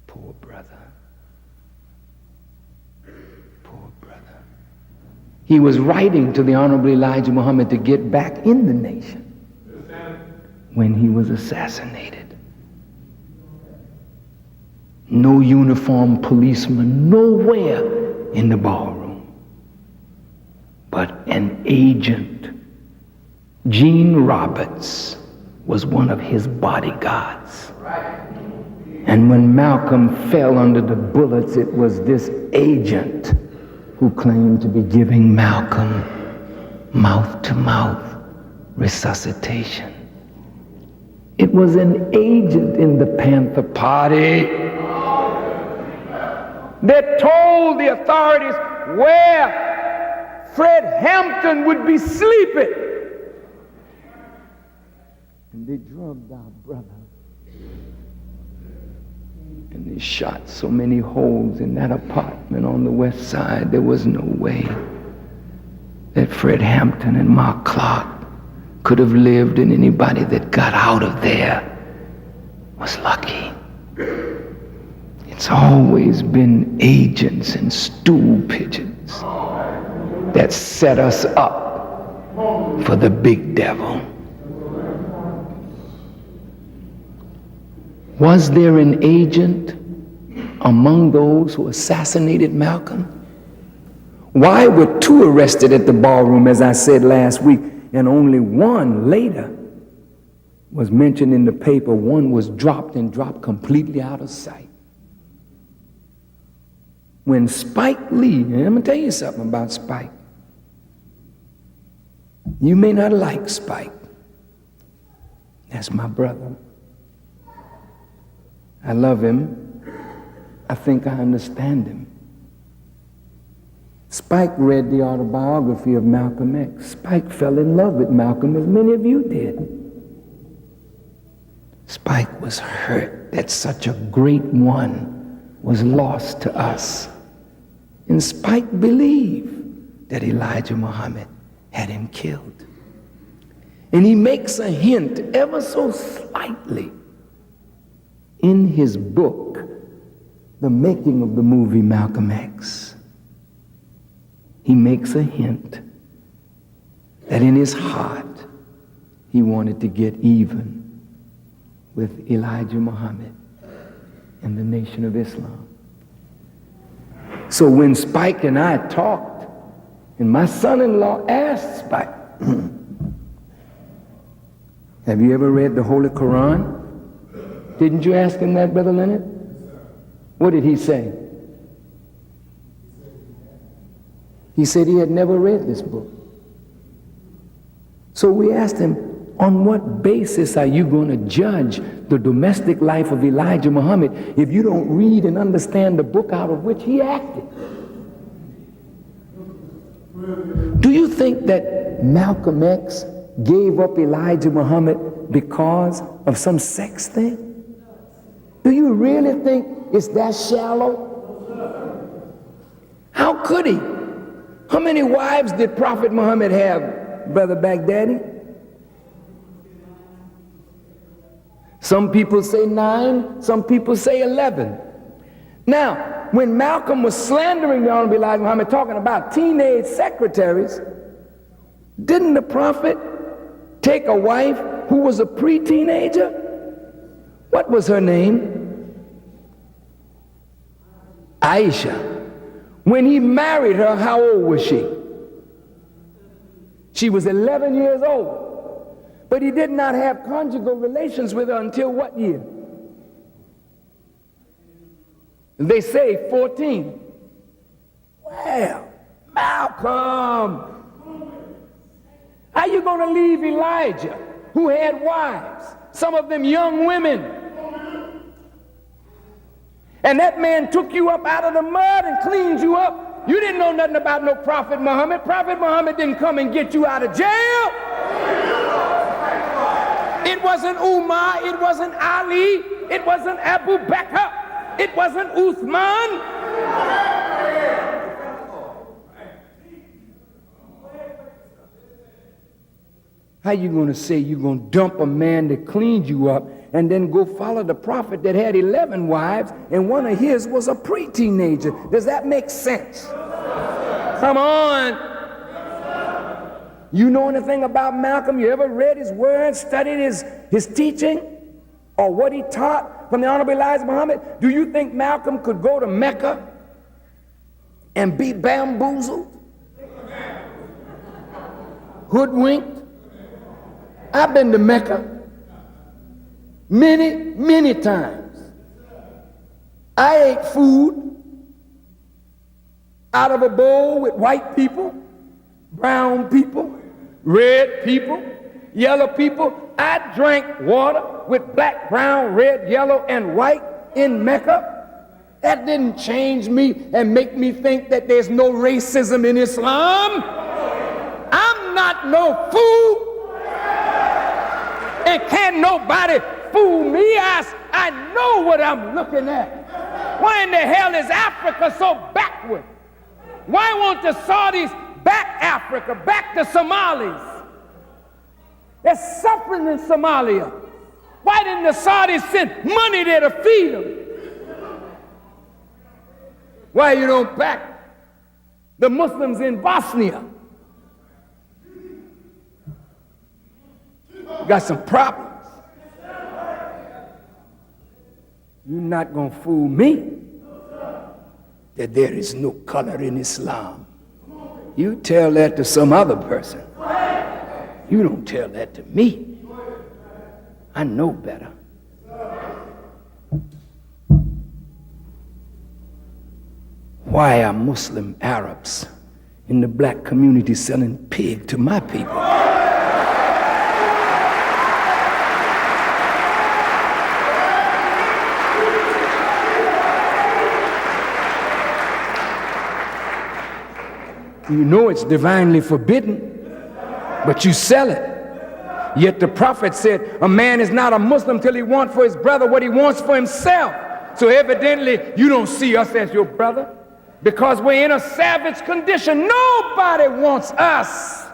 Speaker 2: Poor brother. Poor brother. He was writing to the Honorable Elijah Muhammad to get back in the nation when he was assassinated. No uniformed policeman nowhere in the ballroom, but an agent. Gene Roberts was one of his bodyguards. And when Malcolm fell under the bullets, it was this agent who claimed to be giving Malcolm mouth-to-mouth resuscitation. It was an agent in the Panther Party that told the authorities where Fred Hampton would be sleeping. And they drugged our brother. And they shot so many holes in that apartment on the west side, there was no way that Fred Hampton and Mark Clark could have lived, and anybody that got out of there was lucky. It's always been agents and stool pigeons that set us up for the big devil. Was there an agent among those who assassinated Malcolm? Why were 2 arrested at the ballroom, as I said last week, and only 1 later was mentioned in the paper? 1 was dropped and dropped completely out of sight. When Spike Lee, and I'm going to tell you something about Spike. You may not like Spike. That's my brother. I love him. I think I understand him. Spike read the autobiography of Malcolm X. Spike fell in love with Malcolm, as many of you did. Spike was hurt that such a great one was lost to us. And Spike believed that Elijah Muhammad had him killed. And he makes a hint ever so slightly in his book, The Making of the Movie Malcolm X. He makes a hint that in his heart he wanted to get even with Elijah Muhammad and the Nation of Islam. So when Spike and I talked, and my son-in-law asked Spike, have you ever read the Holy Quran? Didn't you ask him that, Brother Leonard? What did he say? He said he had never read this book. So we asked him, on what basis are you going to judge the domestic life of Elijah Muhammad if you don't read and understand the book out of which he acted? Do you think that Malcolm X gave up Elijah Muhammad because of some sex thing? Do you really think it's that shallow? How could he? How many wives did Prophet Muhammad have, Brother Baghdadi? Some people say 9, some people say 11. Now, when Malcolm was slandering the Honorable Elijah Muhammad, talking about teenage secretaries, didn't the Prophet take a wife who was a pre-teenager? What was her name? Aisha. When he married her, how old was she? She was 11 years old. But he did not have conjugal relations with her until what year? They say 14. Well, Malcolm, how you going to leave Elijah, who had wives, some of them young women? And that man took you up out of the mud and cleaned you up. You didn't know nothing about no Prophet Muhammad. Prophet Muhammad didn't come and get you out of jail. It wasn't Umar, it wasn't Ali, it wasn't Abu Bakr, it wasn't Uthman. How you going to say you're going to dump a man that cleaned you up and then go follow the prophet that had 11 wives and one of his was a pre-teenager? Does that make sense? Come on. You know anything about Malcolm? You ever read his words, studied his teaching, or what he taught from the Honorable Elijah Muhammad? Do you think Malcolm could go to Mecca and be bamboozled, hoodwinked? I've been to Mecca many times. I ate food out of a bowl with white people, brown people, red people, yellow people. I drank water with black, brown, red, yellow, and white in Mecca. That didn't change me and make me think that there's no racism in Islam. I'm not no fool. And can't nobody fool me. I know what I'm looking at. Why in the hell is Africa so backward? Why won't the Saudis back Africa, back the Somalis? They're suffering in Somalia. Why didn't the Saudis send money there to feed them? Why you don't back the Muslims in Bosnia? You got some problems. You're not going to fool me that there is no color in Islam. You tell that to some other person. You don't tell that to me. I know better. Why are Muslim Arabs in the black community selling pig to my people? You know it's divinely forbidden, but you sell it. Yet the prophet said, a man is not a Muslim till he wants for his brother what he wants for himself. So evidently, you don't see us as your brother because we're in a savage condition. Nobody wants us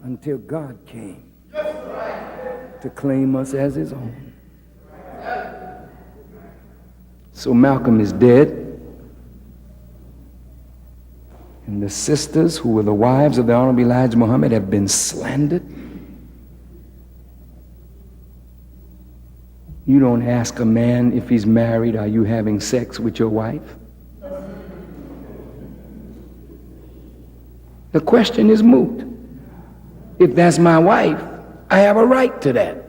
Speaker 2: until God came to claim us as his own. So Malcolm is dead. And the sisters who were the wives of the Honorable Elijah Muhammad have been slandered. You don't ask a man if he's married, are you having sex with your wife? The question is moot. If that's my wife, I have a right to that.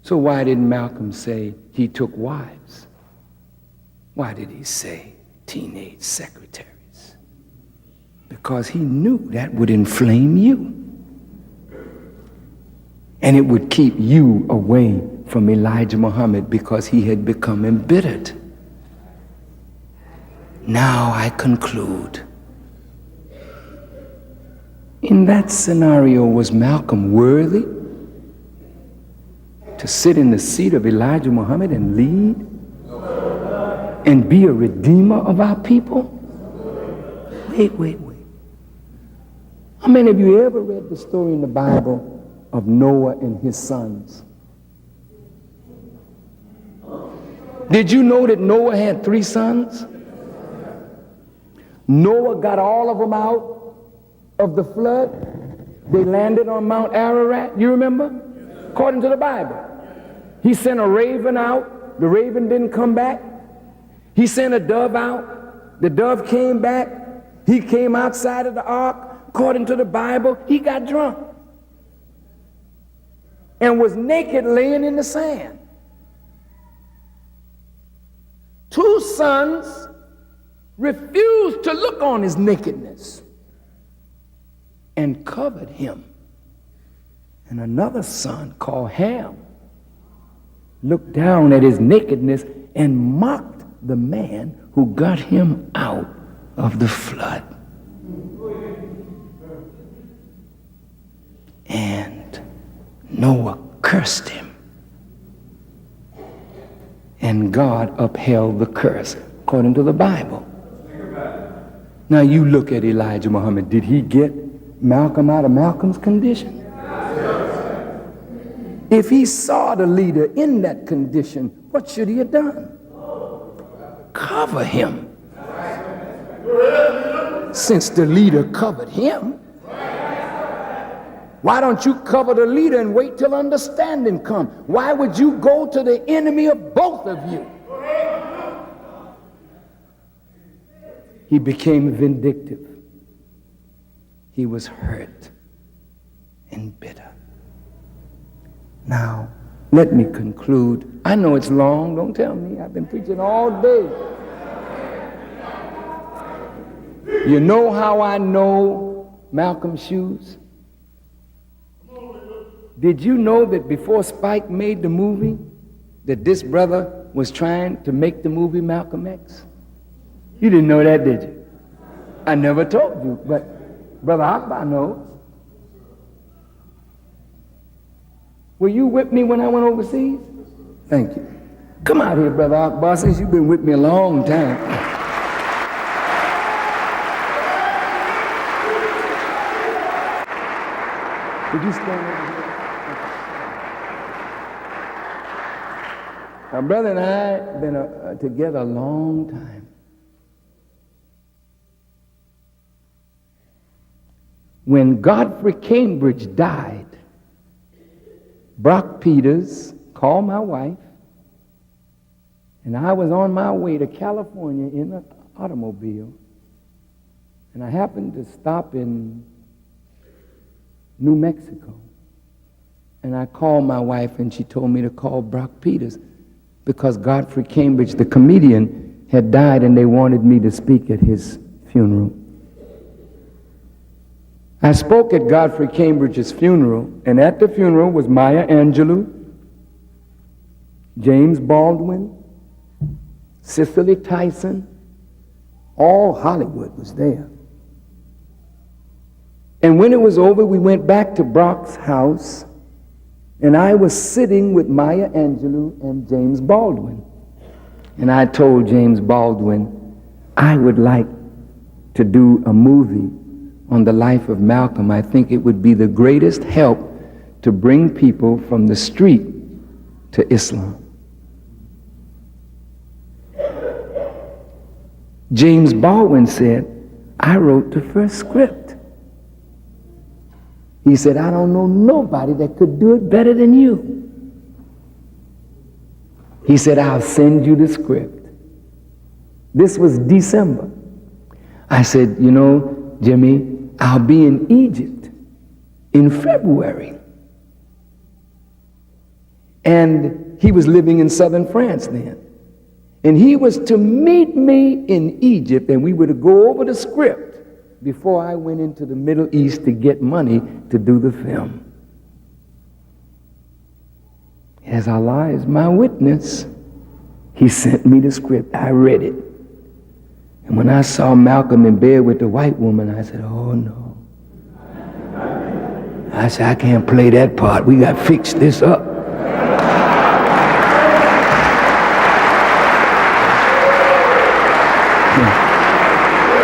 Speaker 2: So why didn't Malcolm say he took wives? Why did he say teenage secretaries? Because he knew that would inflame you. And it would keep you away from Elijah Muhammad because he had become embittered. Now I conclude. In that scenario, was Malcolm worthy to sit in the seat of Elijah Muhammad and lead? And be a redeemer of our people? Wait. How many of you ever read the story in the Bible of Noah and his sons? Did you know that Noah had 3 sons? Noah got all of them out of the flood. They landed on Mount Ararat. You remember? According to the Bible. He sent a raven out. The raven didn't come back. He sent a dove out. The dove came back. He came outside of the ark. According to the Bible, he got drunk and was naked laying in the sand. 2 sons refused to look on his nakedness and covered him. And another son called Ham looked down at his nakedness and mocked the man who got him out of the flood. And Noah cursed him. And God upheld the curse, according to the Bible. Now you look at Elijah Muhammad. Did he get Malcolm out of Malcolm's condition? If he saw the leader in that condition, what should he have done? Cover him. Since the leader covered him, why don't you cover the leader and wait till understanding comes? Why would you go to the enemy of both of you? He became vindictive. He was hurt and bitter. Now, let me conclude. I know it's long. Don't tell me. I've been preaching all day. You know how I know Malcolm's shoes? Did you know that before Spike made the movie, that this brother was trying to make the movie Malcolm X? You didn't know that, did you? I never told you, but Brother Akbar knows. Were you with me when I went overseas? Thank you. Come out here, Brother Akbar, since you've been with me a long time. Would you stand over here? My brother and I have been together a long time. When Godfrey Cambridge died, Brock Peters called my wife, and I was on my way to California in an automobile, and I happened to stop in New Mexico, and I called my wife, and she told me to call Brock Peters because Godfrey Cambridge, the comedian, had died, and they wanted me to speak at his funeral. I spoke at Godfrey Cambridge's funeral, and at the funeral was Maya Angelou, James Baldwin, Cicely Tyson, All Hollywood was there. And when it was over, we went back to Brock's house, and I was sitting with Maya Angelou and James Baldwin. And I told James Baldwin, I would like to do a movie on the life of Malcolm. I think it would be the greatest help to bring people from the street to Islam. James Baldwin said, I wrote the first script. He said, I don't know nobody that could do it better than you. He said, I'll send you the script. This was December. I said, you know, Jimmy, I'll be in Egypt in February. And he was living in southern France then. And he was to meet me in Egypt, and we were to go over the script before I went into the Middle East to get money to do the film. As Allah is my witness, he sent me the script. I read it. And when I saw Malcolm in bed with the white woman, I said, oh no. I said, I can't play that part. We got to fix this up.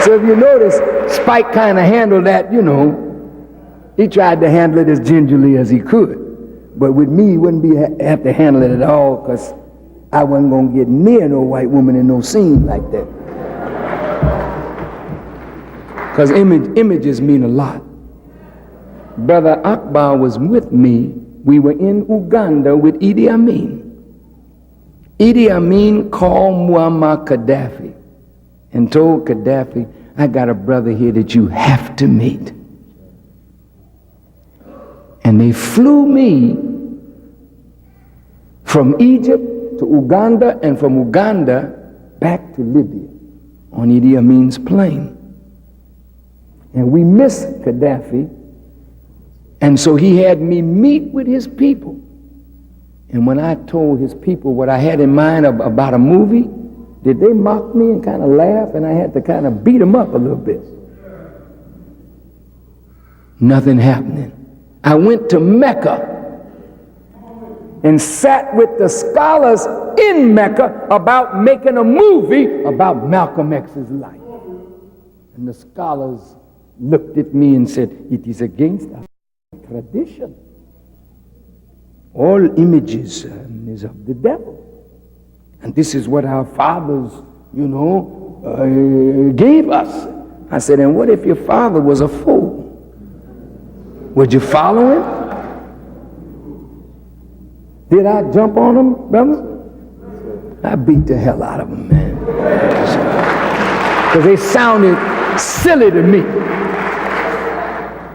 Speaker 2: So if you notice, Spike kind of handled that, you know. He tried to handle it as gingerly as he could. But with me, he wouldn't have to handle it at all, because I wasn't going to get near no white woman in no scene like that. Because images mean a lot. Brother Akbar was with me. We were in Uganda with Idi Amin. Idi Amin called Muammar Gaddafi and told Gaddafi, I got a brother here that you have to meet. And they flew me from Egypt to Uganda, and from Uganda back to Libya on Idi Amin's plane. And we missed Gaddafi, and so he had me meet with his people. And when I told his people what I had in mind about a movie, did they mock me and kind of laugh, and I had to kind of beat them up a little bit? Nothing happening. I went to Mecca and sat with the scholars in Mecca about making a movie about Malcolm X's life. And the scholars looked at me and said, it is against our tradition. All images is of the devil. And this is what our fathers, you know, gave us. I said, and what if your father was a fool? Would you follow him? Did I jump on him, brother? I beat the hell out of them, man. Because they sounded silly to me.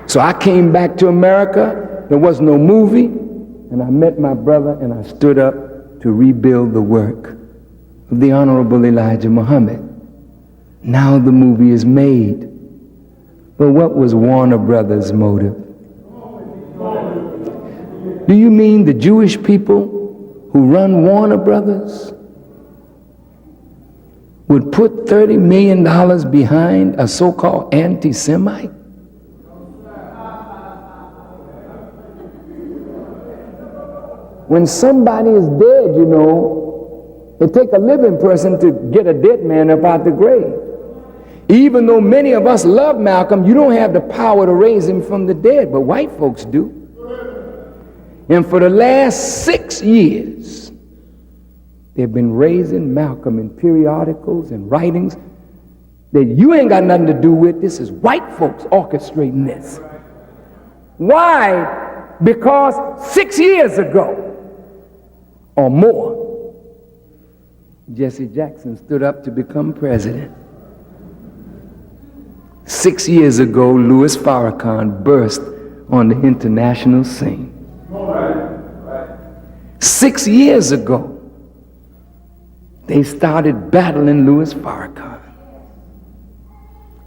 Speaker 2: So I came back to America. There was no movie. And I met my brother, and I stood up to rebuild the work of the Honorable Elijah Muhammad. Now the movie is made. But what was Warner Brothers' motive? Do you mean the Jewish people who run Warner Brothers would put $30 million behind a so-called anti-Semite? When somebody is dead, you know, it takes a living person to get a dead man up out the grave. Even though many of us love Malcolm, you don't have the power to raise him from the dead, but white folks do. And for the last 6 years, they've been raising Malcolm in periodicals and writings that you ain't got nothing to do with. This is white folks orchestrating this. Why? Because 6 years ago or more, Jesse Jackson stood up to become president. 6 years ago, Louis Farrakhan burst on the international scene. 6 years ago, they started battling Louis Farrakhan.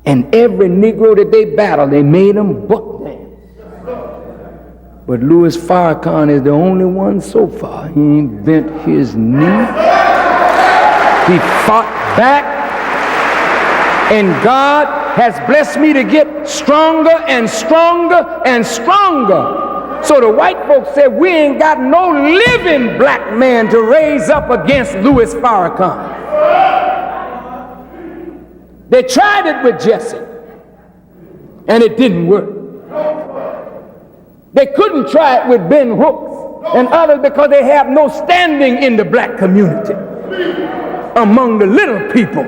Speaker 2: And every Negro that they battled, they made him buck dance. But Louis Farrakhan is the only one so far. He ain't bent his knee. He fought back. And God has blessed me to get stronger and stronger and stronger. So the white folks said, we ain't got no living black man to raise up against Louis Farrakhan. They tried it with Jesse, and it didn't work. They couldn't try it with Ben Hooks and others because they have no standing in the black community among the little people.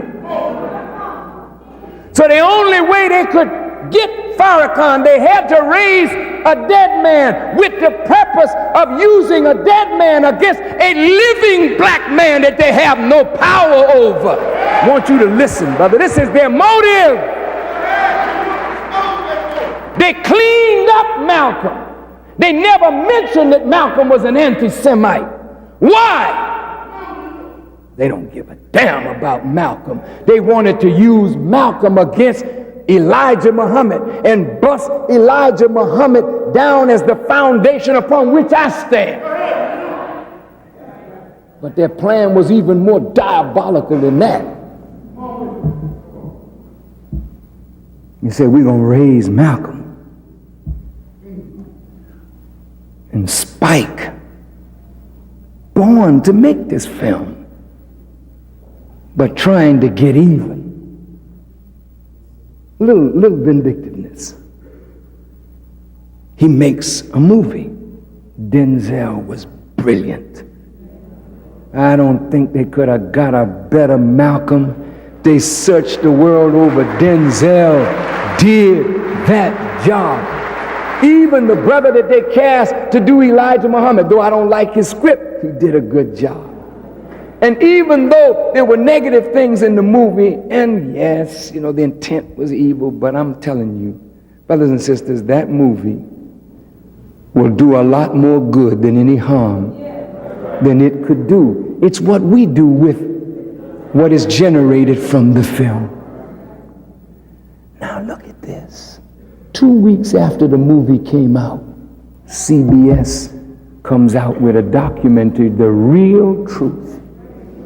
Speaker 2: So the only way they could get Farrakhan, they had to raise a dead man with the purpose of using a dead man against a living black man that they have no power over. I want you to listen, brother. This is their motive. They cleaned up Malcolm. They never mentioned that Malcolm was an anti-Semite. Why? They don't give a damn about Malcolm. They wanted to use Malcolm against Elijah Muhammad and bust Elijah Muhammad down as the foundation upon which I stand. But their plan was even more diabolical than that. You say, we're going to raise Malcolm. And Spike, born to make this film, but trying to get even. Little vindictiveness. He makes a movie. Denzel was brilliant. I don't think they could have got a better Malcolm. They searched the world over. Denzel did that job. Even the brother that they cast to do Elijah Muhammad, though I don't like his script, he did a good job. And even though there were negative things in the movie, and yes, you know, the intent was evil, but I'm telling you, brothers and sisters, that movie will do a lot more good than any harm than it could do. It's what we do with what is generated from the film. Now look at this. 2 weeks after the movie came out, CBS comes out with a documentary, The Real Truth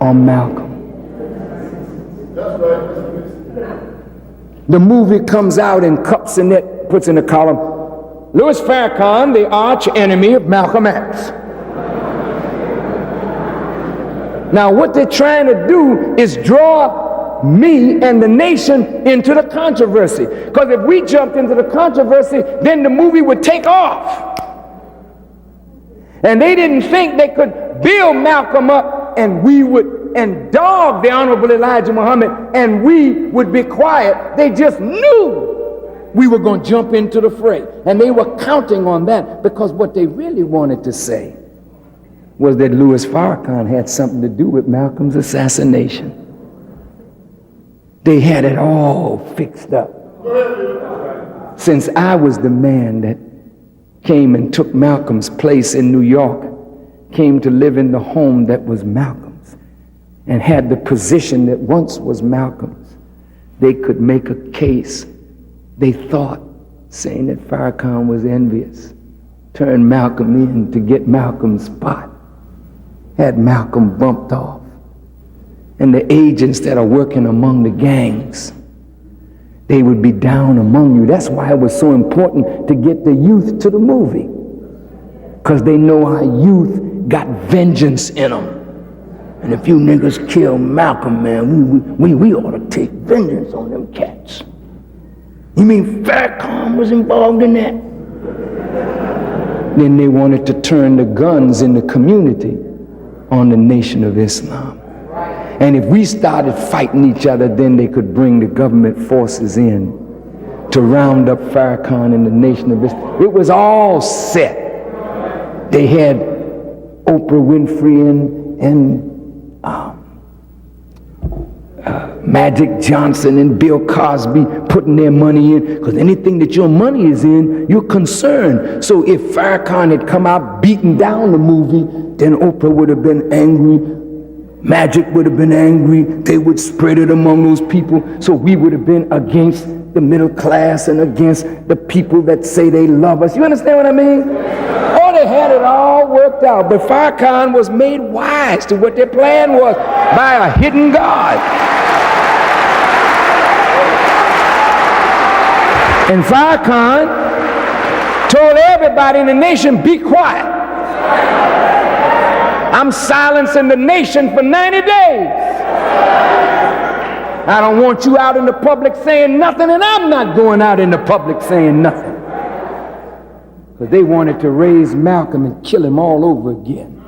Speaker 2: on Malcolm. The movie comes out and cups in it, puts in a column, Louis Farrakhan, the arch enemy of Malcolm X. Now what they're trying to do is draw me and the nation into the controversy. Because if we jumped into the controversy, then the movie would take off. And they didn't think they could build Malcolm up and dog the Honorable Elijah Muhammad and we would be quiet. They just knew we were going to jump into the fray. And they were counting on that because what they really wanted to say was that Louis Farrakhan had something to do with Malcolm's assassination. They had it all fixed up. Since I was the man that came and took Malcolm's place in New York, came to live in the home that was Malcolm's, and had the position that once was Malcolm's, they could make a case, they thought, saying that Farrakhan was envious, turned Malcolm in to get Malcolm's spot, had Malcolm bumped off. And the agents that are working among the gangs, they would be down among you. That's why it was so important to get the youth to the movie, because they know our youth got vengeance in them. And if you niggas kill Malcolm, man, we ought to take vengeance on them cats. You mean Farrakhan was involved in that? Then they wanted to turn the guns in the community on the Nation of Islam. And if we started fighting each other, then they could bring the government forces in to round up Farrakhan and the Nation of Islam. It was all set. They had Oprah Winfrey and Magic Johnson and Bill Cosby putting their money in, because anything that your money is in, you're concerned. So if Farrakhan had come out beating down the movie, then Oprah would have been angry. Magic would have been angry. They would spread it among those people. So we would have been against the middle class and against the people that say they love us. You understand what I mean? Oh, they had it all worked out. But Farrakhan was made wise to what their plan was by a hidden God. And Farrakhan told everybody in the nation, be quiet. I'm silencing the nation for 90 days. I don't want you out in the public saying nothing, and I'm not going out in the public saying nothing. Because they wanted to raise Malcolm and kill him all over again.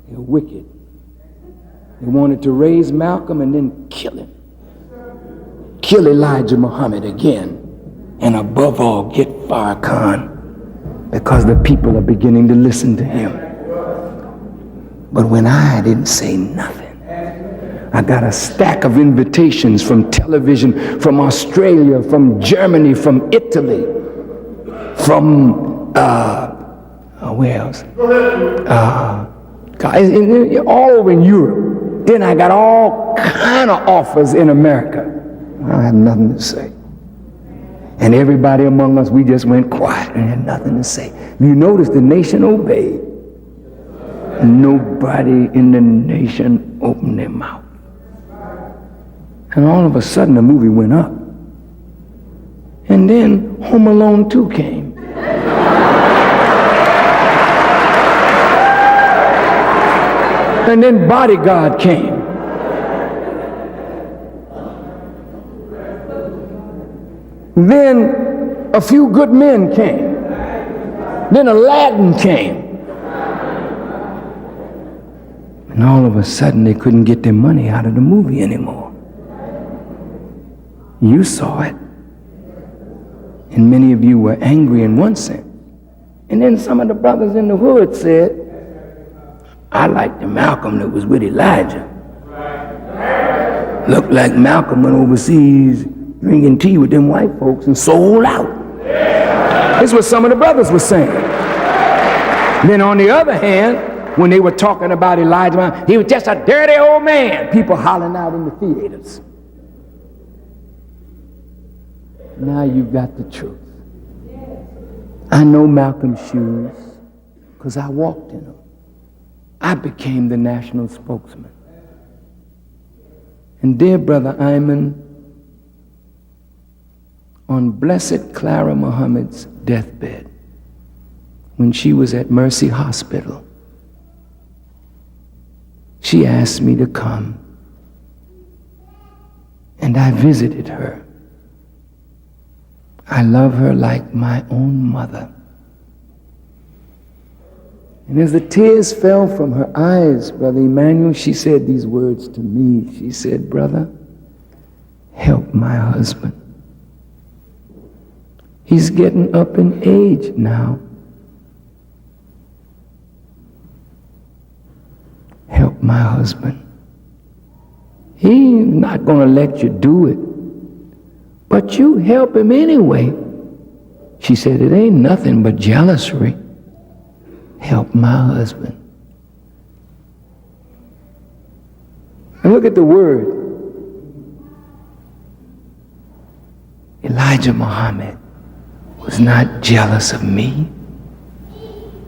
Speaker 2: They're wicked. They wanted to raise Malcolm and then kill him. Kill Elijah Muhammad again. And above all, get Farrakhan. Because the people are beginning to listen to him. But when I didn't say nothing, I got a stack of invitations from television, from Australia, from Germany, from Italy, from, where else? All over in Europe. Then I got all kind of offers in America. I have nothing to say. And everybody among us, we just went quiet and had nothing to say. You notice the nation obeyed. Nobody in the nation opened their mouth. And all of a sudden the movie went up. And then Home Alone 2 came. And then Bodyguard came. Then A Few Good Men came. Then Aladdin came. And all of a sudden they couldn't get their money out of the movie anymore. You saw it. And many of you were angry in one sense. And then some of the brothers in the hood said, I liked the Malcolm that was with Elijah. Looked like Malcolm went overseas drinking tea with them white folks and sold out. This is what some of the brothers were saying. Then on the other hand, when they were talking about Elijah, he was just a dirty old man. People hollering out in the theaters. Now you got the truth. I know Malcolm's shoes because I walked in them. I became the national spokesman. And dear Brother Ayman, on Blessed Clara Muhammad's deathbed, when she was at Mercy Hospital, she asked me to come, and I visited her. I love her like my own mother. And as the tears fell from her eyes, Brother Emmanuel, she said these words to me. She said, brother, help my husband. He's getting up in age now. Help my husband. He's not going to let you do it, but you help him anyway. She said, it ain't nothing but jealousy. Help my husband. And look at the word. Elijah Muhammad was not jealous of me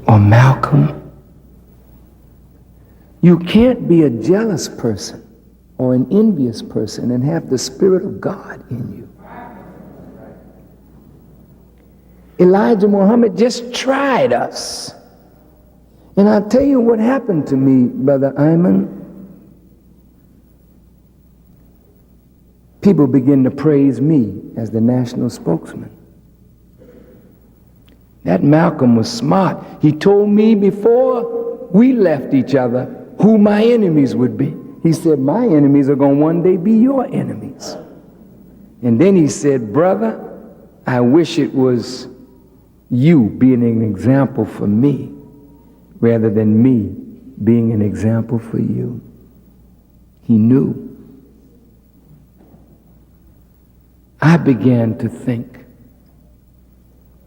Speaker 2: or Malcolm. You can't be a jealous person or an envious person and have the Spirit of God in you. Elijah Muhammad just tried us. And I'll tell you what happened to me, Brother Ayman. People begin to praise me as the national spokesman. That Malcolm was smart. He told me before we left each other who my enemies would be. He said, my enemies are going to one day be your enemies. And then he said, brother, I wish it was you being an example for me rather than me being an example for you. He knew. I began to think,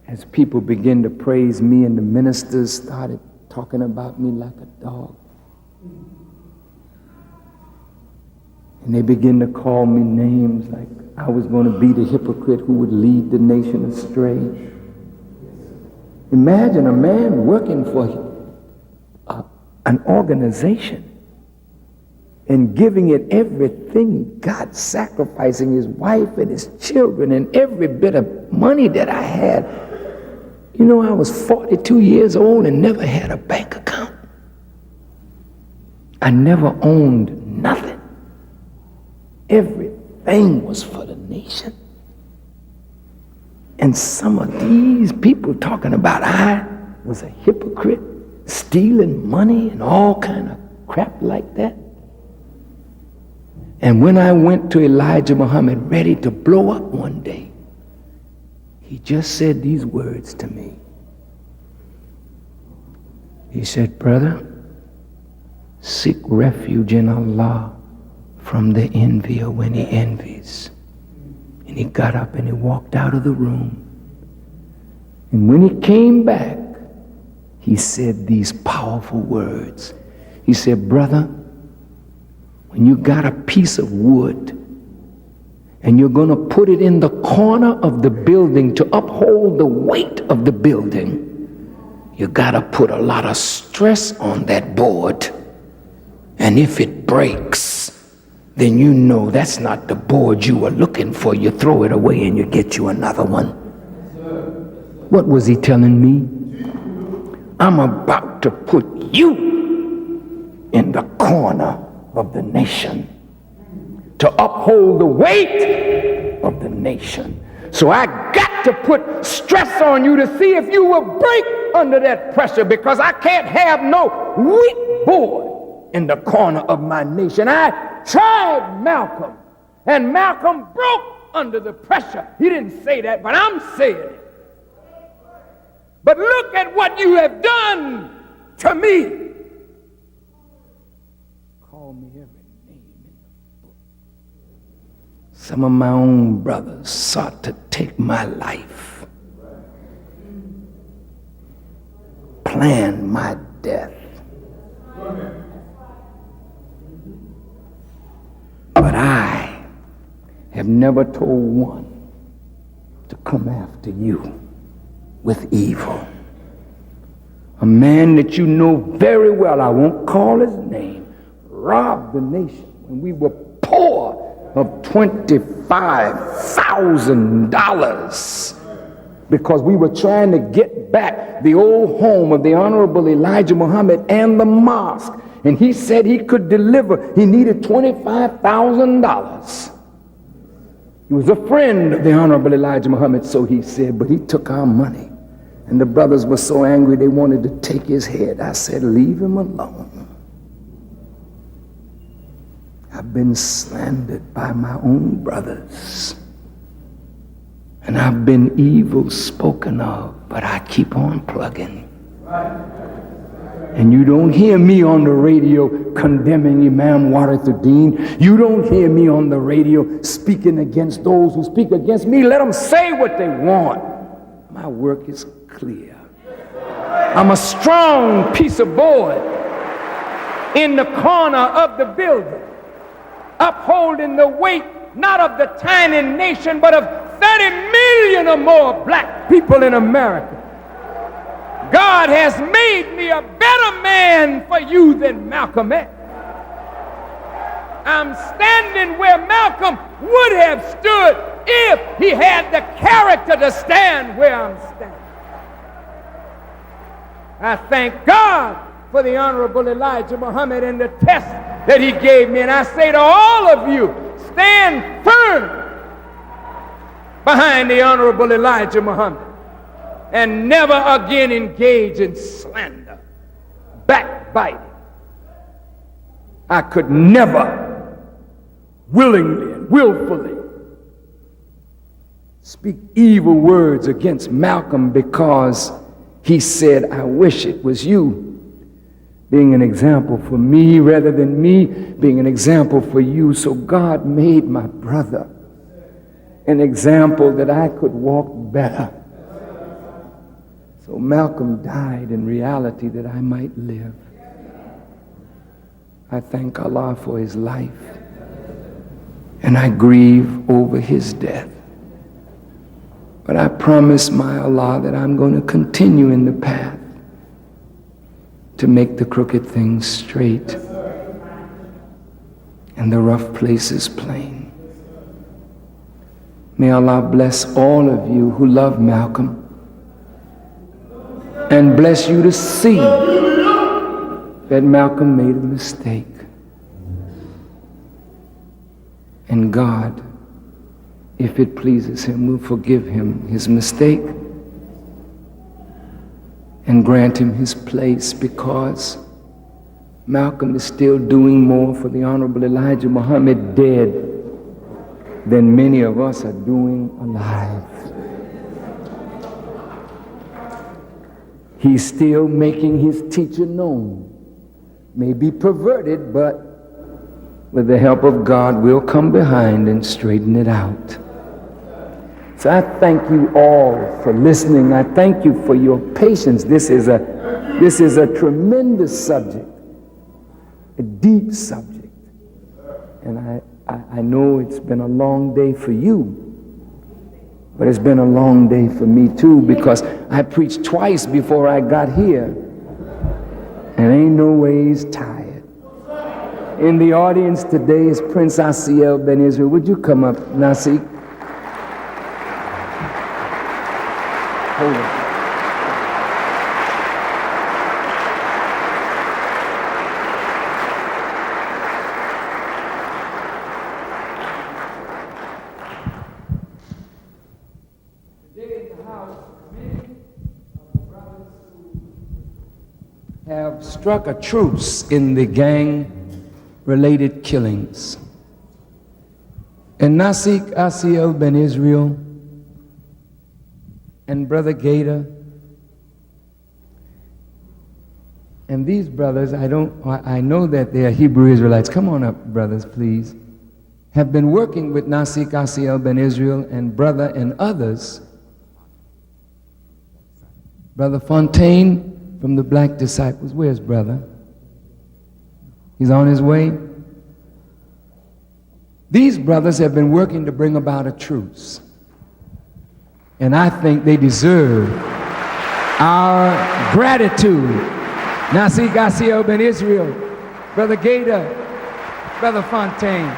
Speaker 2: as people began to praise me and the ministers started talking about me like a dog, and they began to call me names like I was going to be the hypocrite who would lead the nation astray. Imagine a man working for an organization
Speaker 1: and giving it everything he got, sacrificing his wife and his children and every bit of money that I had. You know, I was 42 years old and never had a bank account. I never owned nothing. Everything was for the nation. And some of these people talking about I was a hypocrite, stealing money and all kind of crap like that. And when I went to Elijah Muhammad ready to blow up one day, he just said these words to me. He said, brother, seek refuge in Allah from the envier when he envies. And he got up and he walked out of the room. And when he came back, he said these powerful words. He said, brother, when you got a piece of wood and you're going to put it in the corner of the building to uphold the weight of the building, you got to put a lot of stress on that board. And if it breaks, then you know that's not the board you were looking for. You throw it away and you get you another one. What was he telling me? I'm about to put you in the corner of the nation to uphold the weight of the nation. So I got to put stress on you to see if you will break under that pressure, because I can't have no weak board in the corner of my nation. I tried Malcolm, and Malcolm broke under the pressure. He didn't say that, but I'm saying it. But look at what you have done to me. Call me every name in the book. Some of my own brothers sought to take my life, plan my death. But I have never told one to come after you with evil. A man that you know very well, I won't call his name, robbed the nation when we were poor of $25,000 because we were trying to get back the old home of the Honorable Elijah Muhammad and the mosque. And he said he could deliver. He needed $25,000. He was a friend of the Honorable Elijah Muhammad, so he said, but he took our money. And the brothers were so angry they wanted to take his head. I said, leave him alone. I've been slandered by my own brothers. And I've been evil spoken of, but I keep on plugging. And you don't hear me on the radio condemning Imam Warithuddin. You don't hear me on the radio speaking against those who speak against me. Let them say what they want. My work is clear. I'm a strong piece of board in the corner of the building, upholding the weight not of the tiny nation, but of 30 million or more black people in America. God has made me a better man for you than Malcolm X. I'm standing where Malcolm would have stood if he had the character to stand where I'm standing. I thank God for the Honorable Elijah Muhammad and the test that he gave me. And I say to all of you, stand firm behind the Honorable Elijah Muhammad. And never again engage in slander, backbiting. I could never willingly and willfully speak evil words against Malcolm because he said, I wish it was you, being an example for me rather than me being an example for you. So God made my brother an example that I could walk better. So Malcolm died in reality that I might live. I thank Allah for his life, and I grieve over his death. But I promise my Allah that I'm going to continue in the path to make the crooked things straight.
Speaker 2: and the rough places plain. May Allah bless all of you who love Malcolm and bless you to see that Malcolm made a mistake. And God, if it pleases him, will forgive him his mistake and grant him his place, because Malcolm is still doing more for the Honorable Elijah Muhammad dead than many of us are doing alive. He's still making his teacher known. May be perverted, but with the help of God, we'll come behind and straighten it out. So I thank you all for listening. I thank you for your patience. This is a tremendous subject, a deep subject. And I know it's been a long day for you, but it's been a long day for me too, because I preached twice before I got here, and ain't no ways tired. In the audience today is Prince Asiel Ben Israel. Would you come up, Nasik? Hold on. Today in the house, many of the brothers who have struck a truce in the gang-related killings. And Nasik Asiel Ben Israel and Brother Gator, and these brothers, I know that they are Hebrew Israelites. Come on up, brothers, please. Have been working with Nasik Asiel Ben Israel and brother and others. Brother Fontaine from the Black Disciples. Where's brother? He's on his way. These brothers have been working to bring about a truce. And I think they deserve our gratitude. Nasik Asiel Ben Israel, Brother Gator, Brother Fontaine.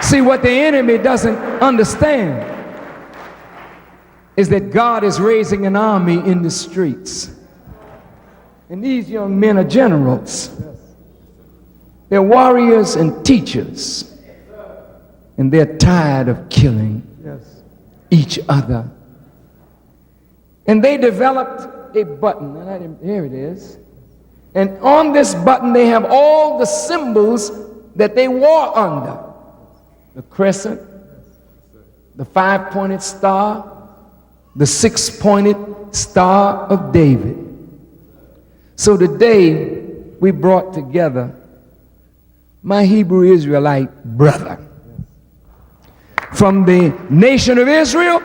Speaker 2: See, what the enemy doesn't understand is that God is raising an army in the streets. And these young men are generals. They're warriors and teachers. And they're tired of killing each other. And they developed a button. And here it is. And on this button they have all the symbols that they wore under. The crescent, the five-pointed star, the six-pointed star of David. So today we brought together my Hebrew Israelite brother from the nation of Israel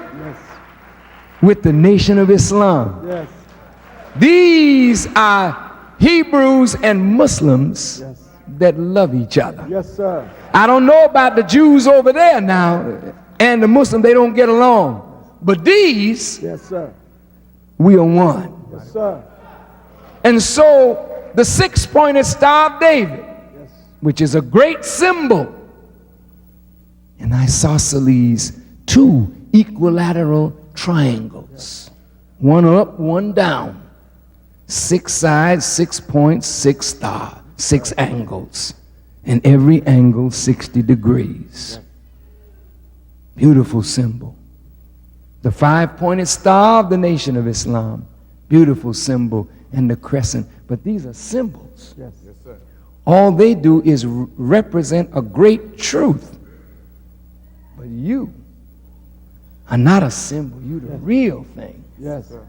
Speaker 2: with the nation of Islam. These are Hebrews and Muslims that love each other.
Speaker 3: Yes, sir.
Speaker 2: I don't know about the Jews over there now and the Muslims, they don't get along. But these,
Speaker 3: Yes, sir.
Speaker 2: we are one.
Speaker 3: Yes, sir.
Speaker 2: And so the six-pointed star of David, which is a great symbol, and isosceles, two equilateral triangles, one up, one down, six sides, 6 points, 6 stars, 6 angles, and every angle 60 degrees. Beautiful symbol. The five-pointed star of the nation of Islam, beautiful symbol, and the crescent. But these are symbols.
Speaker 3: Yes, sir.
Speaker 2: All they do is represent a great truth. But you are not a symbol. You're the real thing.
Speaker 3: Yes, sir.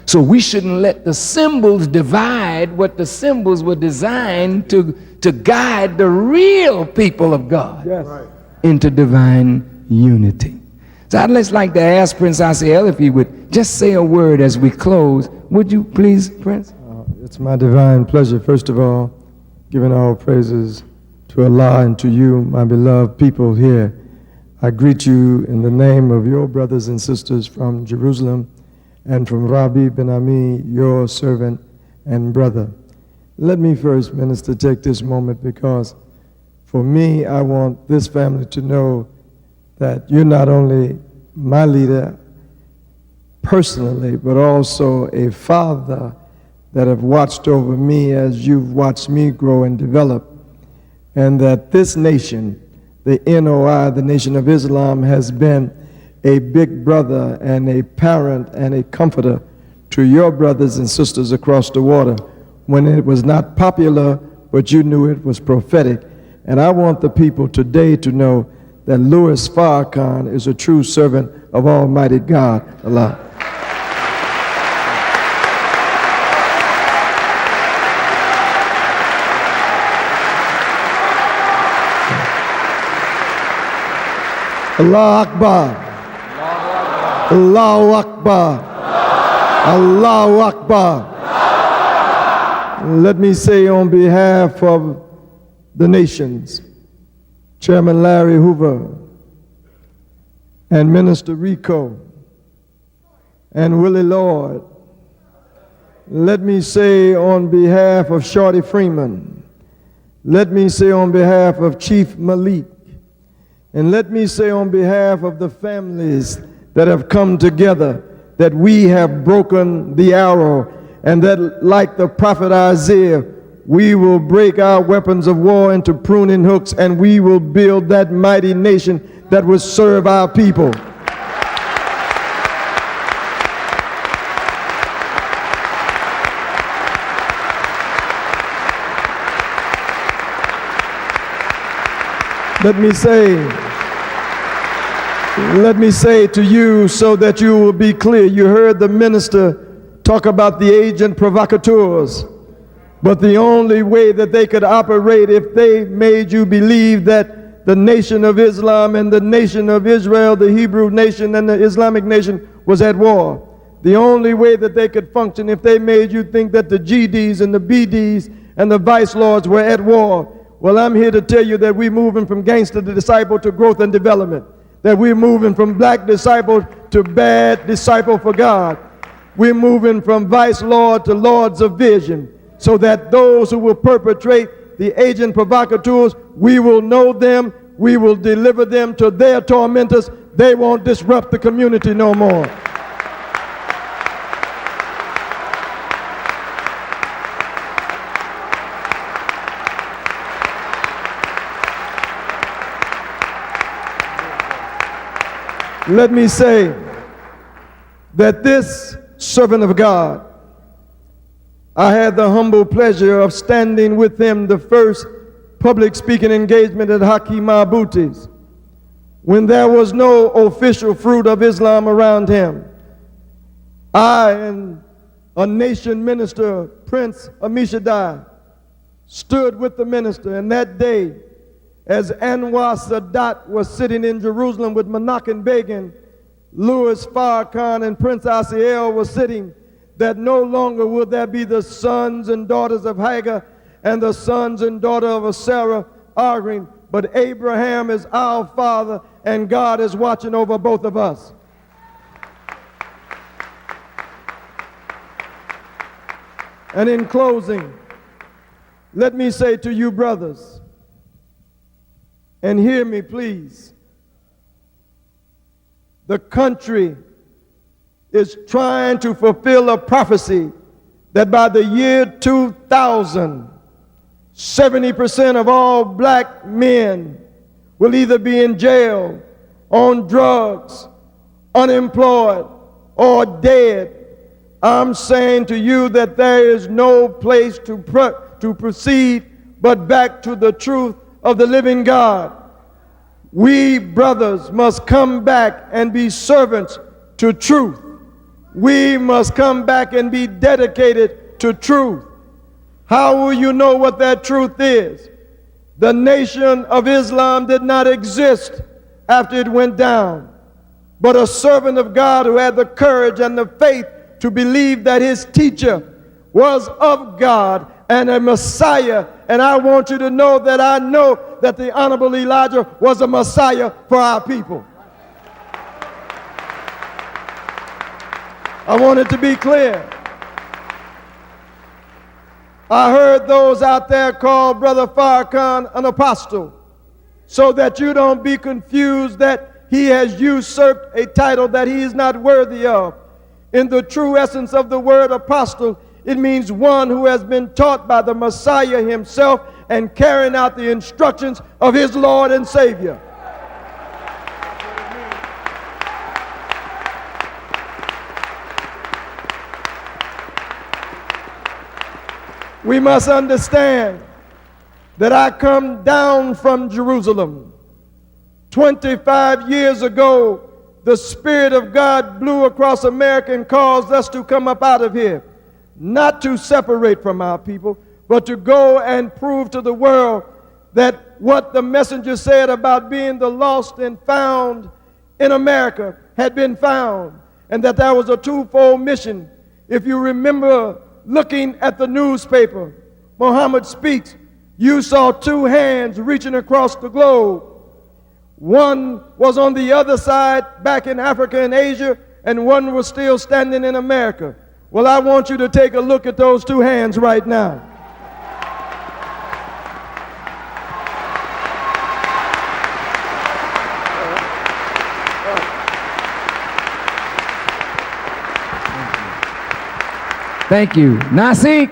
Speaker 2: So we shouldn't let the symbols divide what the symbols were designed to guide the real people of God
Speaker 3: Yes.
Speaker 2: into divine unity. So I'd just like to ask Prince Asiel if he would just say a word as we close. Would you please, Prince?
Speaker 3: It's my divine pleasure, first of all, giving all praises to Allah and to you, my beloved people here. I greet you in the name of your brothers and sisters from Jerusalem and from Rabbi Ben Ami, your servant and brother. Let me first, Minister, take this moment because for me, I want this family to know that you're not only my leader personally, but also a father that have watched over me as you've watched me grow and develop, and that this nation, the NOI, the Nation of Islam, has been a big brother and a parent and a comforter to your brothers and sisters across the water when it was not popular, but you knew it was prophetic. And I want the people today to know that Louis Farrakhan is a true servant of Almighty God, Allah. Allah Akbar. Allahu Akbar. Allahu Akbar. Let me say on behalf of the nations, Chairman Larry Hoover and Minister Rico and Willie Lord, let me say on behalf of Shorty Freeman, let me say on behalf of Chief Malik, and let me say on behalf of the families that have come together that we have broken the arrow, and that like the prophet Isaiah, we will break our weapons of war into pruning hooks, and we will build that mighty nation that will serve our people. Let me say to you so that you will be clear. You heard the minister talk about the agent provocateurs, but the only way that they could operate if they made you believe that the Nation of Islam and the Nation of Israel, the Hebrew nation and the Islamic nation, was at war. The only way that they could function if they made you think that the GDs and the BDs and the vice lords were at war. Well, I'm here to tell you that we're moving from gangster to disciple to growth and development. That we're moving from black disciple to bad disciple for God. We're moving from vice lord to lords of vision, so that those who will perpetrate the agent provocateurs, we will know them, we will deliver them to their tormentors. They won't disrupt the community no more. Let me say that this servant of God, I had the humble pleasure of standing with him the first public speaking engagement at Hakeem Abuti's, when there was no official fruit of Islam around him. I and a nation minister, Prince Amishadai, stood with the minister, and that day, as Anwar Sadat was sitting in Jerusalem with Menachem Begin, Louis Farrakhan and Prince Asiel were sitting, that no longer will there be the sons and daughters of Hagar and the sons and daughter of Sarah arguing, but Abraham is our father and God is watching over both of us. And in closing, let me say to you brothers, and hear me please, the country is trying to fulfill a prophecy that by the year 2000, 70% of all black men will either be in jail, on drugs, unemployed, or dead. I'm saying to you that there is no place to proceed but back to the truth of the living God. We brothers must come back and be servants to truth. We must come back and be dedicated to truth. How will you know what that truth is? The Nation of Islam did not exist after it went down, but a servant of God who had the courage and the faith to believe that his teacher was of God and a Messiah. And I want you to know that I know that the Honorable Elijah was a Messiah for our people. I want it to be clear. I heard those out there call Brother Farrakhan an apostle, so that you don't be confused that he has usurped a title that he is not worthy of. In the true essence of the word apostle, it means one who has been taught by the Messiah himself and carrying out the instructions of his Lord and Savior. We must understand that I come down from Jerusalem. 25 years ago, the Spirit of God blew across America and caused us to come up out of here, not to separate from our people, but to go and prove to the world that what the messenger said about being the lost and found in America had been found, and that there was a twofold mission. If you remember looking at the newspaper, Muhammad Speaks, you saw two hands reaching across the globe. One was on the other side back in Africa and Asia, and one was still standing in America. Well, I want you to take a look at those two hands right now.
Speaker 2: Thank you. Nasik,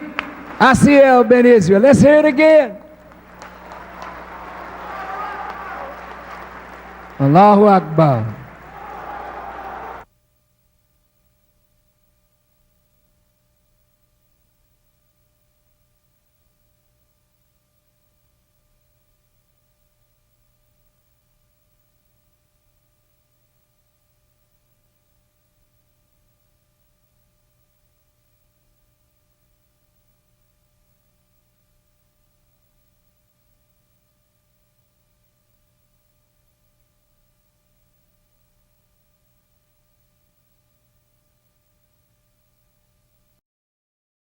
Speaker 2: Asiel Ben Israel. Let's hear it again. Allahu Akbar.